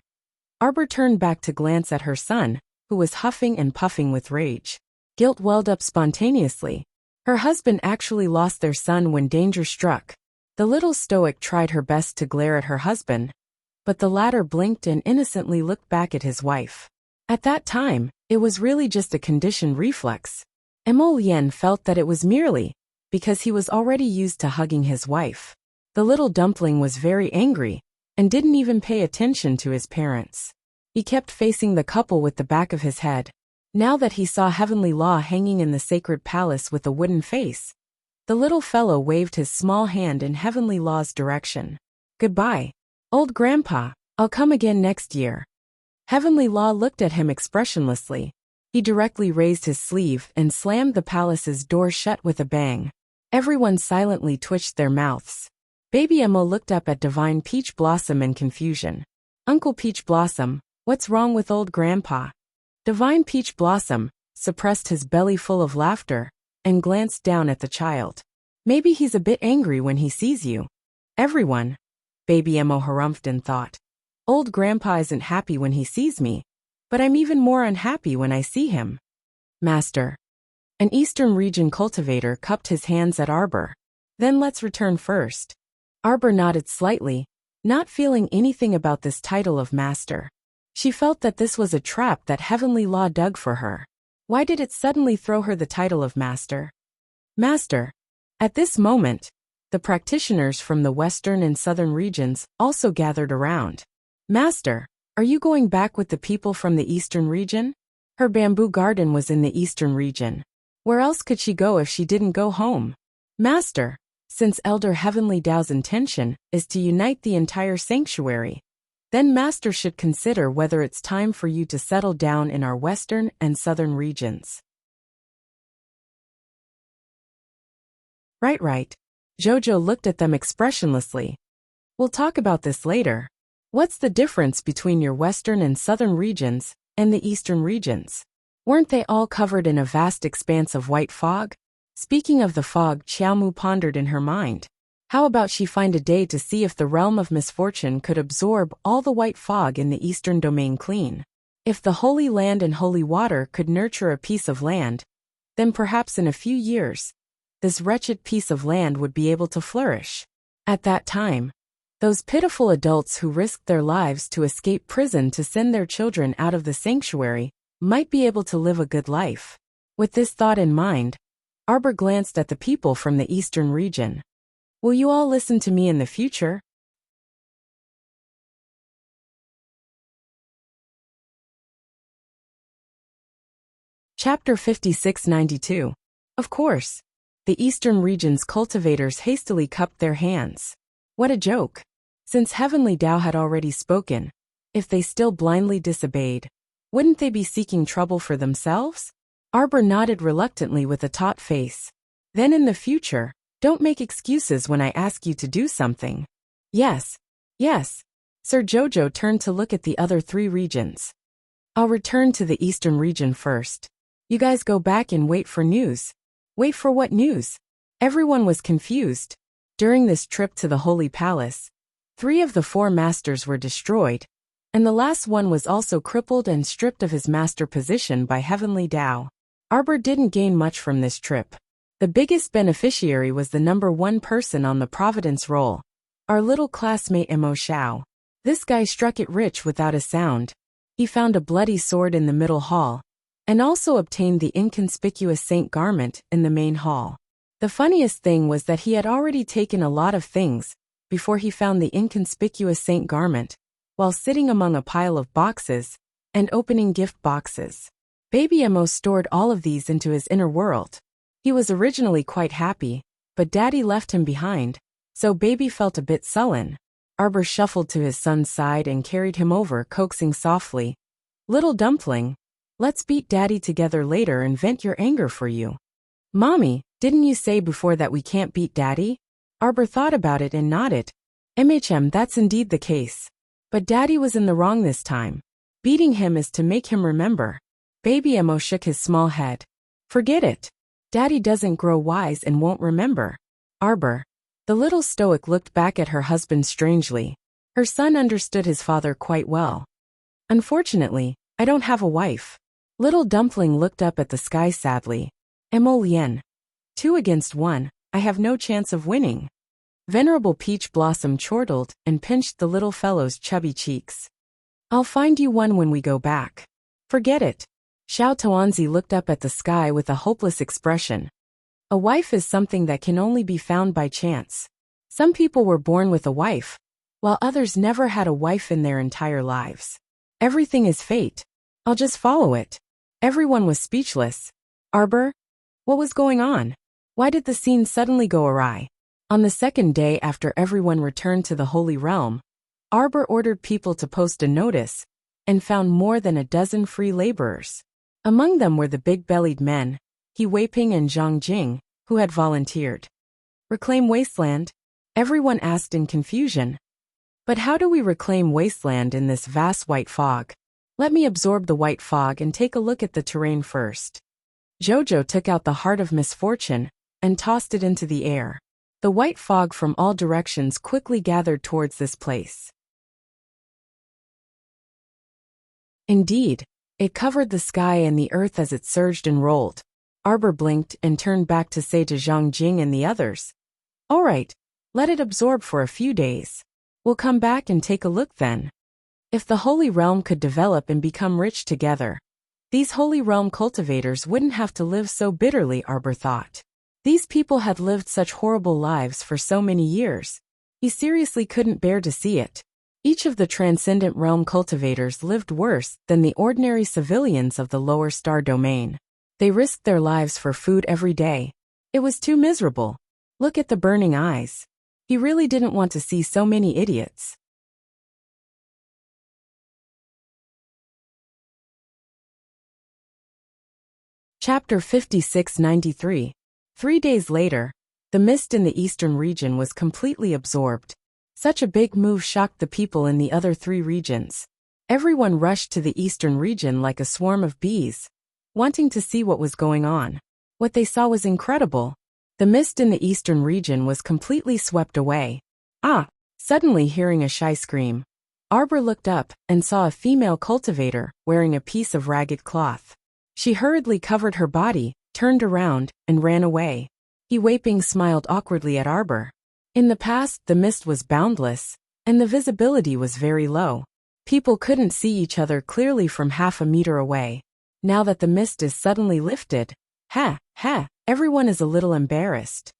Arbor turned back to glance at her son, who was huffing and puffing with rage. Guilt welled up spontaneously. Her husband actually lost their son when danger struck. The little stoic tried her best to glare at her husband, but the latter blinked and innocently looked back at his wife. At that time, it was really just a conditioned reflex. Emolien felt that it was merely because he was already used to hugging his wife. The little dumpling was very angry and didn't even pay attention to his parents. He kept facing the couple with the back of his head. Now that he saw heavenly law hanging in the sacred palace with a wooden face, the little fellow waved his small hand in heavenly law's direction. Goodbye, old grandpa, I'll come again next year. Heavenly law looked at him expressionlessly. He directly raised his sleeve and slammed the palace's door shut with a bang. Everyone silently twitched their mouths. Baby Emma looked up at Divine Peach Blossom in confusion. Uncle Peach Blossom, what's wrong with old Grandpa? Divine Peach Blossom suppressed his belly full of laughter and glanced down at the child. Maybe he's a bit angry when he sees you. Everyone, Baby Emma harumphed and thought. Old Grandpa isn't happy when he sees me, but I'm even more unhappy when I see him. Master. An Eastern region cultivator cupped his hands at Arbor. Then let's return first. Arbor nodded slightly, not feeling anything about this title of master. She felt that this was a trap that Heavenly Law dug for her. Why did it suddenly throw her the title of master? Master. At this moment, the practitioners from the western and southern regions also gathered around. Master, are you going back with the people from the eastern region? Her bamboo garden was in the eastern region. Where else could she go if she didn't go home? Master, since Elder Heavenly Dao's intention is to unite the entire sanctuary, then Master should consider whether it's time for you to settle down in our western and southern regions. Right. Jojo looked at them expressionlessly. We'll talk about this later. What's the difference between your western and southern regions and the eastern regions? Weren't they all covered in a vast expanse of white fog? Speaking of the fog, Xiaomu pondered in her mind. How about she find a day to see if the realm of misfortune could absorb all the white fog in the eastern domain clean? If the holy land and holy water could nurture a piece of land, then perhaps in a few years, this wretched piece of land would be able to flourish. At that time, those pitiful adults who risked their lives to escape prison to send their children out of the sanctuary might be able to live a good life. With this thought in mind, Arbor glanced at the people from the eastern region. Will you all listen to me in the future? Chapter 5692. Of course. The eastern region's cultivators hastily cupped their hands. What a joke. Since Heavenly Dao had already spoken, if they still blindly disobeyed, wouldn't they be seeking trouble for themselves? Arbor nodded reluctantly with a taut face. Then in the future, don't make excuses when I ask you to do something. Yes. Sir Jojo turned to look at the other three regions. I'll return to the eastern region first. You guys go back and wait for news. Wait for what news? Everyone was confused. During this trip to the Holy Palace, 3 of the 4 masters were destroyed, and the last one was also crippled and stripped of his master position by Heavenly Dao. Arbor didn't gain much from this trip. The biggest beneficiary was the number 1 person on the Providence roll, our little classmate Mo Xiao. This guy struck it rich without a sound. He found a bloody sword in the middle hall, and also obtained the inconspicuous saint garment in the main hall. The funniest thing was that he had already taken a lot of things before he found the inconspicuous saint garment, while sitting among a pile of boxes and opening gift boxes. Baby Mo stored all of these into his inner world. He was originally quite happy, but Daddy left him behind, so Baby felt a bit sullen. Arbor shuffled to his son's side and carried him over, coaxing softly. Little dumpling, let's beat Daddy together later and vent your anger for you. Mommy, didn't you say before that we can't beat Daddy? Arbor thought about it and nodded. That's indeed the case. But Daddy was in the wrong this time. Beating him is to make him remember. Baby Mo shook his small head. Forget it. Daddy doesn't grow wise and won't remember. Arbor. The little stoic looked back at her husband strangely. Her son understood his father quite well. Unfortunately, I don't have a wife. Little dumpling looked up at the sky sadly. Emolien. 2 against 1, I have no chance of winning. Venerable Peach Blossom chortled and pinched the little fellow's chubby cheeks. I'll find you one when we go back. Forget it. Xiao Tuanzi looked up at the sky with a hopeless expression. A wife is something that can only be found by chance. Some people were born with a wife, while others never had a wife in their entire lives. Everything is fate. I'll just follow it. Everyone was speechless. Arbor? What was going on? Why did the scene suddenly go awry? On the second day after everyone returned to the Holy Realm, Arbor ordered people to post a notice, and found more than a dozen free laborers. Among them were the big-bellied men, He Weiping and Zhang Jing, who had volunteered. Reclaim Wasteland. Everyone asked in confusion. But how do we reclaim wasteland in this vast white fog? Let me absorb the white fog and take a look at the terrain first. Jojo took out the heart of misfortune and tossed it into the air. The white fog from all directions quickly gathered towards this place. Indeed, it covered the sky and the earth as it surged and rolled. Arbor blinked and turned back to say to Zhang Jing and the others, "All right, let it absorb for a few days. We'll come back and take a look then." If the Holy Realm could develop and become rich together, these Holy Realm cultivators wouldn't have to live so bitterly, Arbor thought. These people had lived such horrible lives for so many years. He seriously couldn't bear to see it. Each of the Transcendent Realm cultivators lived worse than the ordinary civilians of the lower star domain. They risked their lives for food every day. It was too miserable. Look at the burning eyes. He really didn't want to see so many idiots. Chapter 5693. 3 days later, the mist in the eastern region was completely absorbed. Such a big move shocked the people in the other 3 regions. Everyone rushed to the eastern region like a swarm of bees, wanting to see what was going on. What they saw was incredible. The mist in the eastern region was completely swept away. Suddenly hearing a shy scream, Arbor looked up and saw a female cultivator wearing a piece of ragged cloth. She hurriedly covered her body, turned around, and ran away. He Weiping smiled awkwardly at Arbor. In the past, the mist was boundless, and the visibility was very low. People couldn't see each other clearly from half a meter away. Now that the mist is suddenly lifted, everyone is a little embarrassed.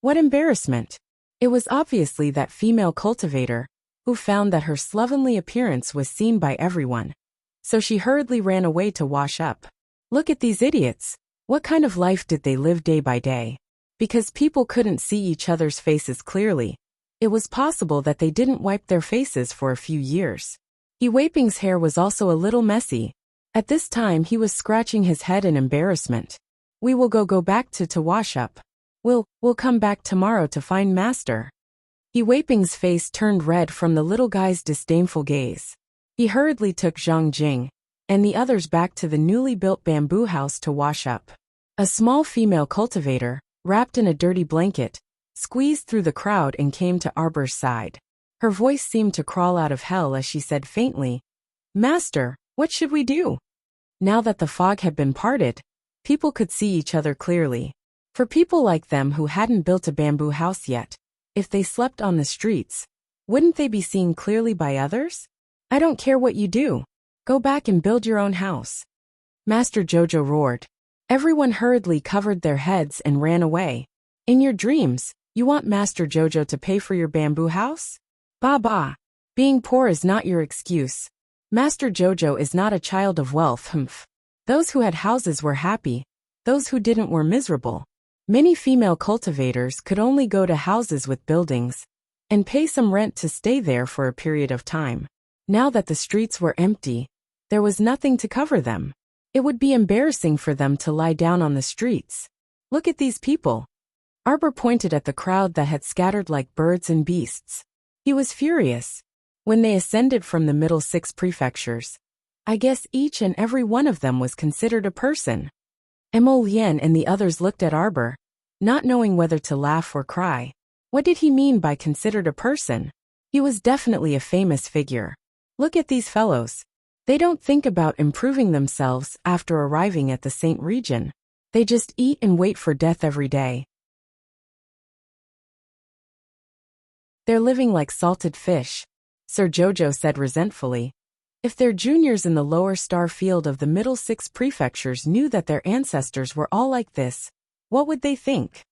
What embarrassment? It was obviously that female cultivator, who found that her slovenly appearance was seen by everyone. So she hurriedly ran away to wash up. Look at these idiots. What kind of life did they live day by day? Because people couldn't see each other's faces clearly, it was possible that they didn't wipe their faces for a few years. He Weiping's hair was also a little messy. At this time he was scratching his head in embarrassment. We will go back to wash up. We'll come back tomorrow to find Master. He Weiping's face turned red from the little guy's disdainful gaze. He hurriedly took Zhang Jing and the others back to the newly built bamboo house to wash up. A small female cultivator, wrapped in a dirty blanket, squeezed through the crowd and came to Arbor's side. Her voice seemed to crawl out of hell as she said faintly, "Master, what should we do?" Now that the fog had been parted, people could see each other clearly. For people like them who hadn't built a bamboo house yet, if they slept on the streets, wouldn't they be seen clearly by others? "I don't care what you do. Go back and build your own house," Master Jojo roared. Everyone hurriedly covered their heads and ran away. In your dreams, you want Master Jojo to pay for your bamboo house? Bah. Being poor is not your excuse. Master Jojo is not a child of wealth, Those who had houses were happy. Those who didn't were miserable. Many female cultivators could only go to houses with buildings and pay some rent to stay there for a period of time. Now that the streets were empty, there was nothing to cover them. It would be embarrassing for them to lie down on the streets. Look at these people. Arbor pointed at the crowd that had scattered like birds and beasts. He was furious. When they ascended from the middle 6 prefectures, I guess each and every one of them was considered a person. Mo Lien and the others looked at Arbor, not knowing whether to laugh or cry. What did he mean by considered a person? He was definitely a famous figure. Look at these fellows. They don't think about improving themselves after arriving at the Saint region. They just eat and wait for death every day. They're living like salted fish, Sir Jojo said resentfully. If their juniors in the lower star field of the middle 6 prefectures knew that their ancestors were all like this, what would they think?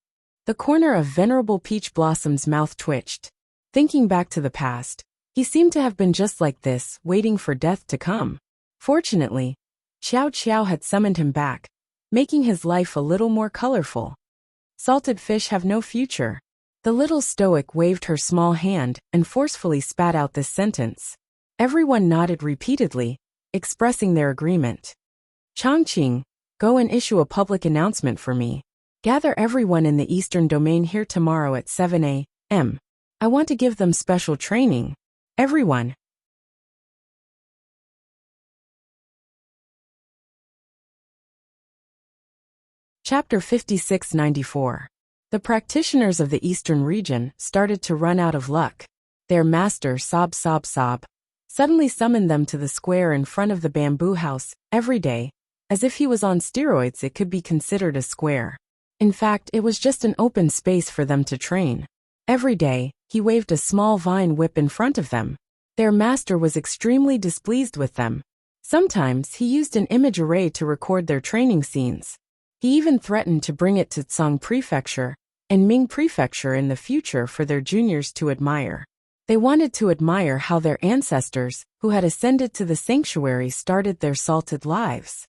The corner of Venerable Peach Blossom's mouth twitched. Thinking back to the past, he seemed to have been just like this, waiting for death to come. Fortunately, Xiao Qiao had summoned him back, making his life a little more colorful. Salted fish have no future. The little stoic waved her small hand and forcefully spat out this sentence. Everyone nodded repeatedly, expressing their agreement. Chongqing, go and issue a public announcement for me. Gather everyone in the Eastern Domain here tomorrow at 7 a.m. I want to give them special training. Everyone. Chapter 5694. The practitioners of the eastern region started to run out of luck. Their master sob suddenly summoned them to the square in front of the bamboo house every day. As if he was on steroids, it could be considered a square. In fact, it was just an open space for them to train. Every day, he waved a small vine whip in front of them. Their master was extremely displeased with them. Sometimes he used an image array to record their training scenes. He even threatened to bring it to Tsang Prefecture and Ming Prefecture in the future for their juniors to admire. They wanted to admire how their ancestors, who had ascended to the sanctuary, started their salted lives.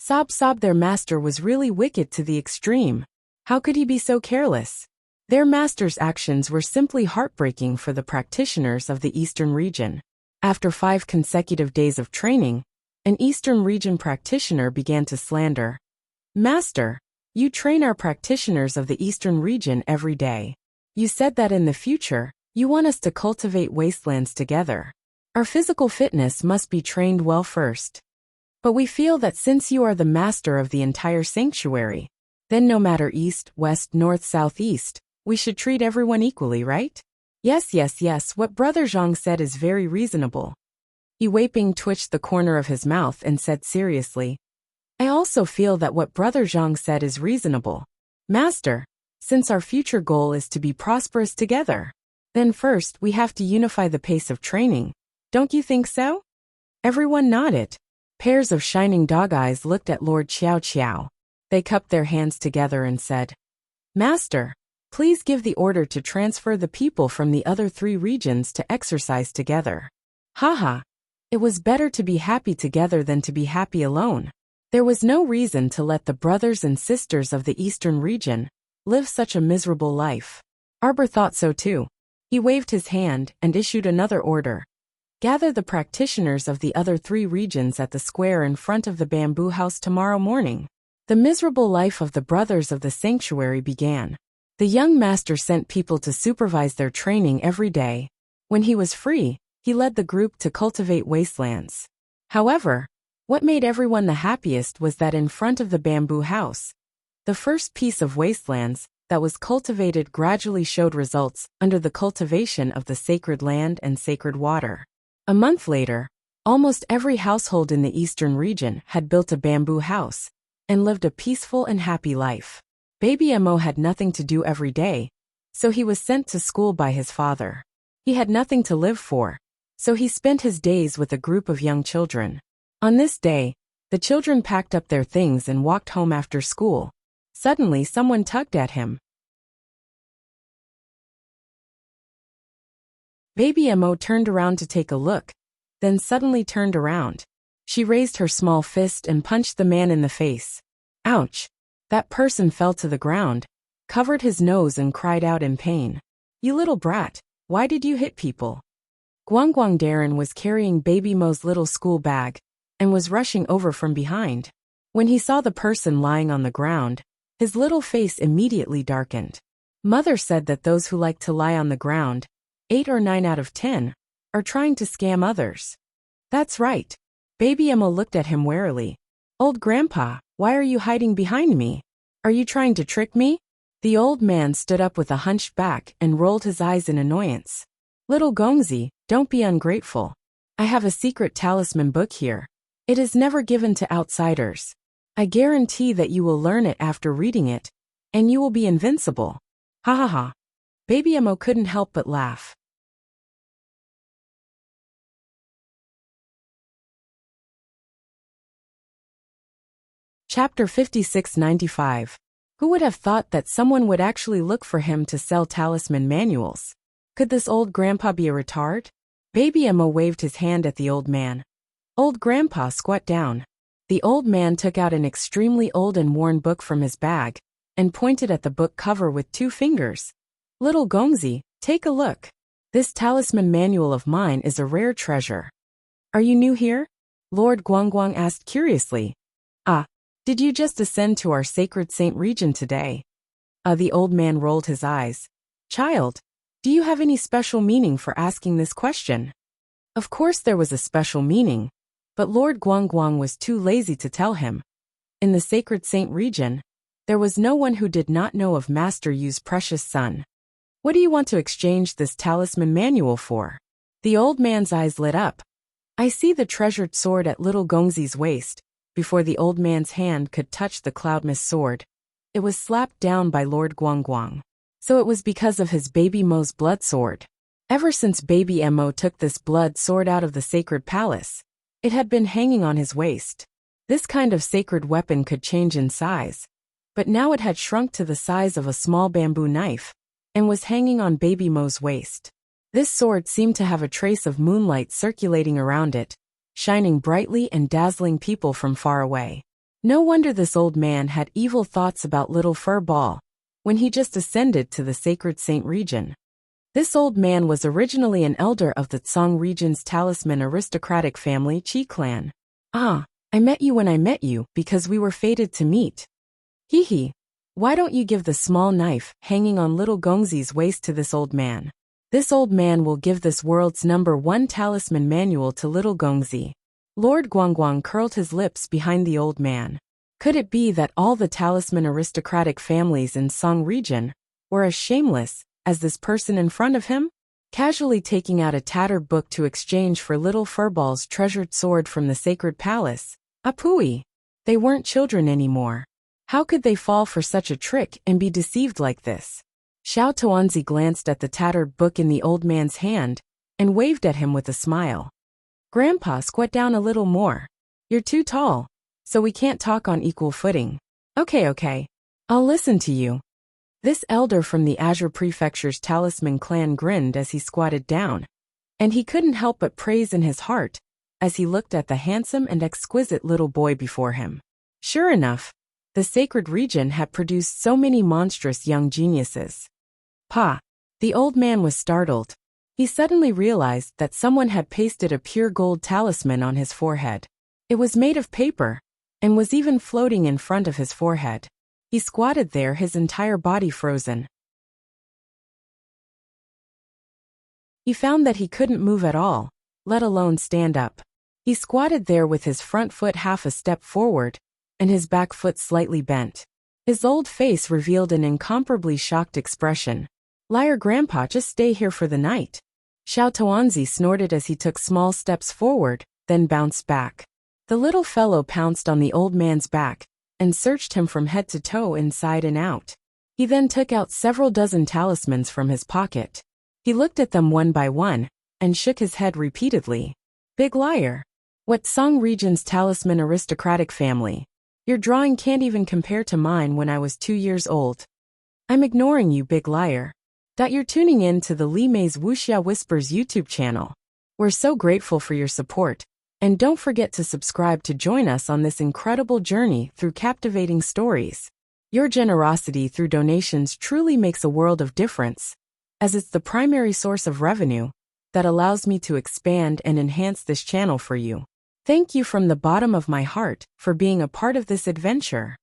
Their master was really wicked to the extreme. How could he be so careless? Their master's actions were simply heartbreaking for the practitioners of the Eastern region. After 5 consecutive days of training, an Eastern region practitioner began to slander. Master, you train our practitioners of the Eastern region every day. You said that in the future, you want us to cultivate wastelands together. Our physical fitness must be trained well first. But we feel that since you are the master of the entire sanctuary, then no matter east, west, north, south, east, we should treat everyone equally, right? Yes, what Brother Zhang said is very reasonable. Yi Weiping twitched the corner of his mouth and said seriously, I also feel that what Brother Zhang said is reasonable. Master, since our future goal is to be prosperous together, then first we have to unify the pace of training. Don't you think so? Everyone nodded. Pairs of shining dog eyes looked at Lord Xiao. They cupped their hands together and said, Master, please give the order to transfer the people from the other 3 regions to exercise together. Haha. It was better to be happy together than to be happy alone. There was no reason to let the brothers and sisters of the Eastern region live such a miserable life. Arbor thought so too. He waved his hand and issued another order. Gather the practitioners of the other 3 regions at the square in front of the bamboo house tomorrow morning. The miserable life of the brothers of the sanctuary began. The young master sent people to supervise their training every day. When he was free, he led the group to cultivate wastelands. However, what made everyone the happiest was that in front of the bamboo house, the first piece of wastelands that was cultivated gradually showed results under the cultivation of the sacred land and sacred water. A month later, almost every household in the Eastern region had built a bamboo house and lived a peaceful and happy life. Baby Mo had nothing to do every day, so he was sent to school by his father. He had nothing to live for, so he spent his days with a group of young children. On this day, the children packed up their things and walked home after school. Suddenly, someone tugged at him. Baby Mo turned around to take a look, then suddenly turned around. She raised her small fist and punched the man in the face. Ouch! That person fell to the ground, covered his nose and cried out in pain. You little brat, why did you hit people? Guangguang Darren was carrying Baby Mo's little school bag and was rushing over from behind. When he saw the person lying on the ground, his little face immediately darkened. Mother said that those who like to lie on the ground, 8 or 9 out of 10, are trying to scam others. That's right. Baby Emma looked at him warily. Old grandpa, why are you hiding behind me? Are you trying to trick me? The old man stood up with a hunched back and rolled his eyes in annoyance. Little Gongzi, don't be ungrateful. I have a secret talisman book here. It is never given to outsiders. I guarantee that you will learn it after reading it, and you will be invincible. Ha ha ha. Baby Mo couldn't help but laugh. Chapter 5695. Who would have thought that someone would actually look for him to sell talisman manuals? Could this old grandpa be a retard? Baby Mo waved his hand at the old man. Old grandpa, squat down. The old man took out an extremely old and worn book from his bag and pointed at the book cover with 2 fingers. Little Gongzi, take a look. This talisman manual of mine is a rare treasure. Are you new here? Lord Guangguang asked curiously. Ah, did you just ascend to our sacred saint region today? The old man rolled his eyes. Child, Do you have any special meaning for asking this question? Of course there was a special meaning, but Lord Guangguang was too lazy to tell him. In the Sacred Saint region, there was no one who did not know of Master Yu's precious son. What do you want to exchange this talisman manual for? The old man's eyes lit up. I see the treasured sword at little Gongzi's waist. Before the old man's hand could touch the Cloudmist sword, it was slapped down by Lord Guangguang. So it was because of his baby Mo's blood sword. Ever since baby Mo took this blood sword out of the sacred palace, it had been hanging on his waist. This kind of sacred weapon could change in size, but now it had shrunk to the size of a small bamboo knife, and was hanging on baby Mo's waist. This sword seemed to have a trace of moonlight circulating around it, shining brightly and dazzling people from far away. No wonder this old man had evil thoughts about little Fur Ball, when he just ascended to the Sacred Saint region. This old man was originally an elder of the Tsang region's talisman aristocratic family Qi clan. Ah, I met you when I met you because we were fated to meet. Hee hee. Why don't you give the small knife hanging on little Gongzi's waist to this old man? This old man will give this world's #1 talisman manual to little Gongzi. Lord Guangguang curled his lips behind the old man. Could it be that all the talisman aristocratic families in Song region were as shameless as this person in front of him? Casually taking out a tattered book to exchange for little Furball's treasured sword from the sacred palace. Apui! They weren't children anymore. How could they fall for such a trick and be deceived like this? Xiao Tuanzi glanced at the tattered book in the old man's hand and waved at him with a smile. Grandpa, squat down a little more. You're too tall, so we can't talk on equal footing. Okay. I'll listen to you. This elder from the Azure Prefecture's talisman clan grinned as he squatted down, and he couldn't help but praise in his heart as he looked at the handsome and exquisite little boy before him. Sure enough, the sacred region had produced so many monstrous young geniuses. Pa! The old man was startled. He suddenly realized that someone had pasted a pure gold talisman on his forehead. It was made of paper, and was even floating in front of his forehead. He squatted there, his entire body frozen. He found that he couldn't move at all, let alone stand up. He squatted there with his front foot half a step forward, and his back foot slightly bent. His old face revealed an incomparably shocked expression. Liar, Grandpa, just stay here for the night. Xiao Tuanzi snorted as he took small steps forward, then bounced back. The little fellow pounced on the old man's back and searched him from head to toe, inside and out. He then took out several dozen talismans from his pocket. He looked at them one by one and shook his head repeatedly. Big liar. What Song region's talisman aristocratic family? Your drawing can't even compare to mine when I was 2 years old. I'm ignoring you, big liar. You're tuning in to the Li Mei's Wuxia Whispers YouTube channel. We're so grateful for your support, and don't forget to subscribe to join us on this incredible journey through captivating stories. Your generosity through donations truly makes a world of difference, as it's the primary source of revenue that allows me to expand and enhance this channel for you. Thank you from the bottom of my heart for being a part of this adventure.